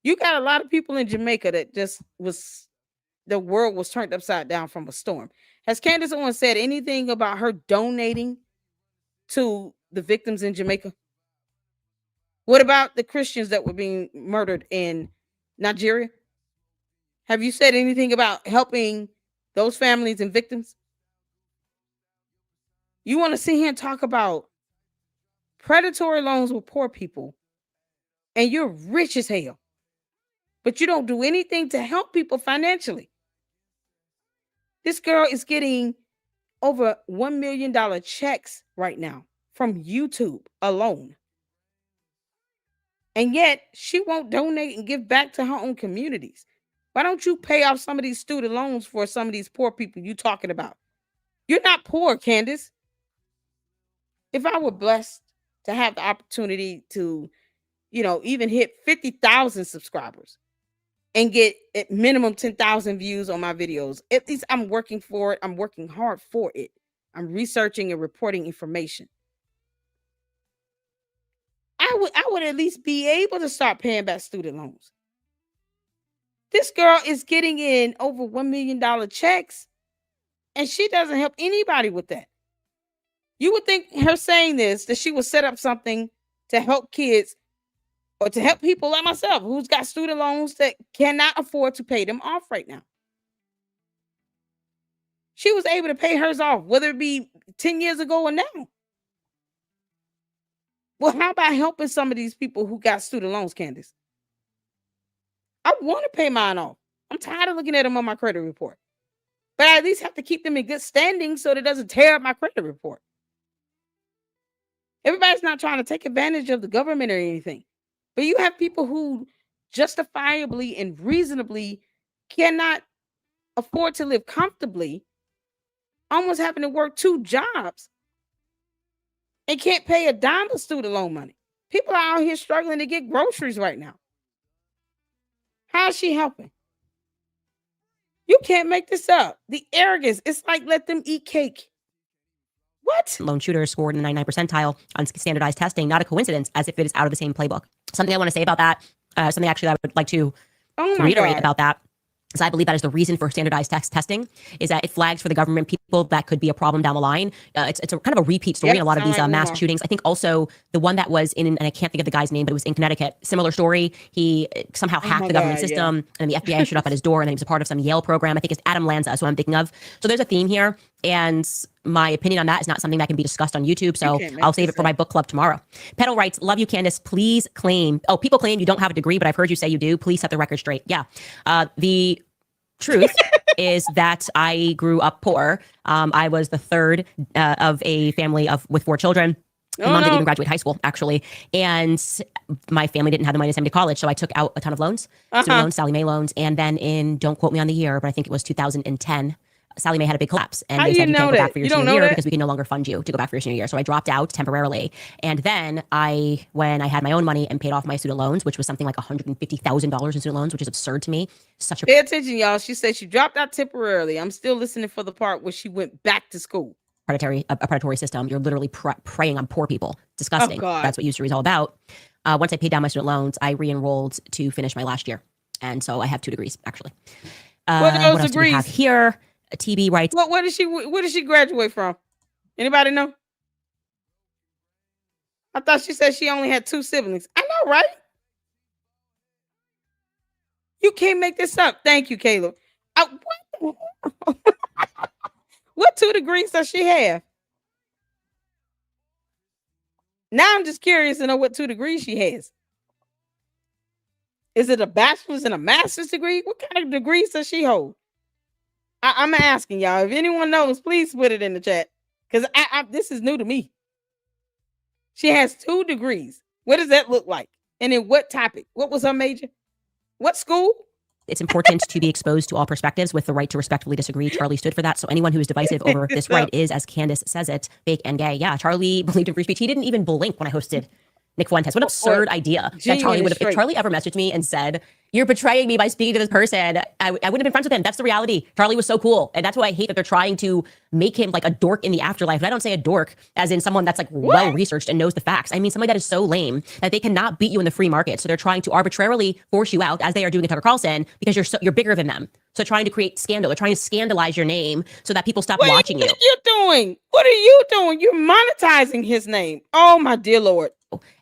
S1: you got a lot of people in Jamaica that just the world was turned upside down from a storm. Has Candace Owens said anything about her donating to the victims in Jamaica? What about the Christians that were being murdered in Nigeria? Have you said anything about helping those families and victims? You want to sit here and talk about predatory loans with poor people, and you're rich as hell, but you don't do anything to help people financially. This girl is getting over $1 million checks right now from YouTube alone. And yet she won't donate and give back to her own communities. Why don't you pay off some of these student loans for some of these poor people you talking about? You're not poor, Candace. If I were blessed to have the opportunity to, even hit 50,000 subscribers and get at minimum 10,000 views on my videos, at least I'm working for it. I'm working hard for it. I'm researching and reporting information. I would at least be able to start paying back student loans. This girl is getting in over $1 million checks, and she doesn't help anybody with that. You would think her saying this, that she would set up something to help kids or to help people like myself who's got student loans that cannot afford to pay them off right now. She was able to pay hers off, whether it be 10 years ago or now. Well, how about helping some of these people who got student loans, Candace? I want to pay mine off. I'm tired of looking at them on my credit report. But I at least have to keep them in good standing so that it doesn't tear up my credit report. Everybody's not trying to take advantage of the government or anything. But you have people who justifiably and reasonably cannot afford to live comfortably, almost having to work 2 jobs and can't pay a dime of student loan money. People are out here struggling to get groceries right now. How is she helping? You can't make this up. The arrogance, it's like let them eat cake. What?
S2: Lone shooters scored in the 99th percentile on standardized testing. Not a coincidence, as if it is out of the same playbook. Something I want to say about that, something actually I would like to reiterate about that, is I believe that is the reason for standardized testing, is that it flags for the government people that could be a problem down the line. It's a kind of a repeat story in a lot of these mass shootings. I think also the one that was in, and I can't think of the guy's name, but it was in Connecticut. Similar story. He somehow hacked the government system, and the FBI showed up at his door, and then he was a part of some Yale program. I think it's Adam Lanza, that's what I'm thinking of. So there's a theme here. And my opinion on that is not something that can be discussed on YouTube. So I'll save it for
S1: up.
S2: my book club tomorrow. Petal writes, love you, Candace. Please claim. Oh, people claim you don't have a degree, but I've heard you say you do. Please set the record straight. Yeah. The truth is that I grew up poor. I was the third of a family with 4 children. My mom didn't even graduate high school, actually. And my family didn't have the money to send me to college. So I took out a ton of loans, student loans, Sally Mae loans. And then don't quote me on the year, but I think it was 2010, Sally Mae had a big collapse. And they said you can't go back for your senior year because we can no longer fund you to go back for your senior year. So I dropped out temporarily. And then when I had my own money and paid off my student loans, which was something like $150,000 in student loans, which is absurd to me.
S1: Pay attention, y'all. She said she dropped out temporarily. I'm still listening for the part where she went back to school.
S2: A predatory system. You're literally preying on poor people. Disgusting.
S1: Oh,
S2: that's what Usury is all about. Once I paid down my student loans, I re-enrolled to finish my last year. And so I have 2 degrees, actually.
S1: What
S2: else
S1: degrees?
S2: do we have here? TB writes.
S1: What did she graduate from? Anybody know? I thought she said she only had 2 siblings. I know, right? You can't make this up. Thank you, Caleb. What 2 degrees does she have? Now I'm just curious to know what 2 degrees she has. Is it a bachelor's and a master's degree? What kind of degrees does she hold? I'm asking y'all. If anyone knows, please put it in the chat. Because this is new to me. She has 2 degrees. What does that look like? And in what topic? What was her major? What school?
S2: It's important to be exposed to all perspectives with the right to respectfully disagree. Charlie stood for that. So anyone who is divisive over this right is, as Candace says it, fake and gay. Yeah, Charlie believed in free speech. He didn't even blink when I hosted Nick Fuentes. What an absurd idea that Charlie would have. If Charlie ever messaged me and said, "You're betraying me by speaking to this person," I wouldn't have been friends with him. That's the reality. Charlie was so cool. And that's why I hate that they're trying to make him like a dork in the afterlife. And I don't say a dork as in someone that's like well-researced and knows the facts. I mean, somebody that is so lame that they cannot beat you in the free market. So they're trying to arbitrarily force you out, as they are doing to Tucker Carlson, because you're bigger than them. So trying to create scandal. They're trying to scandalize your name so that people stop watching you.
S1: What are you doing? What are you doing? You're monetizing his name. Oh, my dear Lord.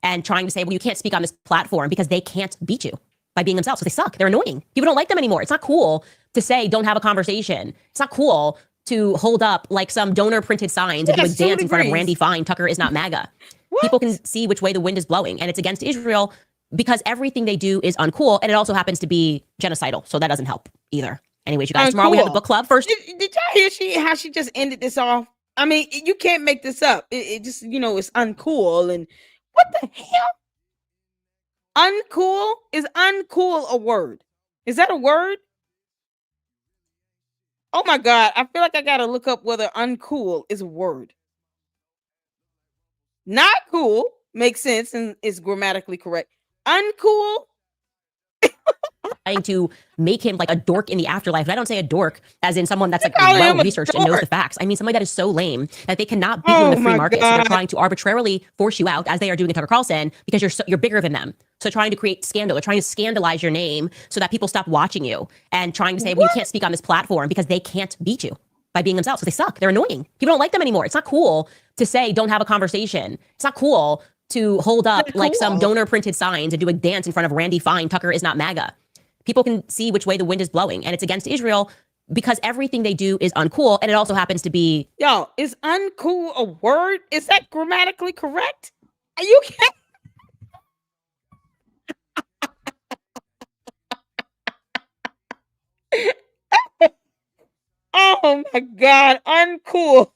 S2: And trying to say, well, you can't speak on this platform because they can't beat you by being themselves. So they suck. They're annoying. People don't like them anymore. It's not cool to say, don't have a conversation. It's not cool to hold up like some donor printed signs and do a dance in front of Randy Fine. Tucker is not MAGA. People can see which way the wind is blowing, and it's against Israel because everything they do is uncool. And it also happens to be genocidal. So that doesn't help either. Anyways, you guys, tomorrow we have the book club first.
S1: Did y'all hear how she just ended this off? I mean, you can't make this up. It just, it's uncool. And what the hell? Uncool? Is uncool a word? Is that a word? Oh my God. I feel like I got to look up whether uncool is a word. Not cool makes sense and is grammatically correct. Uncool?
S2: Trying to make him like a dork in the afterlife. And I don't say a dork as in someone that's like well-researched and knows the facts. I mean, somebody that is so lame that they cannot beat you in the free market. So they're trying to arbitrarily force you out, as they are doing to Tucker Carlson, because you're bigger than them. So trying to create scandal. They're trying to scandalize your name so that people stop watching you and trying to say, well, you can't speak on this platform because they can't beat you by being themselves. So they suck. They're annoying. People don't like them anymore. It's not cool to say, don't have a conversation. It's not cool to hold up like some donor printed signs and do a dance in front of Randy Fine. Tucker is not MAGA. People can see which way the wind is blowing, and it's against Israel because everything they do is uncool, and it also happens to be...
S1: Yo, is uncool a word? Is that grammatically correct? Are you kidding? Oh my God, uncool.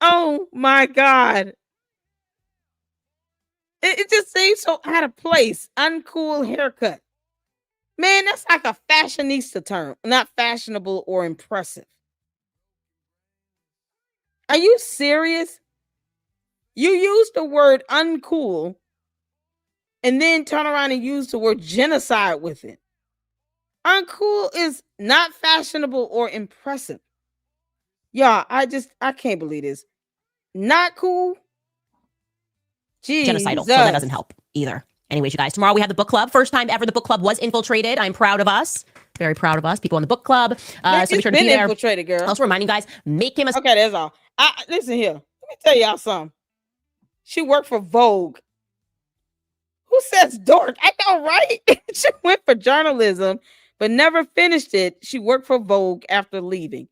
S1: Oh my God. It just seems so out of place. Uncool haircut. Man, that's like a fashionista term, not fashionable or impressive. Are you serious? You use the word uncool and then turn around and use the word genocide with it. Uncool is not fashionable or impressive. Y'all, I can't believe this. Not cool. Jesus.
S2: Genocidal, so that doesn't help either. Anyways, you guys, tomorrow we have the book club. First time ever the book club was infiltrated. I'm proud of us. Very proud of us. People in the book club. So be sure to be there.
S1: Infiltrated, girl.
S2: Also reminding you guys, make him a...
S1: Okay, that's all. Listen here. Let me tell y'all something. She worked for Vogue. Who says dork? I know, right? She went for journalism but never finished it. She worked for Vogue after leaving.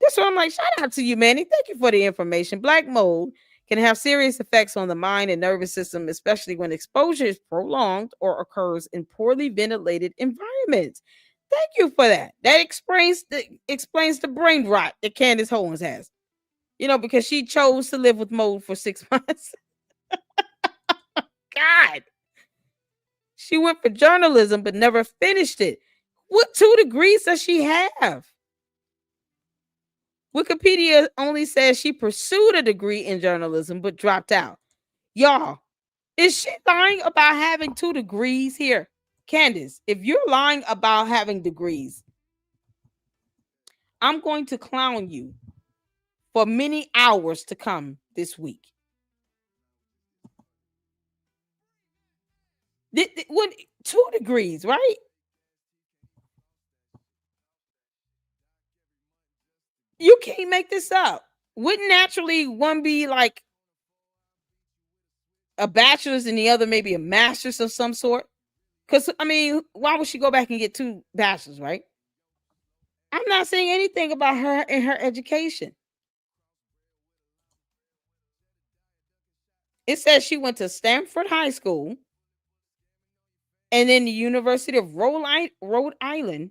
S1: This one, I'm like, shout out to you, Manny. Thank you for the information. Black mold can have serious effects on the mind and nervous system, especially when exposure is prolonged or occurs in poorly ventilated environments. Thank you for that. That explains the brain rot that Candace Owens has. Because she chose to live with mold for 6 months. God. She went for journalism but never finished it. What 2 degrees does she have? Wikipedia only says she pursued a degree in journalism but dropped out. Y'all, is she lying about having 2 degrees here? Candace, if you're lying about having degrees, I'm going to clown you for many hours to come this week. What 2 degrees, right? You can't make this up. Wouldn't naturally one be like a bachelor's and the other maybe a master's of some sort? Because, why would she go back and get 2 bachelors, right? I'm not saying anything about her and her education. It says she went to Stanford High School and then the University of Rhode Island,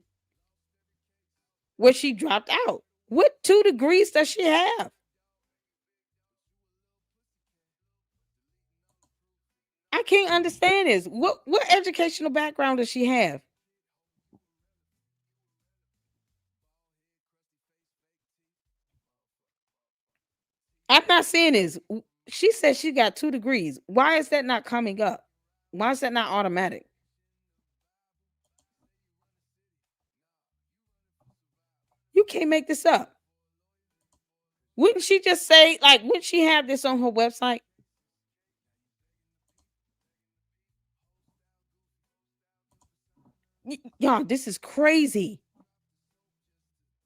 S1: where she dropped out. What 2 degrees does she have? I can't understand this. What educational background does she have? I'm not saying this. She said she got 2 degrees. Why is that not coming up? Why is that not automatic? You can't make this up. Wouldn't she just say, wouldn't she have this on her website? Y'all, this is crazy.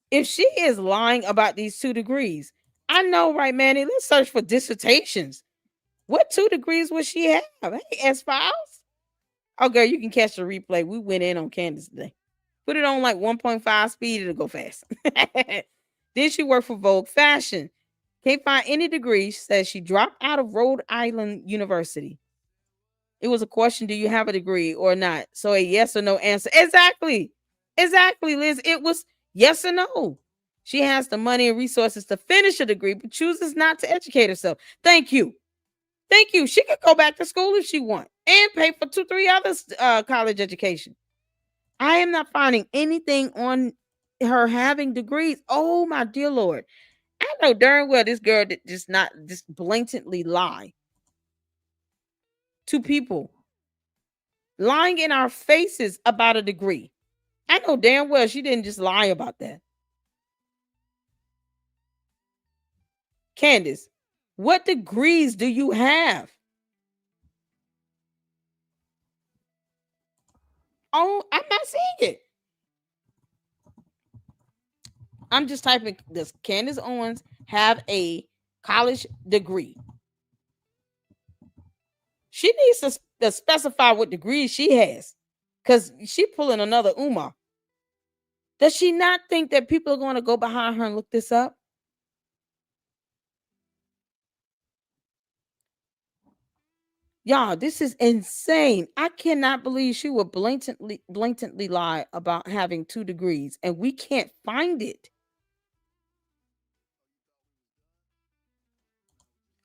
S1: If she is lying about these 2 degrees, I know, right, Manny? Let's search for dissertations. What 2 degrees would she have? Hey, S-Files. Oh, girl, you can catch the replay. We went in on Candace today. Put it on 1.5 speed. It'll go fast. Then she worked for Vogue Fashion. Can't find any degree. Says she dropped out of Rhode Island University. It was a question, do you have a degree or not? So a yes or no answer. Exactly, Liz. It was yes or no. She has the money and resources to finish a degree, but chooses not to educate herself. Thank you. She could go back to school if she wants and pay for 2-3 others college education. I am not finding anything on her having degrees. Oh, my dear Lord. I know darn well this girl did just blatantly lie to people. Lying in our faces about a degree. I know damn well she didn't just lie about that. Candace, what degrees do you have? Oh, I'm not seeing it. I'm just typing, does Candace Owens have a college degree? She needs to specify what degree she has, because she pulling another Umar. Does she not think that people are going to go behind her and look this up? Y'all, this is insane. I cannot believe she would blatantly lie about having 2 degrees, and we can't find it.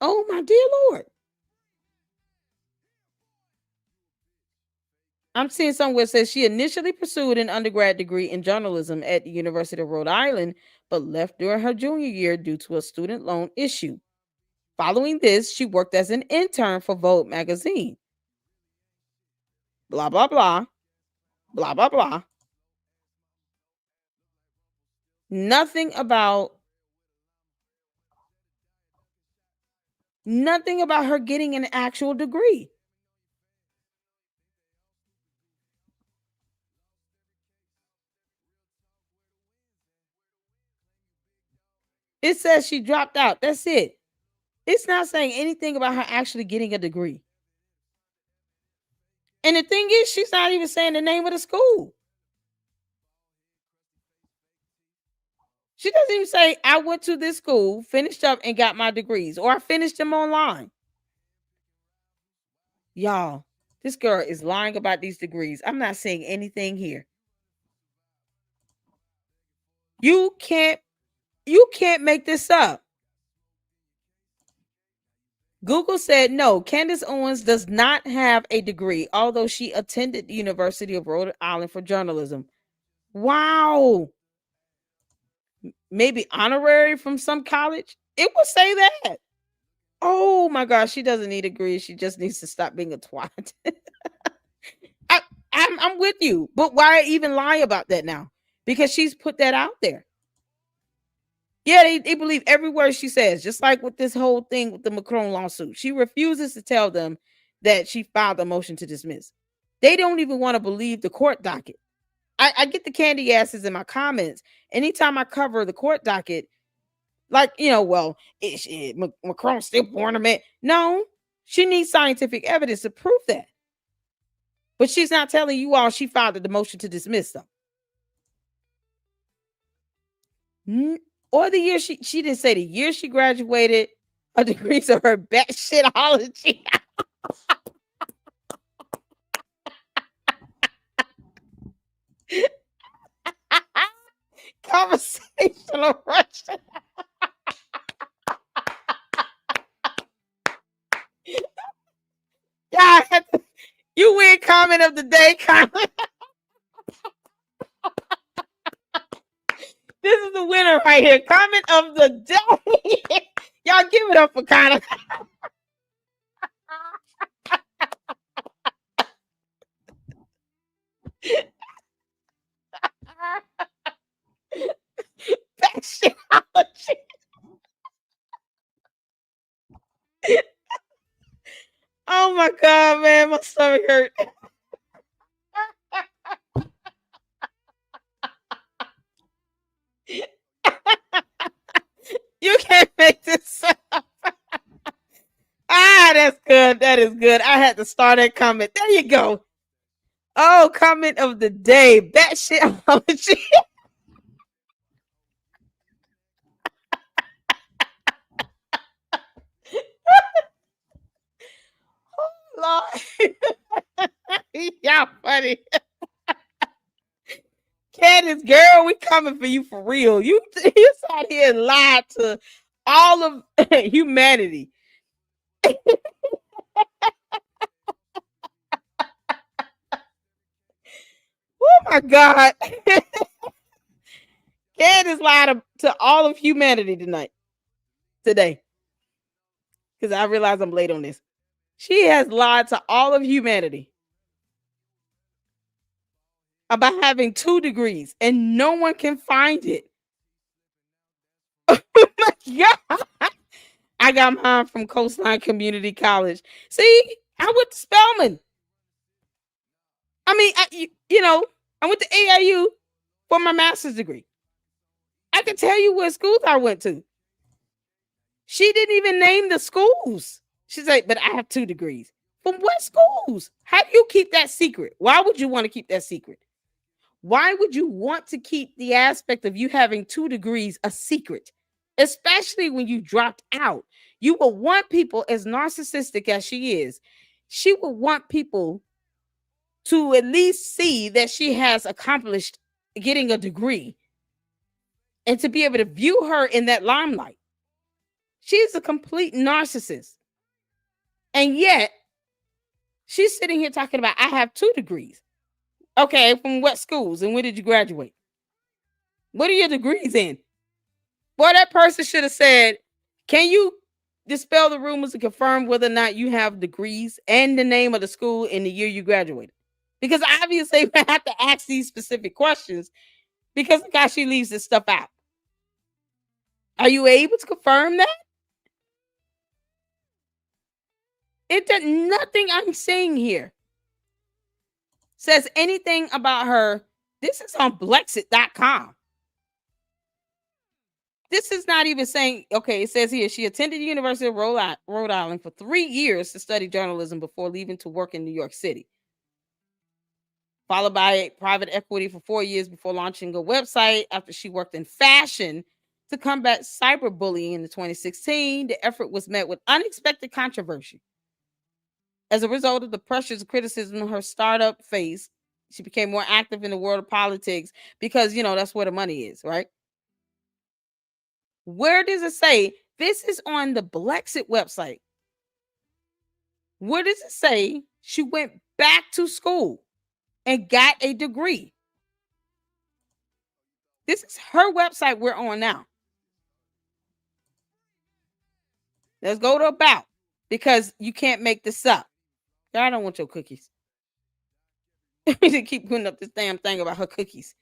S1: Oh, my dear Lord. I'm seeing somewhere it says she initially pursued an undergrad degree in journalism at the University of Rhode Island, but left during her junior year due to a student loan issue. Following this, she worked as an intern for Vogue magazine. Blah, blah, blah. Blah, blah, blah. Nothing about her getting an actual degree. It says she dropped out. That's it. It's not saying anything about her actually getting a degree. And the thing is, she's not even saying the name of the school. She doesn't even say, I went to this school, finished up, and got my degrees, or I finished them online. Y'all, this girl is lying about these degrees. I'm not saying anything here. You can't make this up. Google said no, Candace Owens does not have a degree, although she attended the University of Rhode Island for journalism. Wow. Maybe honorary from some college. It would say that. Oh my gosh, she doesn't need a degree. She just needs to stop being a twat. I'm with you, but why even lie about that now? Because she's put that out there. Yeah, they believe every word she says, just like with this whole thing with the Macron lawsuit. She refuses to tell them that she filed a motion to dismiss. They don't even want to believe the court docket. I get the candy asses in my comments. Anytime I cover the court docket, like, well, Macron still ornament. No, she needs scientific evidence to prove that. But she's not telling you all she filed the motion to dismiss them. Or the year she didn't say the year she graduated, a degrees of her batshitology. Conversational Russian. Yeah, you win comment of the day, comment. This is the winner right here. Comment of the day. Y'all give it up for Connor. Batshitology. Oh my God, man, my stomach hurt. You can't make this up. That's good. That is good. I had to start that comment. There you go. Oh, comment of the day. Batshitology. Lord. Y'all funny. Candace, girl, we coming for you for real. You sat here and lied to all of humanity. Oh my God. Candace lied to all of humanity today. Because I realize I'm late on this. She has lied to all of humanity about having 2 degrees and no one can find it. Oh my God. I got mine from Coastline Community College. See, I went to Spelman. I mean, I went to AIU for my master's degree. I can tell you what schools I went to. She didn't even name the schools. She's like, but I have 2 degrees. From what schools? How do you keep that secret? Why would you want to keep that secret? Why would you want to keep the aspect of you having 2 degrees a secret? Especially when you dropped out. You will want people, as narcissistic as she is, she will want people to at least see that she has accomplished getting a degree and to be able to view her in that limelight. She's a complete narcissist. And yet, she's sitting here talking about, I have 2 degrees. Okay, from what schools and when did you graduate? What are your degrees in? Boy, that person should have said, can you dispel the rumors and confirm whether or not you have degrees and the name of the school and the year you graduated? Because obviously we have to ask these specific questions because the guy, she leaves this stuff out. Are you able to confirm that? It does nothing I'm saying here says anything about her. This is on Blexit.com. This is not even saying, okay, it says here, she attended the University of Rhode Island for 3 years to study journalism before leaving to work in New York City. followed by private equity for 4 years before launching a website after she worked in fashion to combat cyberbullying in 2016. The effort was met with unexpected controversy. As a result of the pressures and criticism her startup faced, she became more active in the world of politics because, that's where the money is, right? Where does it say? This is on the Blexit website. Where does it say she went back to school and got a degree? This is her website we're on now. Let's go to about, because you can't make this up. I don't want your cookies. We keep putting up this damn thing about her cookies.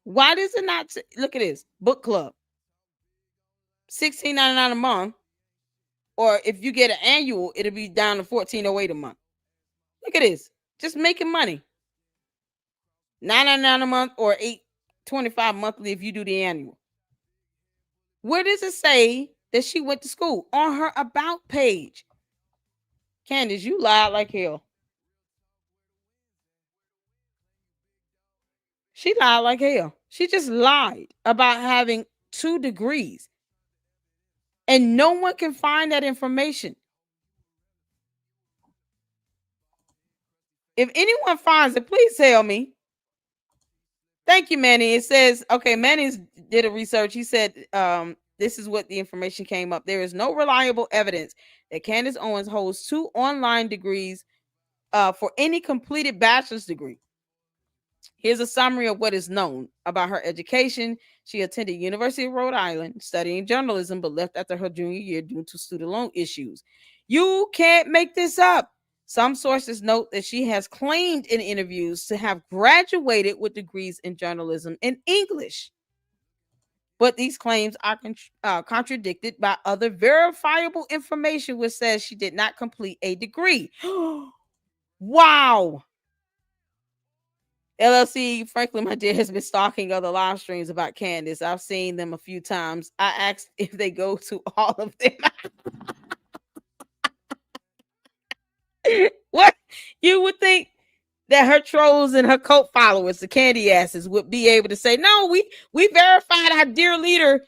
S1: Why does it not look at this? Book club. $16.99 a month. Or if you get an annual, it'll be down to $14.08 a month. Look at this. Just making money. $9.99 a month or $8.25 monthly if you do the annual. Where does it say that she went to school? On her about page. Candace, you lied like hell. She lied like hell. She just lied about having 2 degrees. And no one can find that information. If anyone finds it, please tell me. Thank you, Manny. It says, okay, Manny did a research. He said, this is what the information came up. There is no reliable evidence that Candace Owens holds 2 online degrees for any completed bachelor's degree. Here's a summary of what is known about her education. She attended University of Rhode Island studying journalism, but left after her junior year due to student loan issues. You can't make this up. Some sources note that she has claimed in interviews to have graduated with degrees in journalism and English. But these claims are contradicted by other verifiable information, which says she did not complete a degree. Wow. LLC, frankly, my dear, has been stalking other live streams about Candace. I've seen them a few times. I asked if they go to all of them. What? You would think that her trolls and her cult followers, the candy asses, would be able to say, no, we verified our dear leader.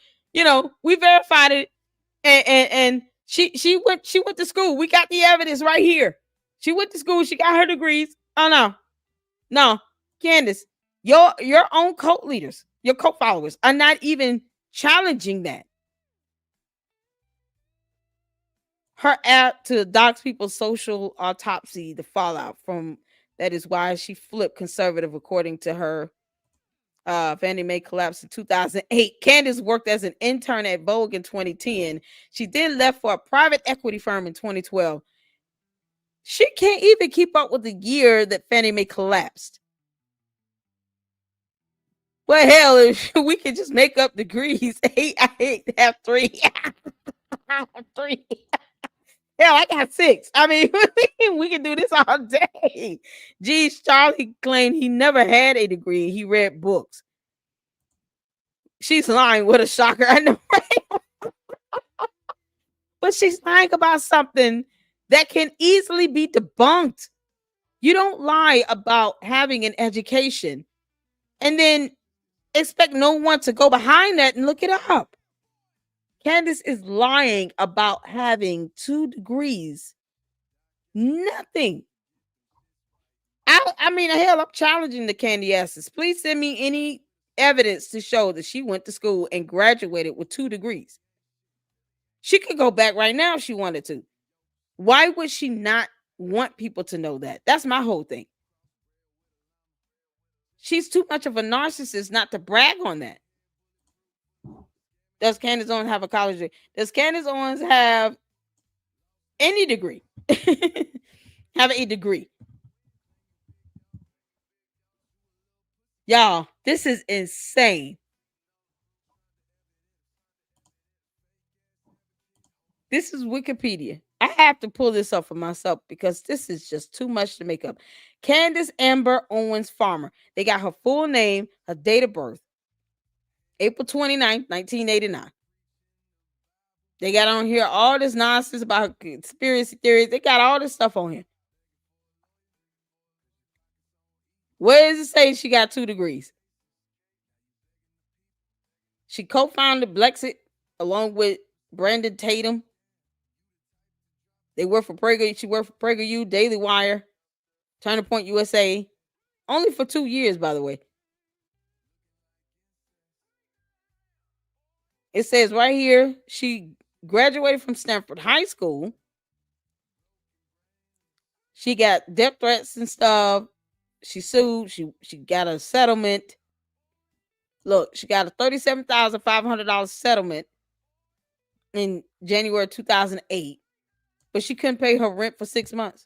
S1: We verified it. And she went to school. We got the evidence right here. She went to school. She got her degrees. Oh, no. Candace, your own cult leaders, your cult followers are not even challenging that. Her app to dox people's social autopsy, the fallout from that is why she flipped conservative, according to her. Fannie Mae collapsed in 2008. Candace worked as an intern at Vogue in 2010. She then left for a private equity firm in 2012. She can't even keep up with the year that Fannie Mae collapsed. Well, hell, if we could just make up degrees. I hate to have 3. I have 3. Hell, I got 6. I mean, we can do this all day. Geez, Charlie claimed he never had a degree. He read books. She's lying. What a shocker. I know. But she's lying about something that can easily be debunked. You don't lie about having an education and then expect no one to go behind that and look it up. Candace is lying about having 2 degrees. Nothing. I mean, hell, I'm challenging the candy asses. Please send me any evidence to show that she went to school and graduated with 2 degrees. She could go back right now if she wanted to. Why would she not want people to know that? That's my whole thing. She's too much of a narcissist not to brag on that. Does Candace Owens have a college degree? Does Candace Owens have any degree? Have a degree? Y'all, this is insane. This is Wikipedia. I have to pull this up for myself because this is just too much to make up. Candace Amber Owens Farmer. They got her full name, her date of birth. April 29th, 1989. They got on here all this nonsense about conspiracy theories. They got all this stuff on here. Where does it say she got 2 degrees? She co-founded Blexit along with Brandon Tatum. They work for Prager. She worked for PragerU, Daily Wire, Turning Point USA. Only for 2 years, by the way. It says right here, she graduated from Stanford High School. She got death threats and stuff. She sued. She got a settlement. Look, she got a $37,500 settlement in January 2008, but she couldn't pay her rent for 6 months.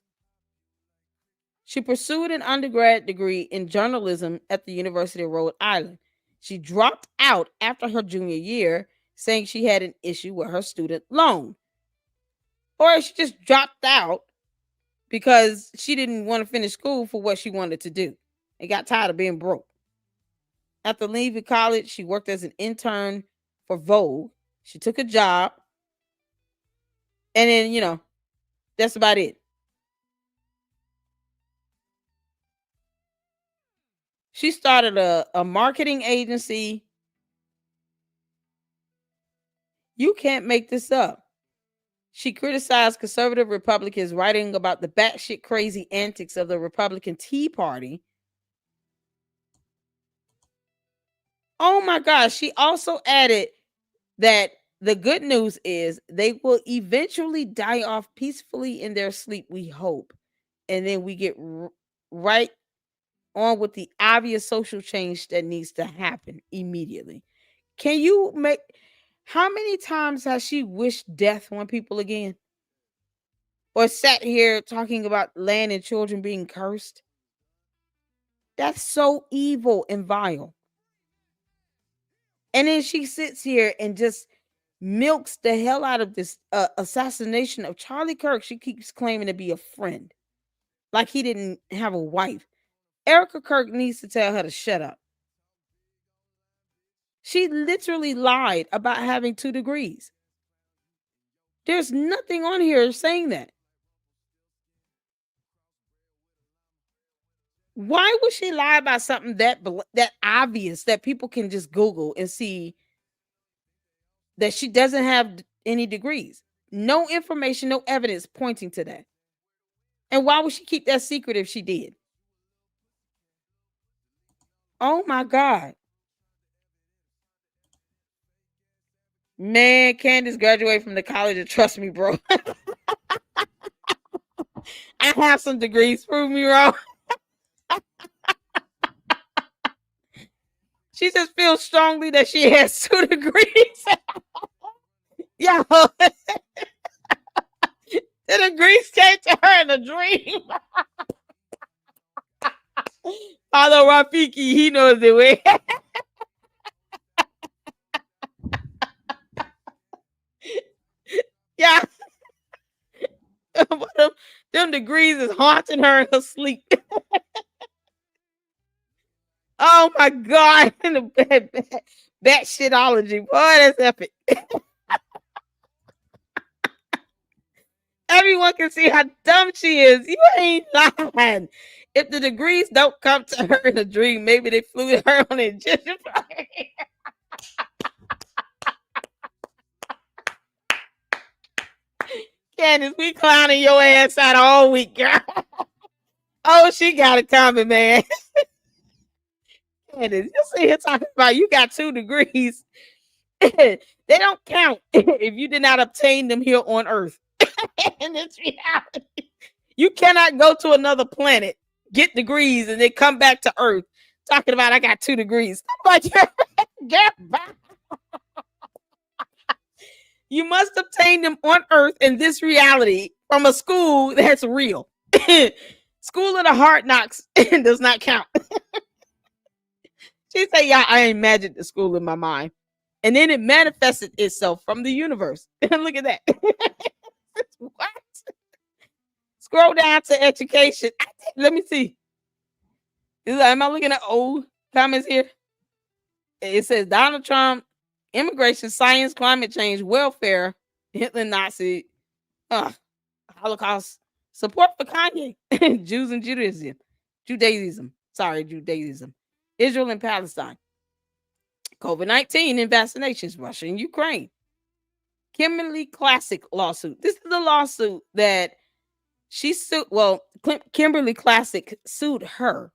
S1: She pursued an undergrad degree in journalism at the University of Rhode Island. She dropped out after her junior year, saying she had an issue with her student loan. Or she just dropped out because she didn't want to finish school for what she wanted to do and got tired of being broke. After leaving college, she worked as an intern for Vogue. She took a job. And then, that's about it. She started a marketing agency. You can't make this up. She criticized conservative Republicans, writing about the batshit crazy antics of the Republican Tea Party. Oh my gosh. She also added that the good news is they will eventually die off peacefully in their sleep, we hope. And then we get right on with the obvious social change that needs to happen immediately. How many times has she wished death on people again? Or sat here talking about land and children being cursed? That's so evil and vile. And then she sits here and just milks the hell out of this assassination of Charlie Kirk. She keeps claiming to be a friend, like he didn't have a wife. Erica Kirk needs to tell her to shut up. She literally lied about having 2 degrees. There's nothing on here saying that. Why would she lie about something that obvious that people can just Google and see that she doesn't have any degrees? No information, no evidence pointing to that. And why would she keep that secret if she did? Oh my God. Man, Candace graduated from the college and trust me, bro. I have some degrees. Prove me wrong. She just feels strongly that she has 2 degrees. Yo. The degrees came to her in a dream. Father Rafiki, he knows the way. Yeah. Them degrees is haunting her in her sleep. Oh my God. That shitology. Boy, that's epic. Everyone can see how dumb she is. You ain't lying. If the degrees don't come to her in a dream, maybe they flew her on an Egyptian plane. Candace, we clowning your ass out all week, girl. Oh, she got it coming, man. Candace, you see her talking about you got 2 degrees. They don't count if you did not obtain them here on Earth. In this reality, you cannot go to another planet, get degrees, and then come back to Earth talking about I got 2 degrees. You must obtain them on Earth in this reality from a school that's real. School of the hard knocks does not count. She said, yeah, I imagined the school in my mind. And then it manifested itself from the universe. Look at that. What? Scroll down to education. Let me see. Am I looking at old comments here? It says Donald Trump, immigration, science, climate change, welfare, Hitler, Nazi, Holocaust, support for Kanye, Jews and Judaism. Judaism, Israel and Palestine, COVID-19 and vaccinations, Russia and Ukraine, Kimberly Classic lawsuit. This is the lawsuit that she sued. Well, Kimberly Classic sued her,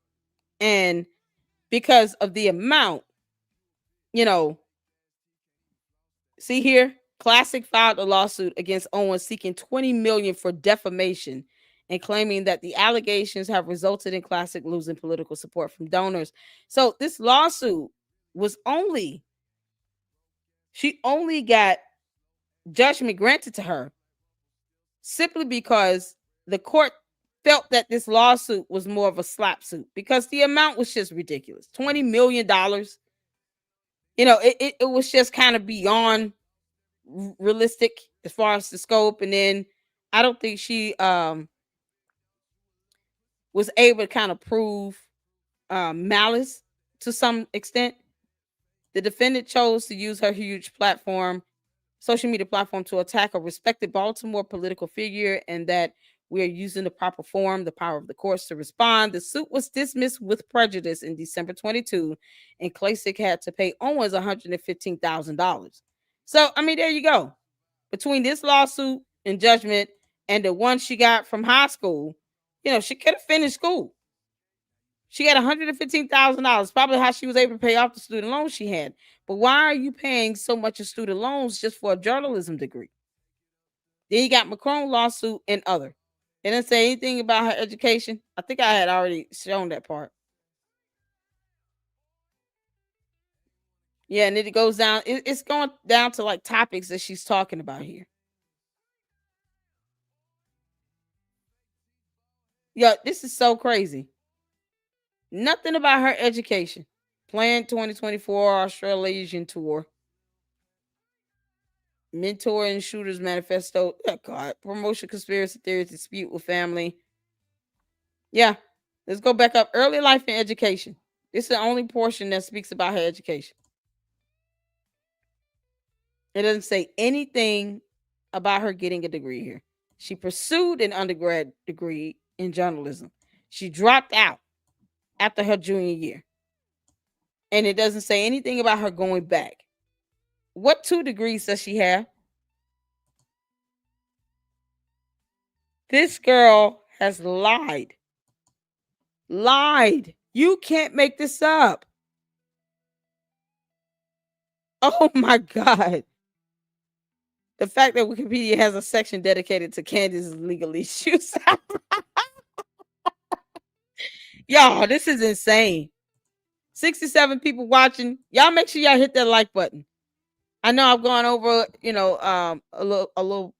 S1: and because of the amount, see here, Classic filed a lawsuit against Owens seeking $20 million for defamation and claiming that the allegations have resulted in Classic losing political support from donors. So this lawsuit was she only got judgment granted to her simply because the court felt that this lawsuit was more of a slap suit because the amount was just ridiculous. $20 million. It was just kind of beyond realistic as far as the scope. And then I don't think she was able to kind of prove malice to some extent. The defendant chose to use her huge social media platform, to attack a respected Baltimore political figure, and that we are using the proper form, the power of the courts to respond. The suit was dismissed with prejudice in December 22, and Classic had to pay Owens $115,000. So, there you go. Between this lawsuit and judgment and the one she got from high school, she could have finished school. She got $115,000, probably how she was able to pay off the student loans she had. But why are you paying so much of student loans just for a journalism degree? Then you got Macron lawsuit and other. It didn't say anything about her education. I think I had already shown that part. Yeah, and it goes down. It's going down to like topics that she's talking about here. Yeah, this is so crazy. Nothing about her education. Planned 2024 Australasian tour. Mentor and Shooters Manifesto. Oh God. Promotion conspiracy theories, dispute with family. Yeah. Let's go back up. Early life and education. This is the only portion that speaks about her education. It doesn't say anything about her getting a degree here. She pursued an undergrad degree in journalism. She dropped out after her junior year. And it doesn't say anything about her going back. What 2 degrees does she have? This girl has lied. Lied. You can't make this up. Oh my God. The fact that Wikipedia has a section dedicated to Candace's legal issues. Y'all, this is insane. 67 people watching. Y'all make sure y'all hit that like button. I know I've gone over, a little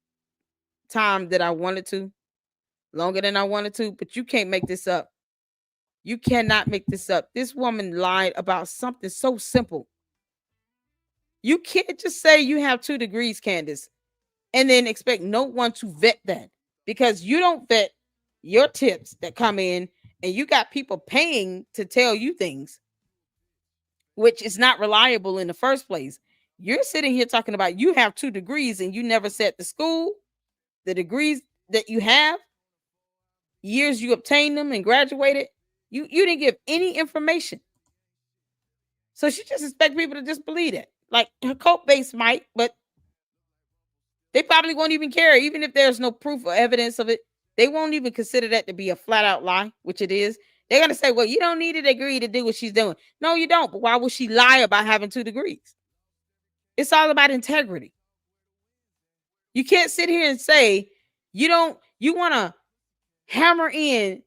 S1: time that I wanted to, longer than I wanted to, but you can't make this up. You cannot make this up. This woman lied about something so simple. You can't just say you have 2 degrees, Candace, and then expect no one to vet that, because you don't vet your tips that come in, and you got people paying to tell you things, which is not reliable in the first place. You're sitting here talking about you have 2 degrees and you never said the school, the degrees that you have, years you obtained them and graduated. You didn't give any information. So she just expect people to just believe it. Like her cult base might, but they probably won't even care. Even if there's no proof or evidence of it, they won't even consider that to be a flat out lie, which it is. They're going to say, well, you don't need a degree to do what she's doing. No, you don't. But why would she lie about having 2 degrees? It's all about integrity. You can't sit here and say you want to hammer in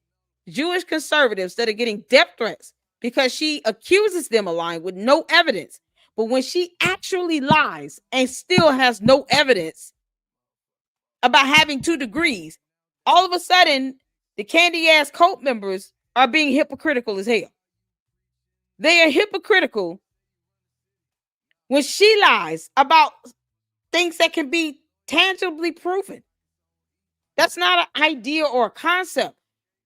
S1: Jewish conservatives that are getting death threats because she accuses them of lying with no evidence. But when she actually lies and still has no evidence about having 2 degrees, all of a sudden the candy ass cult members are being hypocritical as hell. They are hypocritical when she lies about things that can be tangibly proven. That's not an idea or a concept.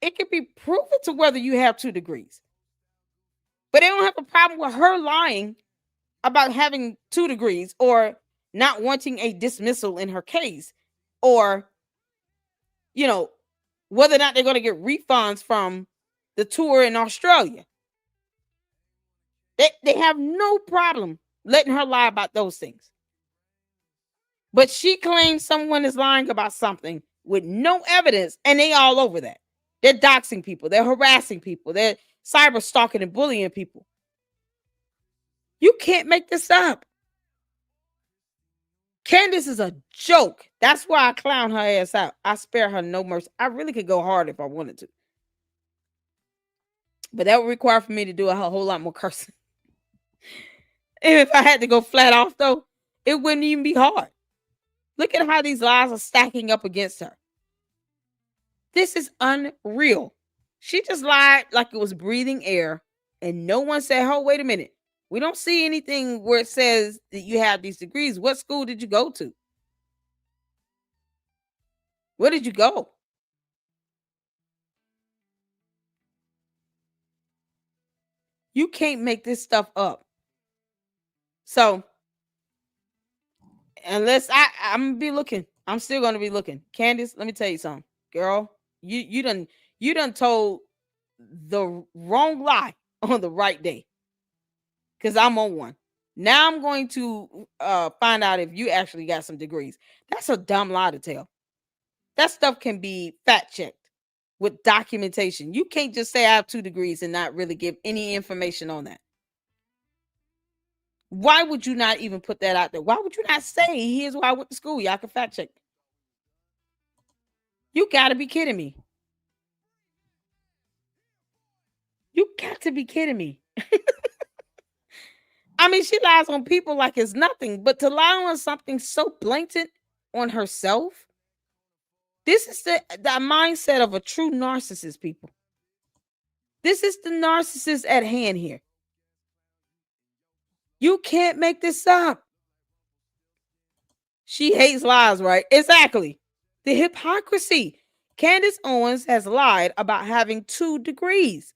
S1: It can be proven to whether you have 2 degrees. But they don't have a problem with her lying about having 2 degrees or not wanting a dismissal in her case, or, whether or not they're going to get refunds from the tour in Australia. They have no problem letting her lie about those things. But she claims someone is lying about something with no evidence, and they all over that. They're doxing people. They're harassing people. They're cyber stalking and bullying people. You can't make this up. Candace is a joke. That's why I clown her ass out. I spare her no mercy. I really could go hard if I wanted to. But that would require for me to do a whole lot more cursing. And if I had to go flat off, though, it wouldn't even be hard. Look at how these lies are stacking up against her. This is unreal. She just lied like it was breathing air, and no one said, oh, wait a minute. We don't see anything where it says that you have these degrees. What school did you go to? Where did you go? You can't make this stuff up. So, unless I'm gonna be looking, I'm still gonna be looking. Candace, let me tell you something, girl. You done told the wrong lie on the right day. Because I'm on one. Now I'm going to find out if you actually got some degrees. That's a dumb lie to tell. That stuff can be fact checked with documentation. You can't just say I have 2 degrees and not really give any information on that. Why would you not even put that out there? Why would you not say, here's why I went to school? Y'all can fact check. You got to be kidding me. You got to be kidding me. I mean, she lies on people like it's nothing, but to lie on something so blatant on herself, this is the mindset of a true narcissist, people. This is the narcissist at hand here. You can't make this up. She hates lies, right? Exactly. The hypocrisy. Candace Owens has lied about having 2 degrees.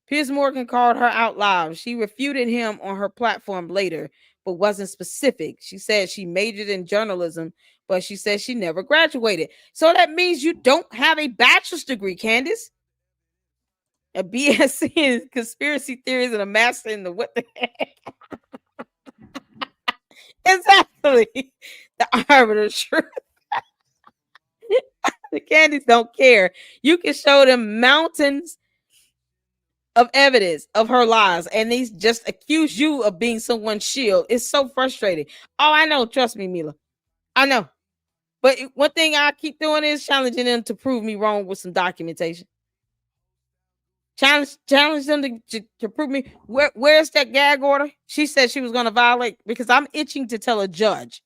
S1: Piers Morgan called her out loud. She refuted him on her platform later, but wasn't specific. She said she majored in journalism, but she said she never graduated. So that means you don't have a bachelor's degree, Candace. A BSc in conspiracy theories and a master in the what the heck? Exactly. The arbiter of truth. The Candies don't care. You can show them mountains of evidence of her lies, and they just accuse you of being someone's shield. It's so frustrating. Oh, I know. Trust me, Mila. I know. But one thing I keep doing is challenging them to prove me wrong with some documentation. Challenge them to prove me. Where's that gag order? She said she was going to violate, because I'm itching to tell a judge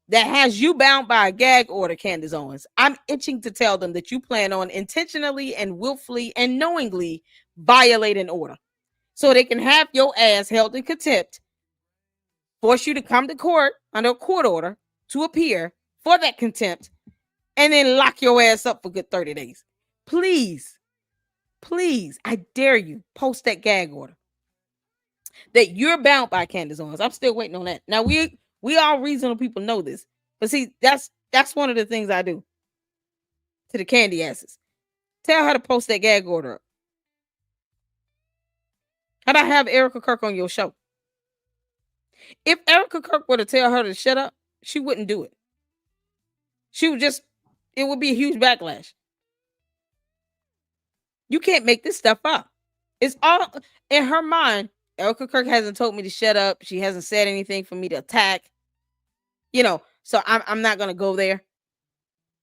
S1: that has you bound by a gag order, Candace Owens. I'm itching to tell them that you plan on intentionally and willfully and knowingly violate an order, so they can have your ass held in contempt, force you to come to court under a court order to appear for that contempt, and then lock your ass up for good 30 days. Please, I dare you, post that gag order that you're bound by, Candace Owens. I'm still waiting on that. Now, we all reasonable people know this, but see, that's one of the things I do to the candy asses. Tell her to post that gag order up. How'd I have Erica Kirk on your show? If Erica Kirk were to tell her to shut up, she wouldn't do it. She would just, it would be a huge backlash. You can't make this stuff up. It's all in her mind. Erica Kirk hasn't told me to shut up. She hasn't said anything for me to attack. So I'm not going to go there.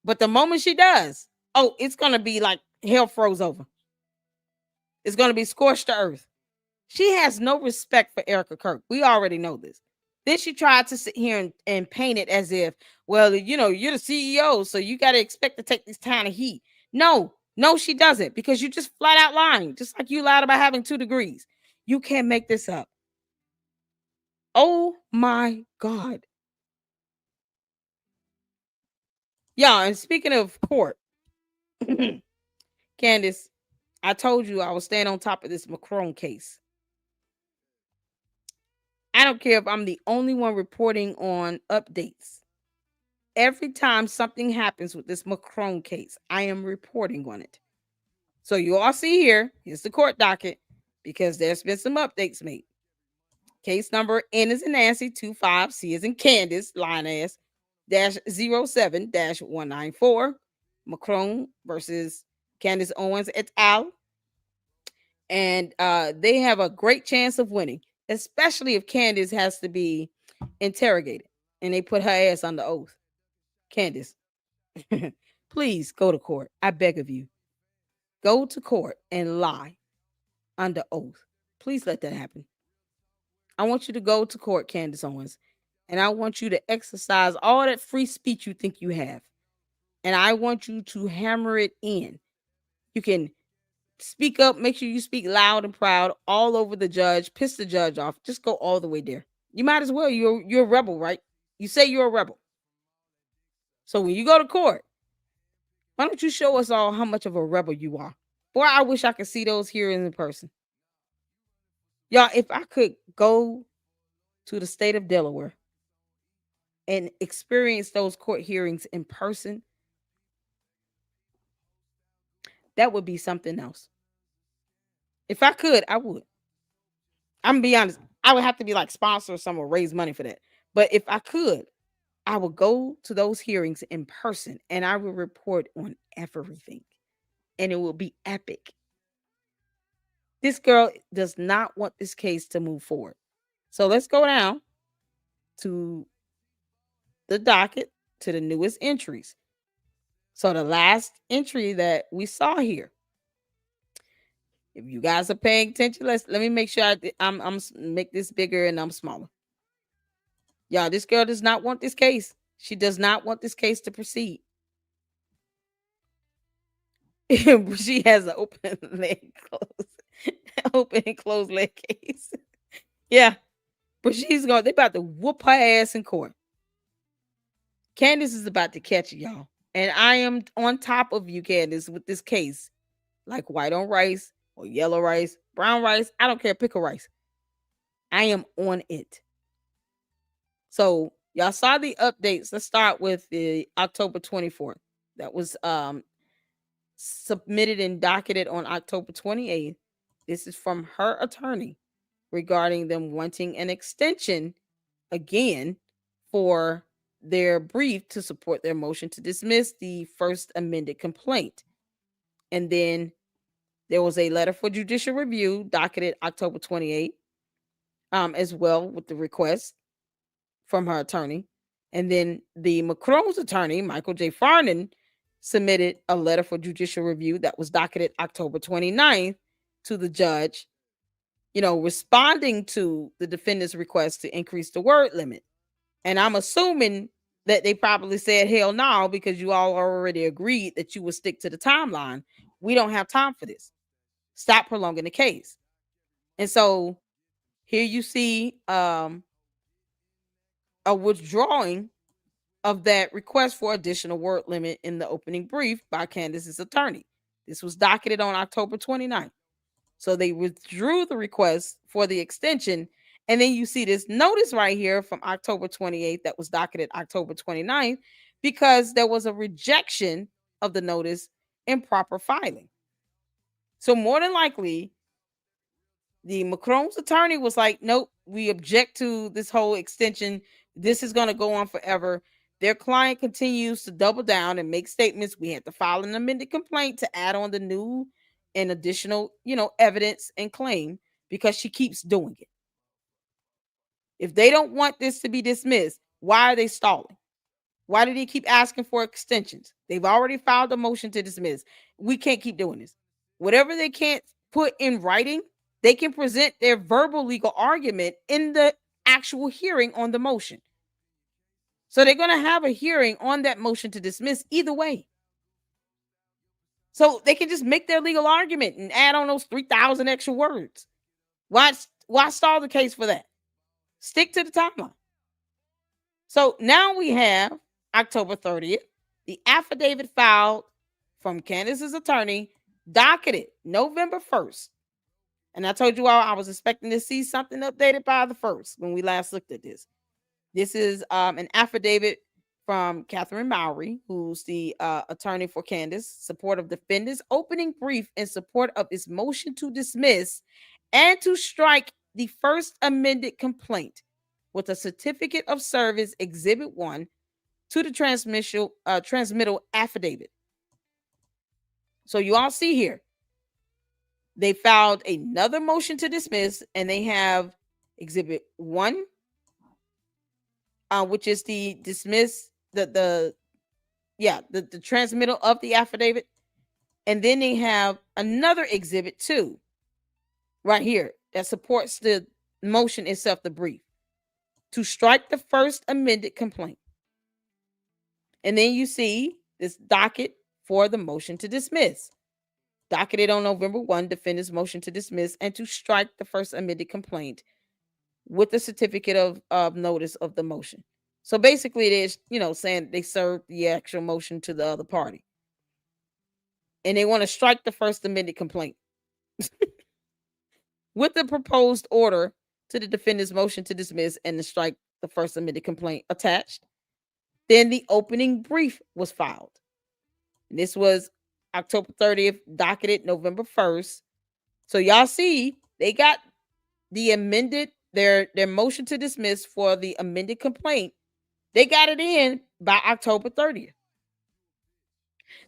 S1: But the moment she does, it's going to be like hell froze over. It's going to be scorched to earth. She has no respect for Erica Kirk. We already know this. Then she tried to sit here and paint it as if, well, you're the CEO, so you got to expect to take this kind of heat. No, she doesn't, because you just flat out lying, just like you lied about having 2 degrees. You can't make this up. Oh my God. Yeah, and speaking of court, Candace, I told you I was staying on top of this Macron case. I don't care if I'm the only one reporting on updates. Every time something happens with this Macron case, I am reporting on it. So you all see here's the court docket, because there's been some updates made. Case number N is in Nancy 25, C is in Candace, line S, -07-194, Macron versus Candace Owens et al. And they have a great chance of winning, especially if Candace has to be interrogated and they put her ass under oath. Candace, please go to court. I beg of you. Go to court and lie under oath. Please let that happen. I want you to go to court, Candace Owens, and I want you to exercise all that free speech you think you have. And I want you to hammer it in. You can speak up, make sure you speak loud and proud all over the judge, piss the judge off. Just go all the way there. You might as well. You're a rebel, right? You say you're a rebel. So when you go to court, why don't you show us all how much of a rebel you are? Boy, I wish I could see those hearings in person. Y'all, if I could go to the state of Delaware and experience those court hearings in person, that would be something else. If I could, I would. I'm gonna be honest. I would have to be like sponsor or someone, raise money for that. But if I could, I would go to those hearings in person and I would report on everything. And it will be epic. This girl does not want this case to move forward. So let's go down to the docket, to the newest entries. So the last entry that we saw here, if you guys are paying attention, let me make sure I'm make this bigger and I'm smaller. Y'all, this girl does not want this case. She does not want this case to proceed. She has an open leg close, open and closed leg case. Yeah, but they about to whoop her ass in court. Candace is about to catch it, y'all. And I am on top of you, Candace, with this case. Like white on rice or yellow rice, brown rice. I don't care. Pick a rice. I am on it. So y'all saw the updates. Let's start with the October 24th. That was submitted and docketed on October 28th. This is from her attorney regarding them wanting an extension again for their brief to support their motion to dismiss the first amended complaint. And then there was a letter for judicial review docketed October 28th, as well, with the request from her attorney. And then the Macron's attorney, Michael J. Farnan, submitted a letter for judicial review that was docketed October 29th to the judge, responding to the defendant's request to increase the word limit. And I'm assuming that they probably said, hell no, because you all already agreed that you would stick to the timeline. We don't have time for this. Stop prolonging the case. And so here you see a withdrawing of that request for additional word limit in the opening brief by Candace's attorney. This was docketed on October 29th. So they withdrew the request for the extension. And then you see this notice right here from October 28th that was docketed October 29th because there was a rejection of the notice, improper filing. So more than likely, the Macron's attorney was like, nope, we object to this whole extension. This is going to go on forever. Their client continues to double down and make statements. We had to file an amended complaint to add on the new and additional, evidence and claim because she keeps doing it. If they don't want this to be dismissed, why are they stalling? Why do they keep asking for extensions? They've already filed a motion to dismiss. We can't keep doing this. Whatever they can't put in writing, they can present their verbal legal argument in the actual hearing on the motion. So they're going to have a hearing on that motion to dismiss either way. So they can just make their legal argument and add on those 3,000 extra words. Why stall the case for that? Stick to the timeline. So now we have October 30th, the affidavit filed from Candace's attorney, docketed November 1st. And I told you all I was expecting to see something updated by the 1st when we last looked at this. This is an affidavit from Catherine Mowry, who's the attorney for Candace, support of defendant's opening brief in support of its motion to dismiss and to strike the first amended complaint with a certificate of service exhibit 1 to the transmittal affidavit. So you all see here, they filed another motion to dismiss, and they have exhibit 1, which is the dismiss the transmittal of the affidavit, and then they have another exhibit 2 right here that supports the motion itself, the brief, to strike the first amended complaint. And then you see this docket for the motion to dismiss, docketed on November 1, defendant's motion to dismiss and to strike the first amended complaint with the certificate of notice of the motion. So basically, it is, saying they served the actual motion to the other party, and they want to strike the first amended complaint with the proposed order to the defendant's motion to dismiss and to strike the first amended complaint attached. Then the opening brief was filed. And this was October 30th, docketed November 1st. So y'all see, they got the amended, their motion to dismiss for the amended complaint. They got it in by October 30th.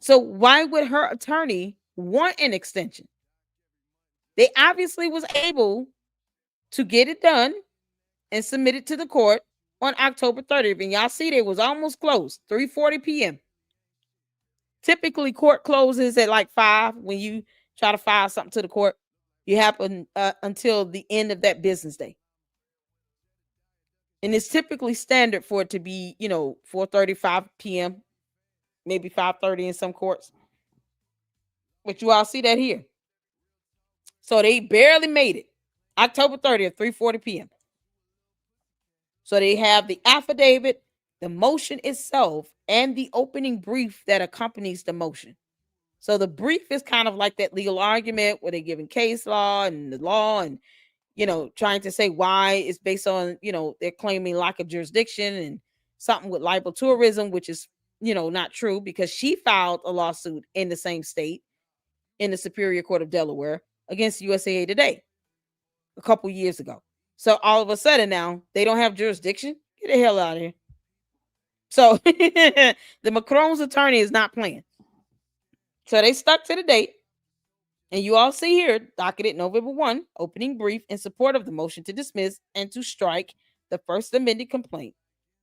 S1: So why would her attorney want an extension? They obviously was able to get it done and submit it to the court on October 30th. And y'all see, they was almost closed, 3:40 p.m. Typically, court closes at like 5 when you try to file something to the court. You have until the end of that business day. And it's typically standard for it to be, 4:35 p.m., maybe 5:30 in some courts. But you all see that here. So they barely made it. October 30th, 3:40 p.m. So they have the affidavit, the motion itself, and the opening brief that accompanies the motion. So the brief is kind of like that legal argument where they're giving case law and the law and, trying to say why it's based on, they're claiming lack of jurisdiction and something with libel tourism, which is, not true, because she filed a lawsuit in the same state in the Superior Court of Delaware against USAA Today a couple years ago. So all of a sudden now they don't have jurisdiction. Get the hell out of here. So the Macron's attorney is not playing. So they stuck to the date. And you all see here, docketed November 1, opening brief in support of the motion to dismiss and to strike the first amended complaint.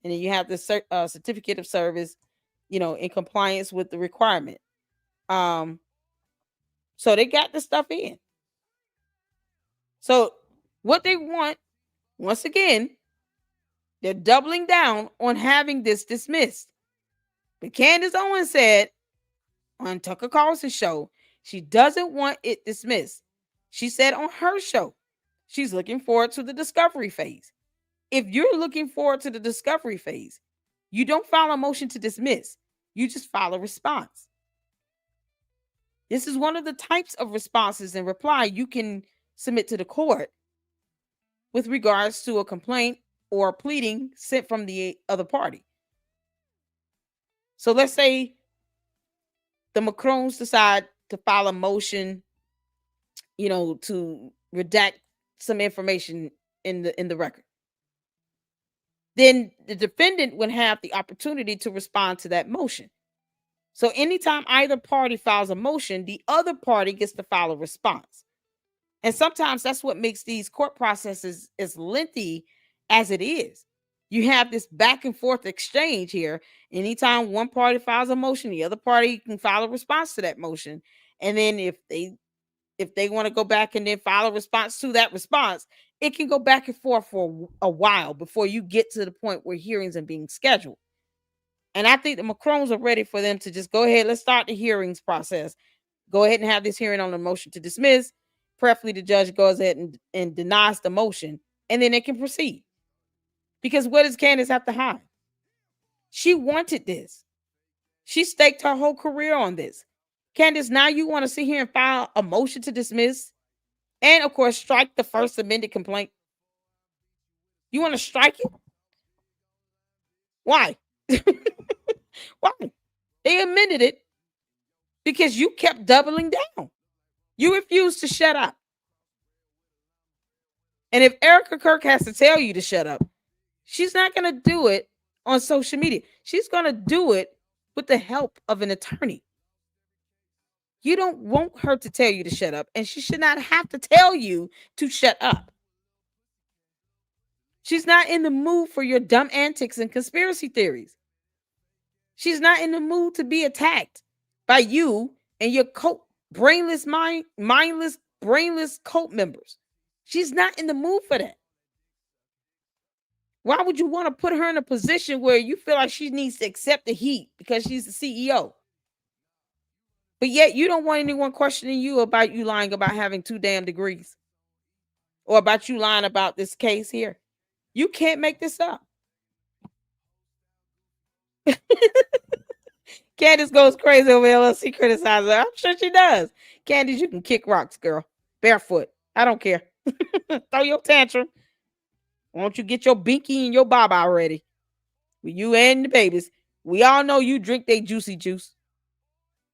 S1: And then you have the certificate of service, in compliance with the requirement. So they got the stuff in. So what they want, once again, they're doubling down on having this dismissed. But Candace Owens said on Tucker Carlson's show, she doesn't want it dismissed. She said on her show, she's looking forward to the discovery phase. If you're looking forward to the discovery phase, you don't file a motion to dismiss. You just file a response. This is one of the types of responses and reply you can submit to the court with regards to a complaint or a pleading sent from the other party. So let's say the Macrons decide to file a motion, to redact some information in the record. Then the defendant would have the opportunity to respond to that motion. So anytime either party files a motion, the other party gets to file a response. And sometimes that's what makes these court processes as lengthy as it is. You have this back and forth exchange here. Anytime one party files a motion, the other party can file a response to that motion. And then if they want to go back and then file a response to that response, it can go back and forth for a while before you get to the point where hearings are being scheduled. And I think the Macrons are ready for them to just go ahead. Let's start the hearings process. Go ahead and have this hearing on the motion to dismiss. Preferably the judge goes ahead and denies the motion, and then it can proceed. Because what does Candace have to hide? She wanted this. She staked her whole career on this. Candace, now you want to sit here and file a motion to dismiss and, of course, strike the first amended complaint. You want to strike it? Why? Why? They amended it because you kept doubling down. You refused to shut up. And if Erica Kirk has to tell you to shut up, she's not going to do it on social media. She's going to do it with the help of an attorney. You don't want her to tell you to shut up, and she should not have to tell you to shut up. She's not in the mood for your dumb antics and conspiracy theories. She's not in the mood to be attacked by you and your mindless, brainless cult members. She's not in the mood for that. Why would you want to put her in a position where you feel like she needs to accept the heat because she's the CEO? But yet you don't want anyone questioning you about you lying about having 2 damn degrees or about you lying about this case here. You can't make this up. Candace goes crazy over LLC criticizing her. I'm sure she does. Candace, you can kick rocks, girl. Barefoot. I don't care. Throw your tantrum. Won't you get your binky and your baba ready? You and the babies. We all know you drink their juicy juice.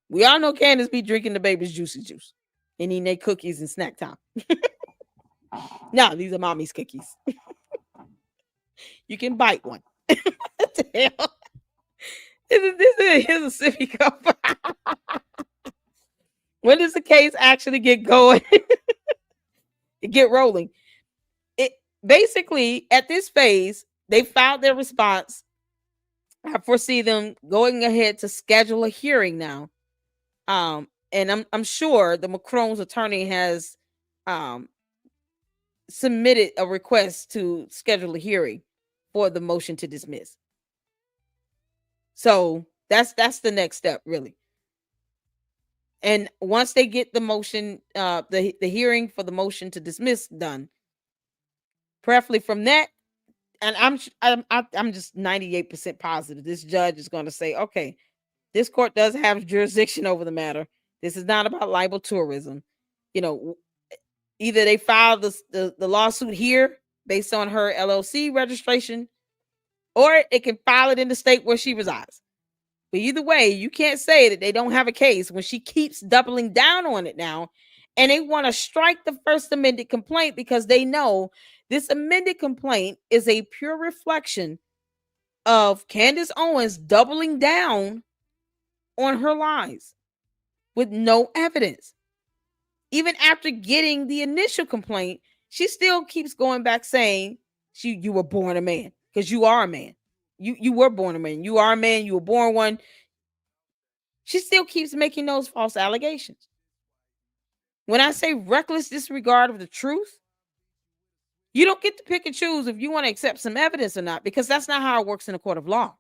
S1: We all know Candace be drinking the baby's juicy juice and eating their cookies and snack time. No, these are mommy's cookies. You can bite one. What the hell? Here's a sippy cup. When does the case actually get going? Get rolling? It basically at this phase, they filed their response. I foresee them going ahead to schedule a hearing now. And I'm sure the Macron's attorney has submitted a request to schedule a hearing for the motion to dismiss. So that's the next step, really. And once they get the motion, the hearing for the motion to dismiss done, preferably from that, and I'm just 98% positive this judge is going to say, okay, this court does have jurisdiction over the matter. This is not about libel tourism. You know, either they file the lawsuit here based on her LLC registration, or it can file it in the state where she resides. But either way, you can't say that they don't have a case when she keeps doubling down on it now. And they want to strike the first amended complaint because they know this amended complaint is a pure reflection of Candace Owens doubling down on her lies with no evidence. Even after getting the initial complaint, she still keeps going back saying you were born a man, because you are a man. You were born a man. You are a man. You were born one. She still keeps making those false allegations. When I say reckless disregard of the truth, you don't get to pick and choose if you want to accept some evidence or not, because that's not how it works in a court of law.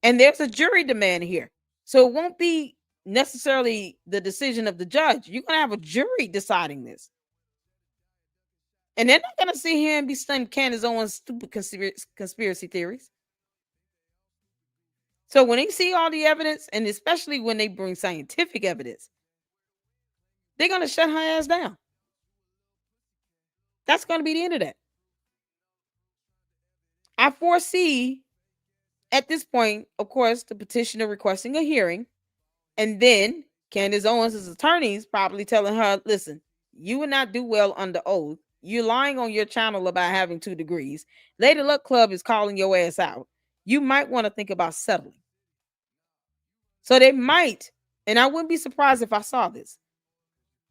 S1: And there's a jury demand here. So it won't be necessarily the decision of the judge. You're going to have a jury deciding this. And they're not going to sit here and be studying Candace Owens' stupid conspiracy theories. So when they see all the evidence, and especially when they bring scientific evidence, they're going to shut her ass down. That's going to be the end of that. I foresee at this point, of course, the petitioner requesting a hearing, and then Candace Owens' attorneys probably telling her, listen, you would not do well under oath. You're lying on your channel about having 2 degrees. Lady Luck Club is calling your ass out. You might want to think about settling. So they might, and I wouldn't be surprised if I saw this,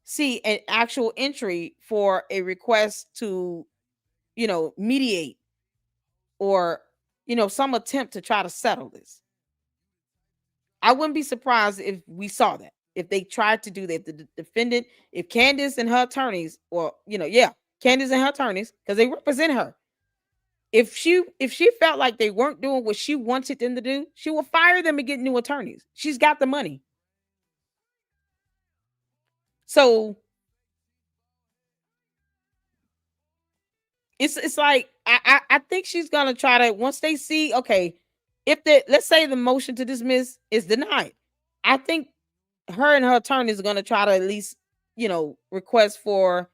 S1: see an actual entry for a request to, mediate or, some attempt to try to settle this. I wouldn't be surprised if we saw that, if they tried to do that, the defendant, if Candace and her attorneys, or, Candace and her attorneys, because they represent her. If she felt like they weren't doing what she wanted them to do, she will fire them and get new attorneys. She's got the money. So it's like I think she's gonna try to, once they see, okay, if let's say the motion to dismiss is denied, I think her and her attorneys are gonna try to at least, request for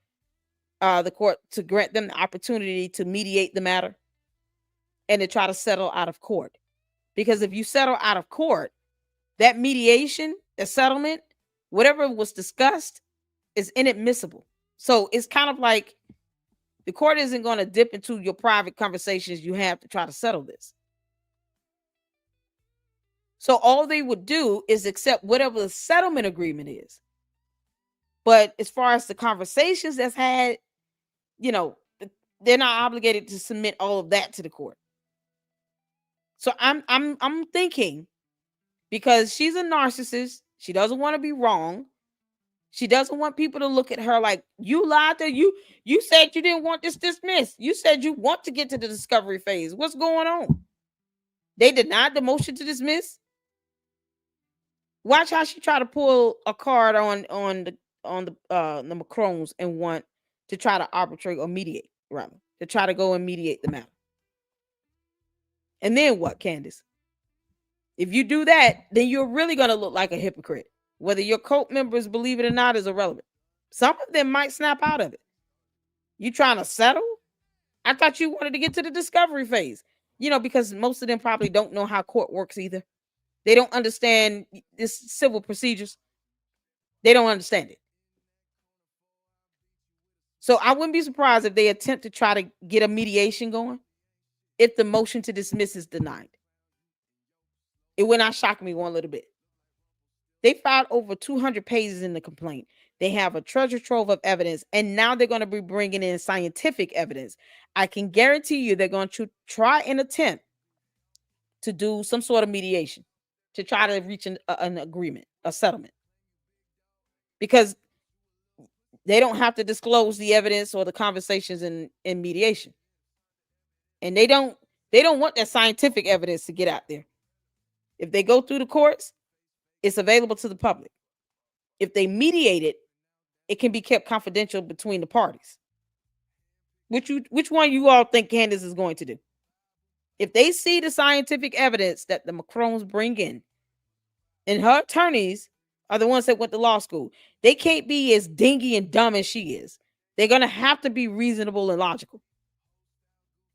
S1: the court to grant them the opportunity to mediate the matter and to try to settle out of court. Because if you settle out of court, that mediation, the settlement, whatever was discussed is inadmissible. So it's kind of like the court isn't going to dip into your private conversations you have to try to settle this. So all they would do is accept whatever the settlement agreement is. But as far as the conversations that's had, you know, they're not obligated to submit all of that to the court. So I'm thinking, because she's a narcissist, she doesn't want to be wrong. She doesn't want people to look at her like, you lied to you. You said you didn't want this dismissed. You said you want to get to the discovery phase. What's going on? They denied the motion to dismiss. Watch how she try to pull a card on the Macrons and want to try to arbitrate or mediate, rather, to try to go and mediate the matter. And then what, Candace? If you do that, then you're really going to look like a hypocrite. Whether your cult members believe it or not is irrelevant. Some of them might snap out of it. You trying to settle? I thought you wanted to get to the discovery phase. You know, because most of them probably don't know how court works either. They don't understand this civil procedures. They don't understand it. So I wouldn't be surprised if they attempt to try to get a mediation going if the motion to dismiss is denied. It would not shock me one little bit. They filed over 200 pages in the complaint. They have a treasure trove of evidence, and now they're going to be bringing in scientific evidence. I can guarantee you they're going to try and attempt to do some sort of mediation to try to reach an agreement, a settlement. Because they don't have to disclose the evidence or the conversations in mediation. And they don't want that scientific evidence to get out there. If they go through the courts, it's available to the public. If they mediate it, it can be kept confidential between the parties. Which one you all think Candace is going to do? If they see the scientific evidence that the Macrons bring in, and her attorneys are the ones that went to law school, they can't be as dingy and dumb as she is. They're going to have to be reasonable and logical.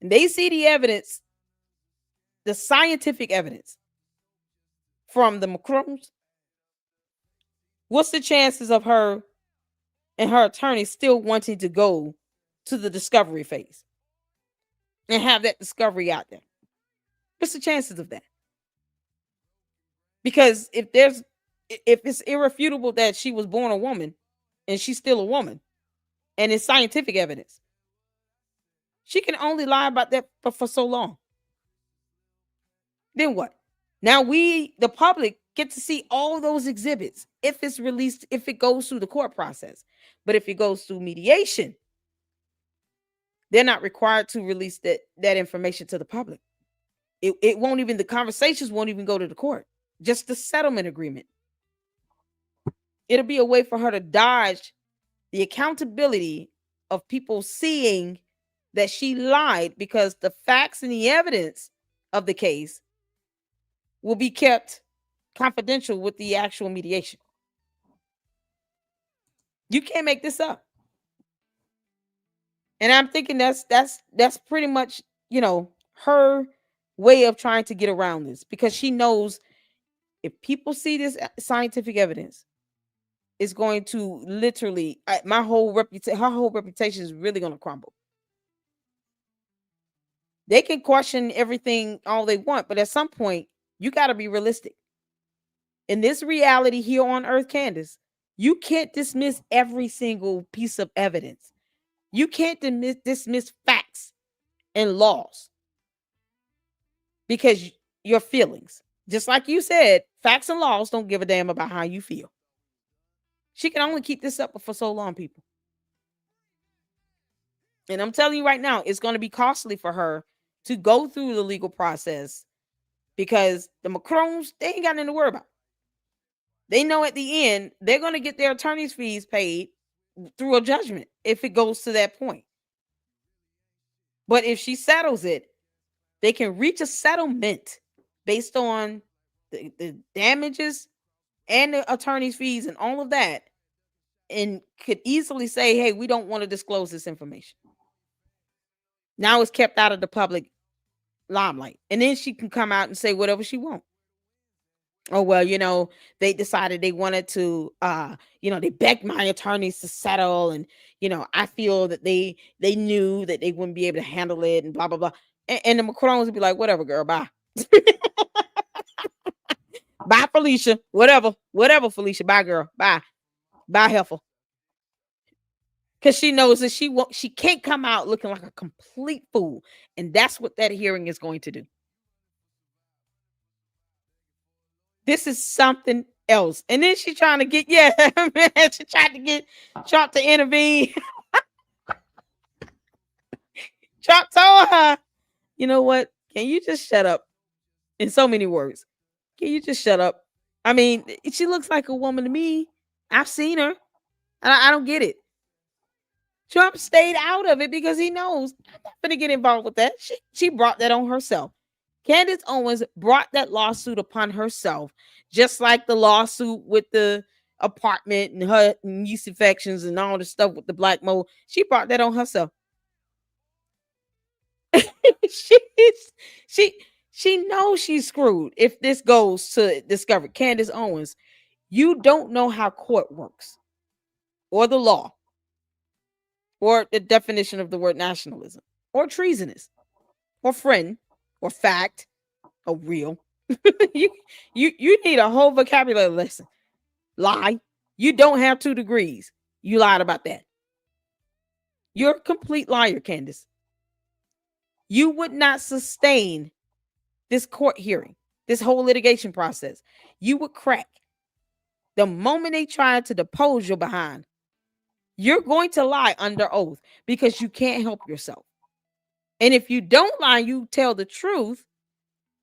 S1: And they see the evidence, the scientific evidence from the Macrons. What's the chances of her and her attorney still wanting to go to the discovery phase and have that discovery out there? What's the chances of that? Because if it's irrefutable that she was born a woman and she's still a woman, and it's scientific evidence, she can only lie about that for so long. Then what? Now we, the public, get to see all those exhibits if it's released, if it goes through the court process. But if it goes through mediation, they're not required to release that information to the public. It won't even, the conversations won't even go to the court. Just the settlement agreement. It'll be a way for her to dodge the accountability of people seeing that she lied, because the facts and the evidence of the case will be kept confidential with the actual mediation. You can't make this up. And I'm thinking that's pretty much, you know, her way of trying to get around this, because she knows if people see this scientific evidence, it's going to literally, her whole reputation is really going to crumble. They can question everything all they want, but at some point, you got to be realistic. In this reality here on Earth, Candace, you can't dismiss every single piece of evidence. You can't dismiss facts and laws because your feelings. Just like you said, facts and laws don't give a damn about how you feel. She can only keep this up for so long, people. And I'm telling you right now, it's going to be costly for her to go through the legal process, because the Macrons, they ain't got nothing to worry about. They know at the end, they're going to get their attorney's fees paid through a judgment if it goes to that point. But if she settles it, they can reach a settlement based on the damages and the attorney's fees and all of that, and could easily say, hey, we don't want to disclose this information. Now it's kept out of the public limelight. And then she can come out and say whatever she wants. Oh, well, they decided they wanted to, they begged my attorneys to settle. And, I feel that they knew that they wouldn't be able to handle it and blah, blah, blah. And the Macrons would be like, whatever, girl, bye. Bye, Felicia. Whatever, Felicia. Bye, girl. Bye. Bye, Heifer. Because she knows that she can't come out looking like a complete fool. And that's what that hearing is going to do. This is something else. And then she's trying to get, man, she tried to get Trump to intervene. Trump told her, you know what? Can you just shut up? In so many words. Can you just shut up? I mean, she looks like a woman to me. I've seen her. And I don't get it. Trump stayed out of it because he knows I'm not going to get involved with that. She brought that on herself. Candace Owens brought that lawsuit upon herself, just like the lawsuit with the apartment and her yeast infections and all the stuff with the black mold. She brought that on herself. She knows she's screwed if this goes to discovery. Candace Owens, you don't know how court works or the law or the definition of the word nationalism or treasonous or friend or fact or real. you need a whole vocabulary lesson. Lie. You don't have 2 degrees. You lied about that. You're a complete liar, Candace. You would not sustain this court hearing, this whole litigation process. You would crack. The moment they try to depose your behind, you're going to lie under oath because you can't help yourself. And if you don't lie, you tell the truth,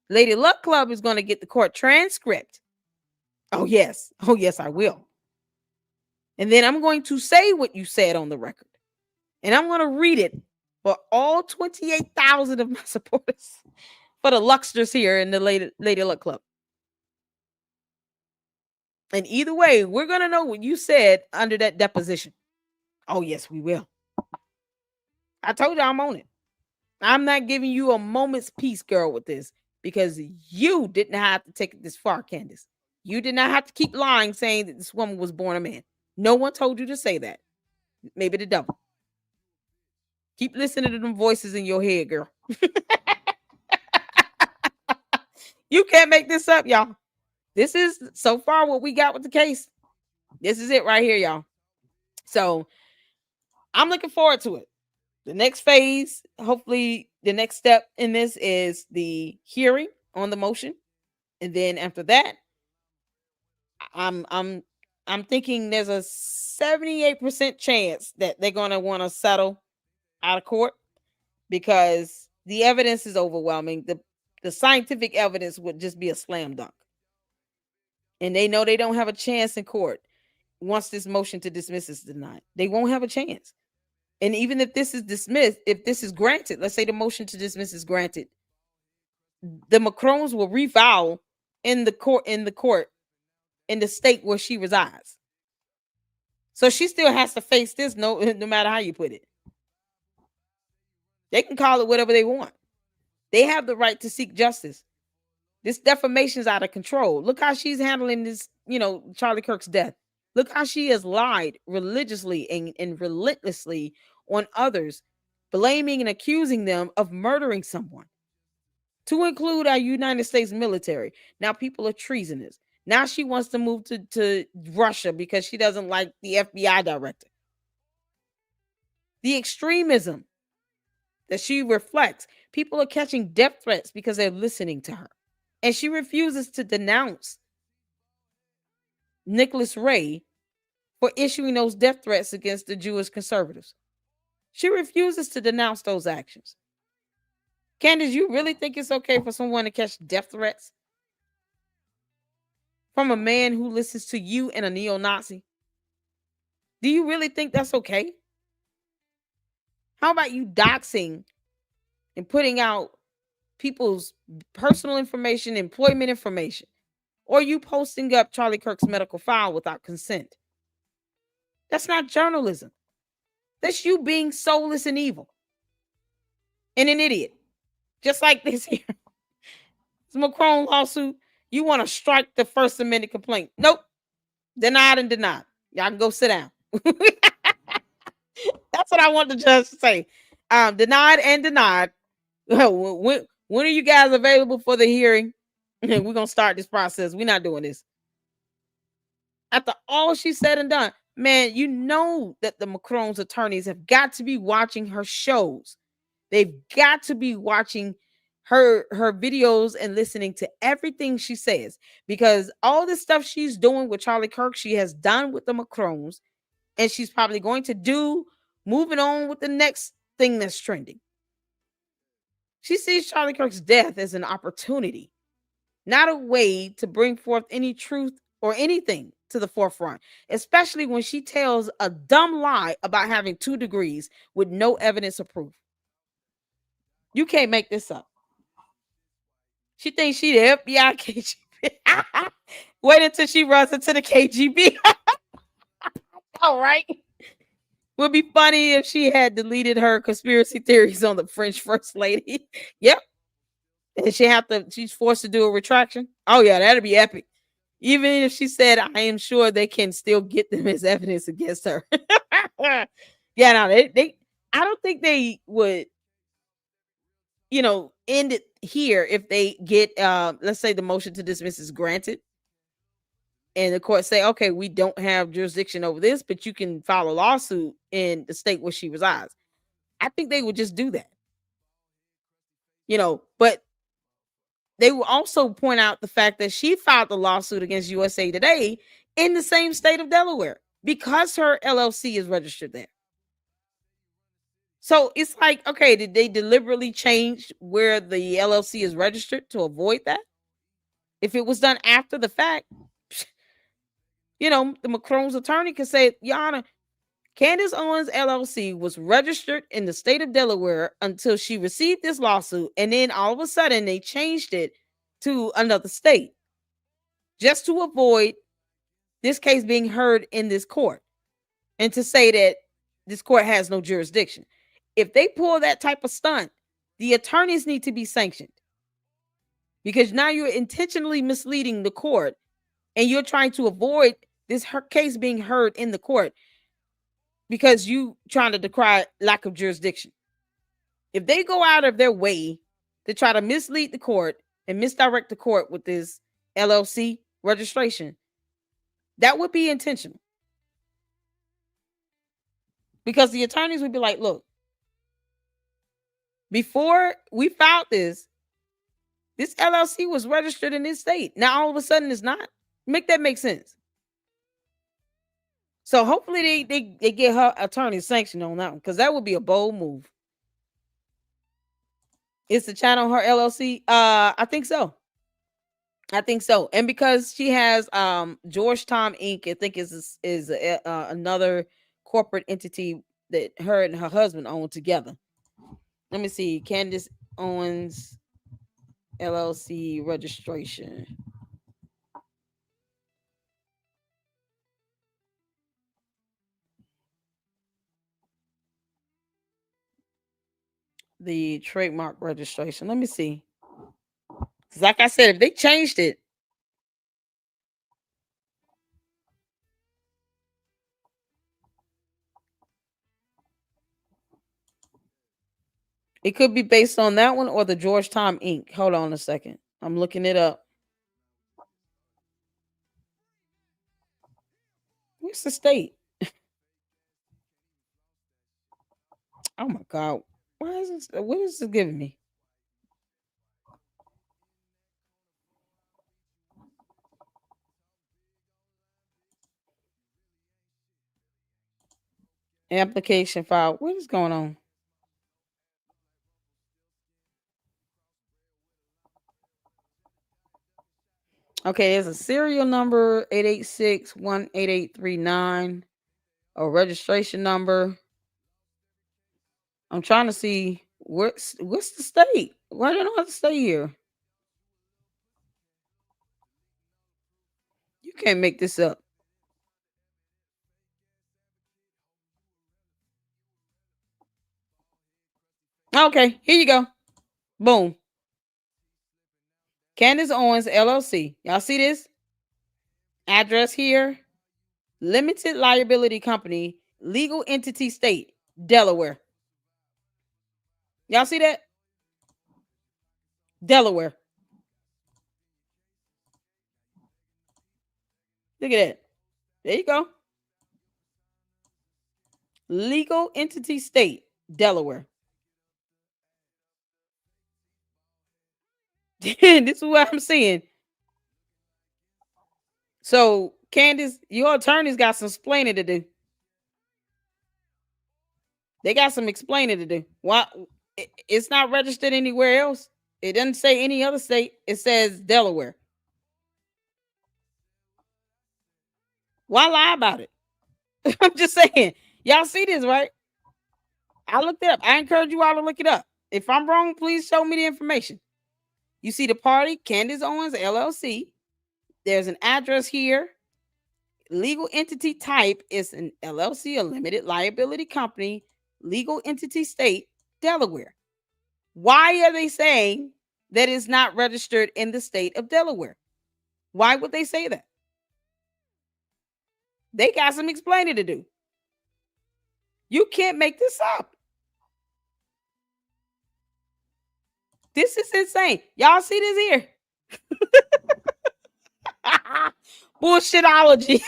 S1: Lady Luck Club is going to get the court transcript. Oh, yes, I will. And then I'm going to say what you said on the record. And I'm going to read it for all 28,000 of my supporters, for the Lucksters here in the Lady Luck Club. And either way, we're going to know what you said under that deposition. Oh, yes, we will. I told you I'm on it. I'm not giving you a moment's peace, girl, with this, because you didn't have to take it this far, Candace. You did not have to keep lying, saying that this woman was born a man. No one told you to say that. Maybe the devil. Keep listening to them voices in your head, girl. You can't make this up, y'all. This is so far what we got with the case. This is it right here, y'all. So I'm looking forward to it. The next phase, hopefully the next step in this is the hearing on the motion. And then after that, I'm thinking there's a 78% chance that they're going to want to settle out of court because the evidence is overwhelming. The scientific evidence would just be a slam dunk. And they know they don't have a chance in court once this motion to dismiss is denied. They won't have a chance. And even if this is dismissed, if this is granted, let's say the motion to dismiss is granted, the Macrons will refile in the court in the state where she resides. So she still has to face this no matter how you put it. They can call it whatever they want. They have the right to seek justice. This defamation is out of control. Look how she's handling this, Charlie Kirk's death. Look how she has lied religiously and relentlessly on others, blaming and accusing them of murdering someone, to include our United States military. Now people are treasonous. Now she wants to move to Russia because she doesn't like the FBI director. The extremism that she reflects, people are catching death threats because they're listening to her. And she refuses to denounce Nicholas Ray for issuing those death threats against the Jewish conservatives. She refuses to denounce those actions. Candace, you really think it's okay for someone to catch death threats from a man who listens to you and a neo-Nazi? Do you really think that's okay? How about you doxing and putting out people's personal information, employment information, or you posting up Charlie Kirk's medical file without consent? That's not journalism. That's you being soulless and evil and an idiot. Just like this here. This Macron lawsuit, you want to strike the First Amendment complaint. Nope. Denied and denied. Y'all can go sit down. That's what I want the judge to say. Denied and denied. When are you guys available for the hearing? We're going to start this process. We're not doing this. After all she said and done, man, you know that the Macron's attorneys have got to be watching her shows. They've got to be watching her videos and listening to everything she says, because all this stuff she's doing with Charlie Kirk, she has done with the Macrons, and she's probably going to do moving on with the next thing that's trending. She sees Charlie Kirk's death as an opportunity, not a way to bring forth any truth or anything to the forefront, especially when she tells a dumb lie about having 2 degrees with no evidence of proof. You can't make this up. She thinks she the FBI KGB. Wait until she runs into the KGB. All right. Would be funny if she had deleted her conspiracy theories on the French First Lady. Yep. And she's forced to do a retraction. Oh yeah, that'd be epic. Even if she said, I am sure they can still get them as evidence against her. Yeah, no, they I don't think they would, end it here if they get let's say the motion to dismiss is granted and the court say, okay, we don't have jurisdiction over this, but you can file a lawsuit in the state where she resides. I think they would just do that. But they will also point out the fact that she filed the lawsuit against USA Today in the same state of Delaware because her LLC is registered there. So it's like, okay, did they deliberately change where the LLC is registered to avoid that? If it was done after the fact, the Macron's attorney could say, Your Honor, Candace Owens LLC was registered in the state of Delaware until she received this lawsuit, and then all of a sudden they changed it to another state just to avoid this case being heard in this court and to say that this court has no jurisdiction. If they pull that type of stunt, the attorneys need to be sanctioned, because now you're intentionally misleading the court and you're trying to avoid this case being heard in the court because you trying to decry lack of jurisdiction. If they go out of their way to try to mislead the court and misdirect the court with this LLC registration, that would be intentional. Because the attorneys would be like, look, before we filed this LLC was registered in this state. Now all of a sudden it's not. Make that make sense. So hopefully they get her attorney sanction on that one, because that would be a bold move. Is the channel her LLC? I think so. And because she has Georgetown Inc., I think is another corporate entity that her and her husband own together. Let me see. Candace Owens LLC registration. The trademark registration. Let me see. Like I said, if they changed it, it could be based on that one or the Georgetown Inc. Hold on a second. I'm looking it up. Where's the state? Oh my God. Why is this? What is this giving me? Application file. What is going on? Okay, there's a serial number 886-18839, a registration number. I'm trying to see what's the state. Why do I not have to stay here? You can't make this up. Okay, here you go. Boom. Candace Owens, LLC. Y'all see this? Address here. Limited liability company. Legal entity state. Delaware. Y'all see that? Delaware. Look at that. There you go. Legal entity state. Delaware. This is what I'm saying. So, Candace, your attorneys got some explaining to do. They got some explaining to do. Why it's not registered anywhere else? It doesn't say any other state. It says Delaware. Why lie about it? I'm just saying. Y'all see this, right? I looked it up. I encourage you all to look it up. If I'm wrong, please show me the information. You see the party, Candace Owens, LLC. There's an address here. Legal entity type is an LLC, a limited liability company. Legal entity state, Delaware. Why are they saying that it's not registered in the state of Delaware? Why would they say that? They got some explaining to do. You can't make this up. This is insane. Y'all see this here? Bullshitology.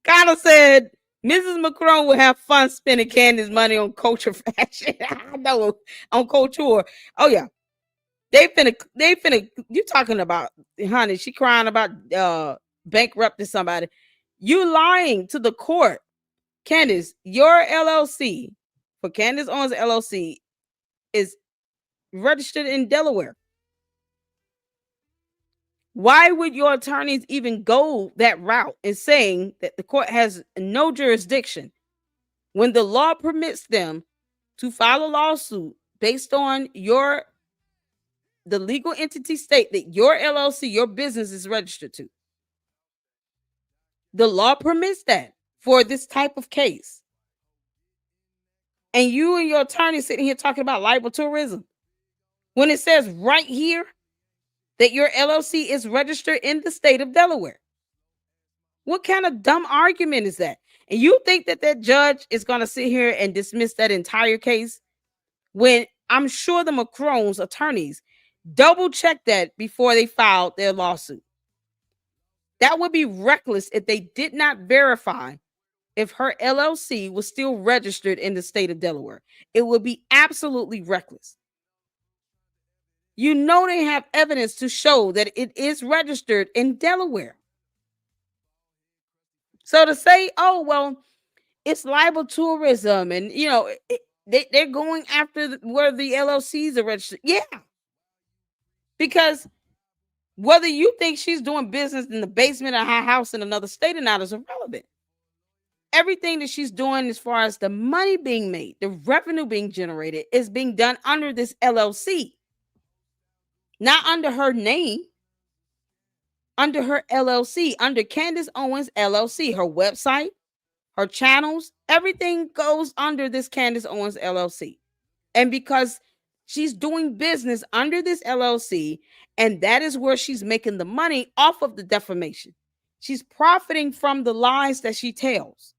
S1: Connor said Mrs. Macron will have fun spending Candace's money on culture fashion. I know, on couture. Oh yeah. They finna, you talking about, honey, she crying about bankrupting somebody. You lying to the court. Candace, your LLC, for Candace Owens LLC, is registered in Delaware. Why would your attorneys even go that route in saying that the court has no jurisdiction when the law permits them to file a lawsuit based on the legal entity state that your LLC, your business is registered to? The law permits that for this type of case. And you and your attorney sitting here talking about libel tourism when it says right here that your LLC is registered in the state of Delaware. What kind of dumb argument is that? And you think that that judge is going to sit here and dismiss that entire case when I'm sure the Macron's attorneys double checked that before they filed their lawsuit? That would be reckless if they did not verify if her LLC was still registered in the state of Delaware. It would be absolutely reckless. You know they have evidence to show that it is registered in Delaware. So to say, oh, well, it's libel tourism and, you know, they're going after where the LLCs are registered. Yeah. Because whether you think she's doing business in the basement of her house in another state or not is irrelevant. Everything that she's doing as far as the money being made, the revenue being generated, is being done under this LLC. Not under her name, under her LLC, under Candace Owens LLC, her website, her channels, everything goes under this Candace Owens LLC. And because she's doing business under this LLC, and that is where she's making the money off of the defamation. She's profiting from the lies that she tells.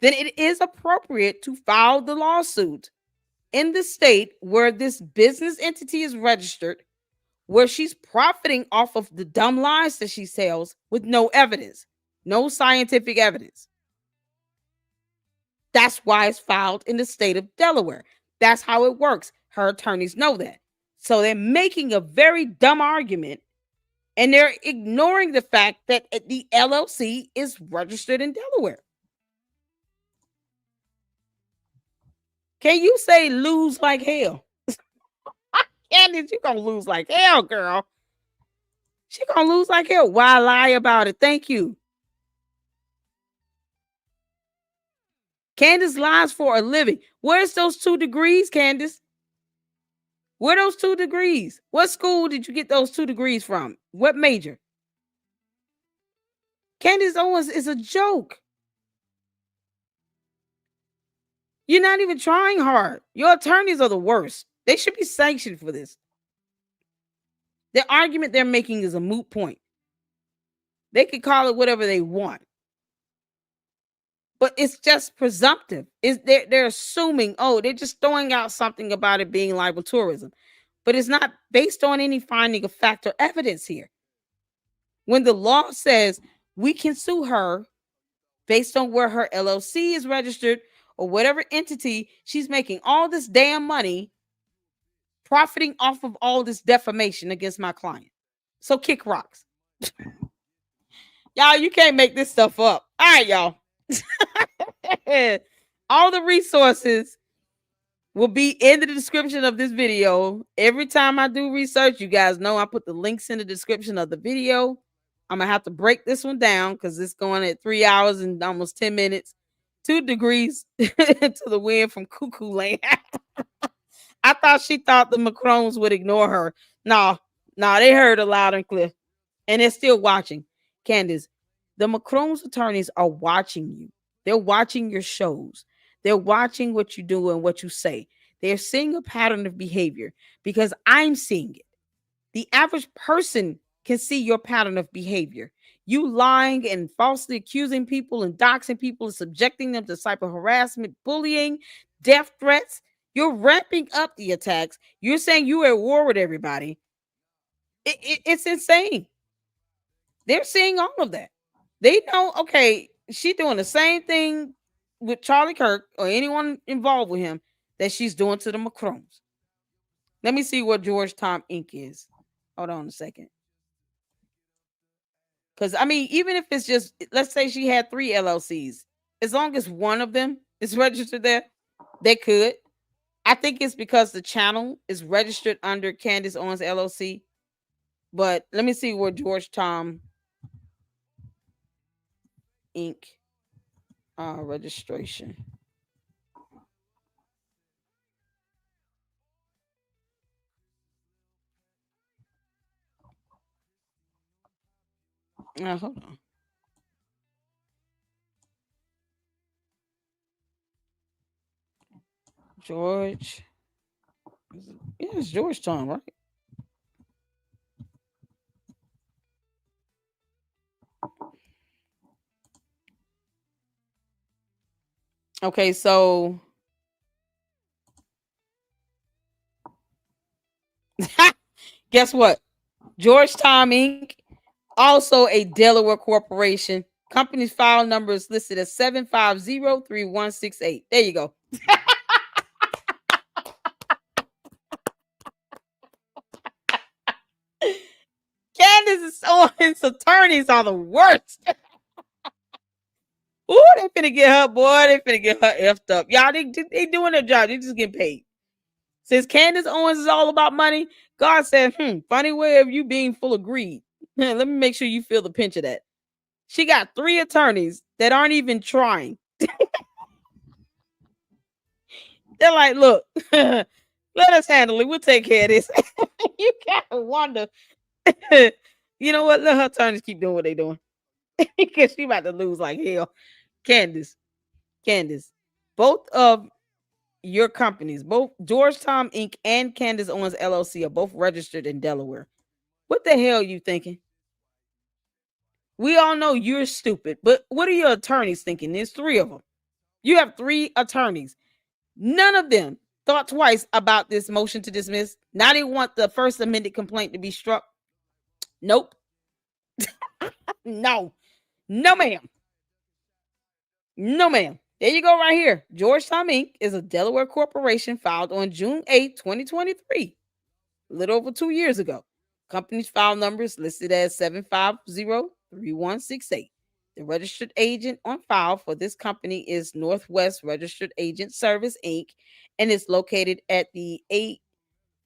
S1: Then it is appropriate to file the lawsuit in the state where this business entity is registered, where she's profiting off of the dumb lies that she tells with no evidence, no scientific evidence. That's why it's filed in the state of Delaware. That's how it works. Her attorneys know that. So they're making a very dumb argument, and they're ignoring the fact that the LLC is registered in Delaware. Can you say lose like hell? Candace, you're going to lose like hell, girl. She's going to lose like hell. Why lie about it? Thank you. Candace lies for a living. Where's those 2 degrees, Candace? Where are those 2 degrees? What school did you get those 2 degrees from? What major? Candace Owens is a joke. You're not even trying hard. Your attorneys are the worst. They should be sanctioned for this. The argument they're making is a moot point. They could call it whatever they want. But it's just presumptive. They're assuming, oh, they're just throwing out something about it being libel tourism. But it's not based on any finding of fact or evidence here. When the law says we can sue her based on where her LLC is registered or whatever entity she's making all this damn money profiting off of all this defamation against my client. So kick rocks. Y'all, you can't make this stuff up. All right, y'all. All the resources will be in the description of this video. Every time I do research, you guys know I put the links in the description of the video. I'm going to have to break this one down because it's going at 3 hours and almost 10 minutes. 2 degrees to the wind from Cuckoo Land. I thought she thought the Macrons would ignore her. No, they heard her loud and clear. And they're still watching. Candace, the Macron's attorneys are watching you. They're watching your shows. They're watching what you do and what you say. They're seeing a pattern of behavior because I'm seeing it. The average person can see your pattern of behavior. You lying and falsely accusing people and doxing people and subjecting them to cyber harassment, bullying, death threats. You're ramping up the attacks. You're saying you're at war with everybody. It's insane. They're seeing all of that. They know, okay, she's doing the same thing with Charlie Kirk or anyone involved with him that she's doing to the Macrons. Let me see what Georgetown Inc. is. Hold on a second. Because, I mean, even if it's just, let's say she had 3 LLCs, as long as one of them is registered there, they could. I think it's because the channel is registered under Candace Owens LLC. But let me see where Georgetown Inc. Registration. Hold on. George. Yeah, it's Georgetown, right? Okay, so guess what? Georgetown Inc. Also a Delaware corporation. Company's file number is listed as 7503168. There you go. Candace Owens attorneys are the worst. Ooh, they finna get her, boy. They finna get her effed up. Y'all, they doing their job. They just getting paid. Since Candace Owens is all about money, God said, funny way of you being full of greed. Let me make sure you feel the pinch of that. She got 3 attorneys that aren't even trying. They're like, look, let us handle it. We'll take care of this. You gotta wonder. You know what? Let her attorneys keep doing what they're doing. Because she about to lose like hell. Candace, both of your companies, both Georgetown Inc. and Candace Owens LLC are both registered in Delaware. What the hell are you thinking? We all know you're stupid, but what are your attorneys thinking? There's 3 of them. You have 3 attorneys. None of them thought twice about this motion to dismiss. Now they want the first amended complaint to be struck. Nope. No, ma'am. No, ma'am. There you go right here. Georgetown Inc. is a Delaware corporation filed on June 8, 2023, a little over 2 years ago. Company's file number is listed as 7503168. The registered agent on file for this company is Northwest Registered Agent Service, Inc., and it's located at the 8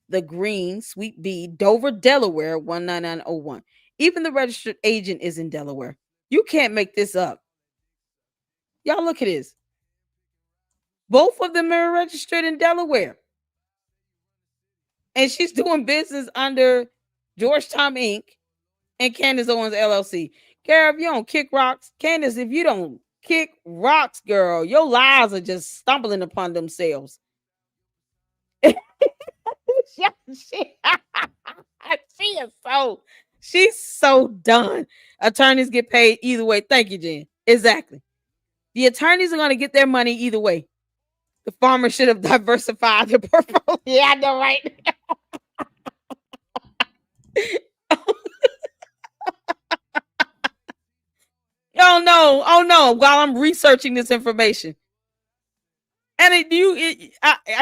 S1: The Green, Suite B, Dover, Delaware, 19901. Even the registered agent is in Delaware. You can't make this up. Y'all look at this. Both of them are registered in Delaware. And she's doing business under Georgetown Inc. and Candace Owens LLC. Gary, if you don't kick rocks, Candace, if you don't kick rocks, girl. Your lies are just stumbling upon themselves. She's so done. Attorneys get paid either way. Thank you, Jen. Exactly. The attorneys are going to get their money either way. The farmer should have diversified their portfolio. Yeah, I know, right? Oh no! Oh no! While I'm researching this information, and I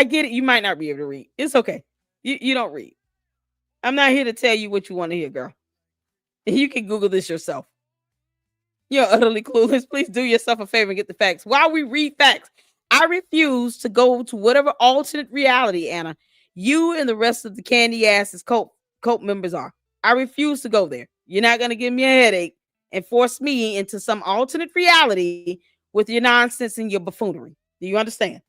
S1: get it. You might not be able to read. It's okay. You don't read. I'm not here to tell you what you want to hear, girl. You can Google this yourself. You're utterly clueless. Please do yourself a favor and get the facts. While we read facts, I refuse to go to whatever alternate reality, Anna, you and the rest of the candy asses cult members are. I refuse to go there. You're not going to give me a headache and force me into some alternate reality with your nonsense and your buffoonery. Do you understand?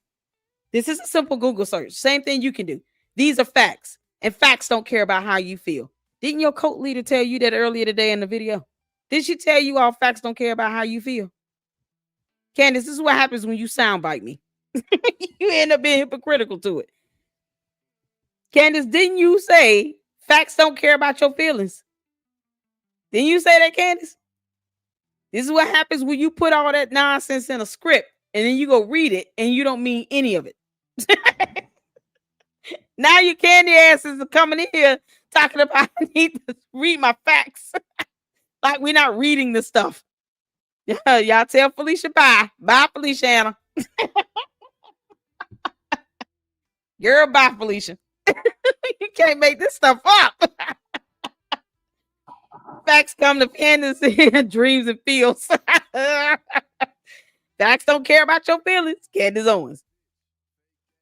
S1: This is a simple Google search. Same thing you can do. These are facts, and facts don't care about how you feel. Didn't your cult leader tell you that earlier today in the video? Did she tell you all facts don't care about how you feel? Candace, this is what happens when you soundbite me. You end up being hypocritical to it. Candace, didn't you say facts don't care about your feelings? Didn't you say that, Candace? This is what happens when you put all that nonsense in a script and then you go read it and you don't mean any of it. Now your candy asses are coming in here talking about I need to read my facts. Like we're not reading this stuff. Yeah, y'all tell Felicia bye. Bye, Felicia Anna. Girl, bye, Felicia. You can't make this stuff up. Facts come to Candace in dreams and feels. Facts don't care about your feelings. Candace Owens.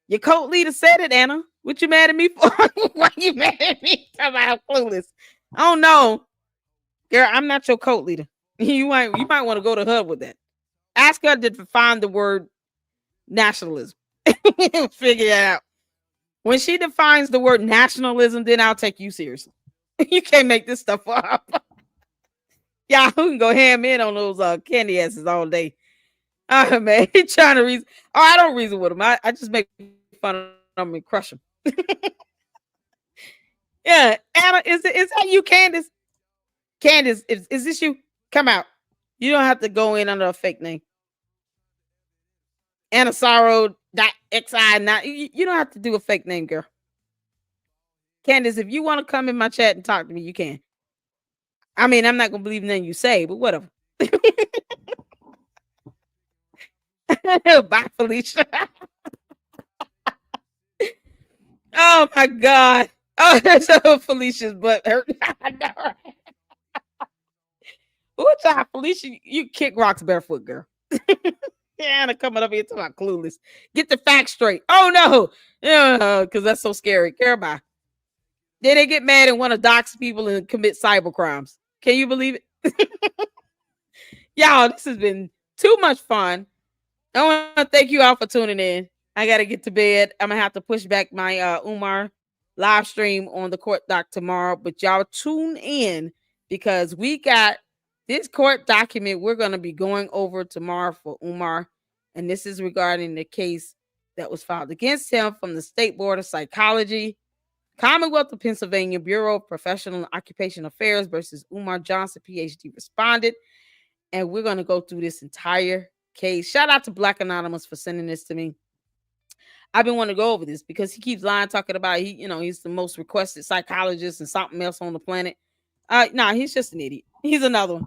S1: Your cult leader said it, Anna. What you mad at me for? Why you mad at me? Talking about I'm clueless. Oh no. Girl, I'm not your cult leader. You might want to go to her with that. Ask her to define the word nationalism. Figure it out. When she defines the word nationalism, then I'll take you seriously. You can't make this stuff up. Y'all can go ham in on those candy asses all day. Man, he's trying to reason. Oh, I don't reason with him. I just make fun of them and crush them. Yeah, Anna, is that you, Candace? Candace, is this you? Come out. You don't have to go in under a fake name. Anasaro.xi. You don't have to do a fake name, girl. Candace, if you want to come in my chat and talk to me, you can. I mean, I'm not going to believe nothing you say, but whatever. Bye, Felicia. Oh, my God. Oh, that's so Felicia's butt hurt. I know, right? Ooh, child, Felicia, you kick rocks barefoot, girl. Anna coming up here talking about clueless. Get the facts straight. Oh, no. Yeah, because that's so scary. Care about. Then they get mad and want to dox people and commit cyber crimes. Can you believe it? Y'all, this has been too much fun. I want to thank you all for tuning in. I got to get to bed. I'm going to have to push back my Umar live stream on the court doc tomorrow. But y'all tune in because we got this court document we're going to be going over tomorrow for Umar. And this is regarding the case that was filed against him from the State Board of Psychology, Commonwealth of Pennsylvania Bureau of Professional and Occupational Affairs versus Umar Johnson, PhD, responded. And we're going to go through this entire case. Shout out to Black Anonymous for sending this to me. I've been wanting to go over this because he keeps lying, talking about he's the most requested psychologist and something else on the planet. No, he's just an idiot. He's another one.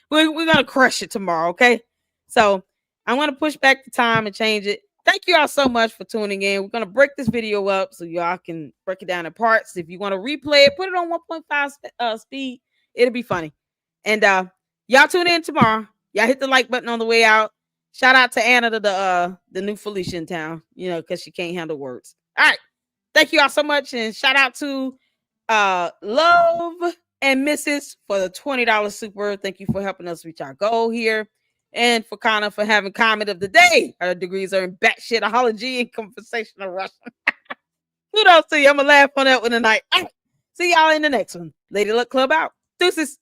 S1: We're going to crush it tomorrow, okay? So I'm going to push back the time and change it. Thank you all so much for tuning in. We're going to break this video up so y'all can break it down in parts. If you want to replay it, put it on 1.5 speed. It'll be funny. And y'all tune in tomorrow. Y'all hit the like button on the way out. Shout out to Anna, the new Felicia in town, because she can't handle words. All right. Thank you all so much. And shout out to Love and Mrs. for the $20 super. Thank you for helping us reach our goal here. And for Connor for having comment of the day. Our degrees are in batshitology and conversational Russian. Kudos to you. I'm going to laugh on that one tonight. All right. See y'all in the next one. Lady Luck Club out. Deuces.